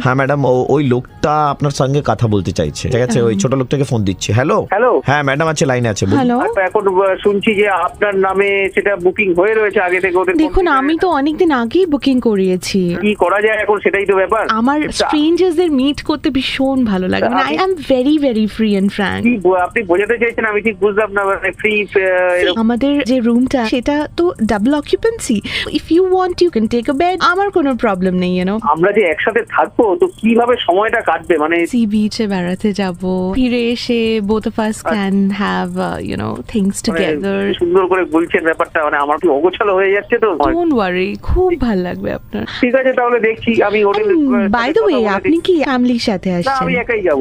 [SPEAKER 3] হ্যাঁ ম্যাডাম, ওই লোকটা আপনার সঙ্গে কথা বলতে চাইছে, ঠিক আছে? ওই ছোট লোকটাকে ফোন দিচ্ছি। হ্যালো। হ্যাঁ ম্যাডাম আছে, লাইনে আছে।
[SPEAKER 9] এখন শুনছি যে আপনার নামে সেটা বুকিং হয়ে রয়েছে আগে থেকে।
[SPEAKER 2] দেখুন আমি তো অনেকদিন আগেই বুকিং করিয়েছি।
[SPEAKER 9] কি করা যায় এখন সেটাই তো ব্যাপার।
[SPEAKER 2] আমার স্ট্রেঞ্জার্সদের মিট করতে ভীষণ ভালো লাগে, মানে I am very very free and frank.
[SPEAKER 9] আপনি বোঝাতে চাইছেন আমি ঠিক বুঝলাম না, ফ্রি।
[SPEAKER 2] আমাদের যে রুমটা সেটা তো double occupancy, if you want you can take a bed, আমার কোনো প্রবলেম নেই।
[SPEAKER 9] আমরা যে একসাথে থাকবো তো কিভাবে সময়টা কাটবে? মানে
[SPEAKER 2] সি বিচে বেড়াতে যাব, ফিরে এসে both of us can have things together.
[SPEAKER 9] সুন্দর করে বলছেন ব্যাপারটা, মানে আমার কি অগোছালো হয়ে যাচ্ছে তো।
[SPEAKER 2] ডোন্ট ওয়ারি, খুব ভালো লাগবে আপনার।
[SPEAKER 9] ঠিক আছে তাহলে দেখছি আমি হোটেল।
[SPEAKER 2] বাই দ্য ওয়ে আপনি কি ফ্যামিলির সাথে আসছেন?
[SPEAKER 9] আমি একাই যাব।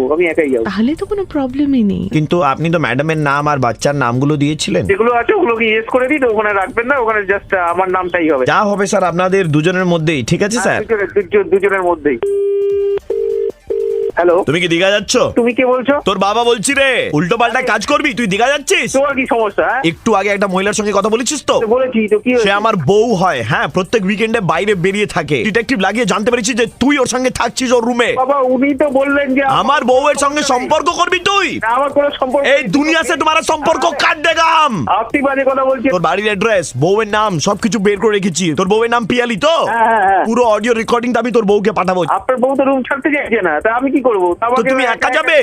[SPEAKER 2] তাহলে তো কোনো প্রবলেমই নেই।
[SPEAKER 3] কিন্তু আপনি তো ম্যাডামের নাম আর বাচ্চার নামগুলো দিয়েছিলেন।
[SPEAKER 9] যেগুলো আছে ওগুলো কি ইয়েস করে দিই, তো ওখানে রাখবেন না, ওখানে জাস্ট আমার নামটাই হবে।
[SPEAKER 3] যা হবে স্যার আপনাদের দুজনের মধ্যেই, ঠিক আছে স্যার?
[SPEAKER 9] দুজনের মধ্যেই। হ্যালো,
[SPEAKER 3] তুমি কি দীঘা যাচ্ছ?
[SPEAKER 9] তুমি কে বলছো?
[SPEAKER 3] তোর বাবা বলছি রে, উল্টো পাল্টা কাজ করবি, তুই দীঘা যাচ্ছিস?
[SPEAKER 9] তোর কি সমস্যা?
[SPEAKER 3] একটু আগে একটা মহিলার সঙ্গে কথা বলেছিস তো?
[SPEAKER 9] বলেছি তো। কি
[SPEAKER 3] সে আমার বউ হয়, হ্যাঁ, প্রত্যেক উইকেন্ডে বাইরে বেরিয়ে থাকে। ডিটেকটিভ লাগিয়ে জানতে পেরেছি যে তুই ওর সঙ্গে থাকছিস ওর রুমে।
[SPEAKER 9] বাবা উনি তো বললেন যে
[SPEAKER 3] আমার বউয়ের সঙ্গে সম্পর্ক করবি তুই?
[SPEAKER 9] আমার কোনো সম্পর্ক।
[SPEAKER 3] এই দুনিয়া সে তোমার সম্পর্ক কাট দেগা হাম।
[SPEAKER 9] আপনি বাজে কথা বলছেন।
[SPEAKER 3] তোর বাড়ির অ্যাড্রেস, বউয়ের নাম সবকিছু বের করে রেখেছি। তোর বউয়ের নাম পিয়ালি তো? পুরো অডিও রেকর্ডিংটা আমি তোর বউকে পাঠাবো।
[SPEAKER 9] আপনার বউ তো রুম ছাড়তে চাইছে না, তা আমি কি করব?
[SPEAKER 3] তুমি একা যাবে?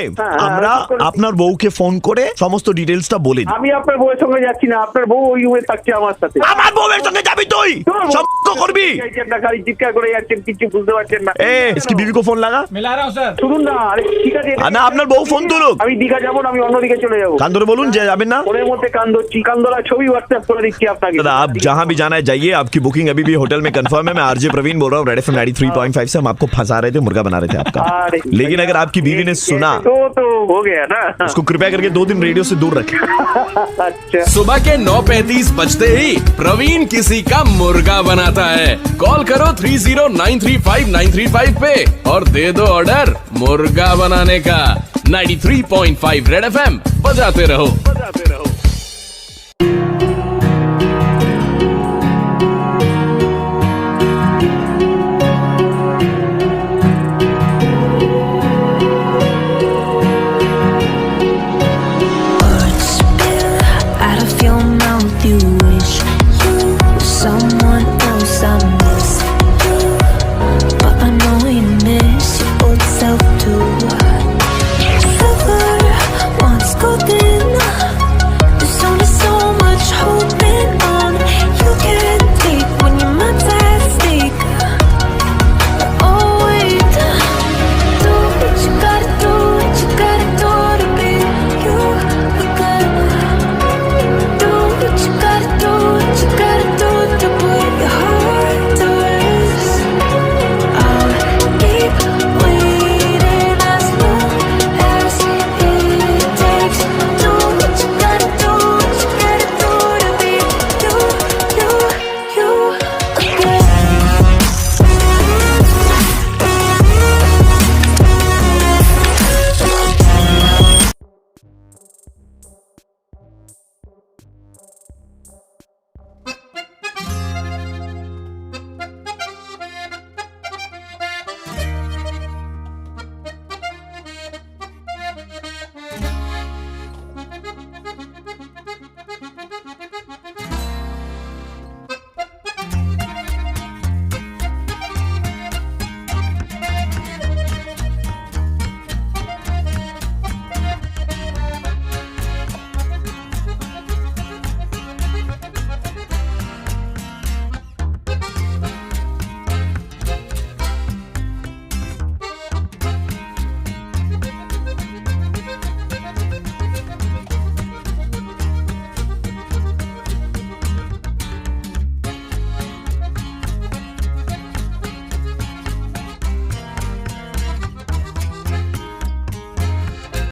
[SPEAKER 3] আমরা আপনার বউকে ফোন করে সমস্ত ডিটেইলসটা বলে দিই।
[SPEAKER 9] আমি আপনার বউয়ের সঙ্গে যাচ্ছি না, আপনার বউ ওই রুমে থাকছে আমার সাথে।
[SPEAKER 3] আমার বউয়ের সঙ্গে যাবি তুই? সম্পর্ক করবি?
[SPEAKER 9] খালি চিৎকার করে যাচ্ছেন, কিছু বুঝতে পারছেন না।
[SPEAKER 3] इसकी बीवी को फोन लगा।
[SPEAKER 9] मिला रहा हूं सर। শুনুন না, আরে ঠিক আছে
[SPEAKER 3] না আপনার বউ ফোন তুলুক।
[SPEAKER 9] আমি দীঘা যাব না, আমি অন্যদিকে চলে যাব।
[SPEAKER 3] কান ধরে বলুন যে যাবেন না।
[SPEAKER 9] ওর মধ্যে কান ধরছি, কান ধরা ছবি WhatsApp করে দিচ্ছি আপনাকে।
[SPEAKER 3] दादा आप जहां भी जाना है जाइए, आपकी बुकिंग अभी भी होटल में कंफर्म है। मैं आरजे प्रवीण बोल रहा हूं, रेड एफएम 93.5 से। हम आपको फंसा रहे थे, मुर्गा बना रहे थे आपका। लेकिन अगर आपकी बीवी ने सुना
[SPEAKER 9] तो हो गया ना।
[SPEAKER 3] उसको कृपया करके 2 दिन रेडियो से दूर रखें।
[SPEAKER 9] अच्छा।
[SPEAKER 12] सुबह के 9:35 बजते ही प्रवीण किसी का मुर्गा बनाता है। कॉल करो 30935935 पे और दे दो ऑर्डर मुर्गा बनाने का। 93.5 रेड एफएम बजाते रहो।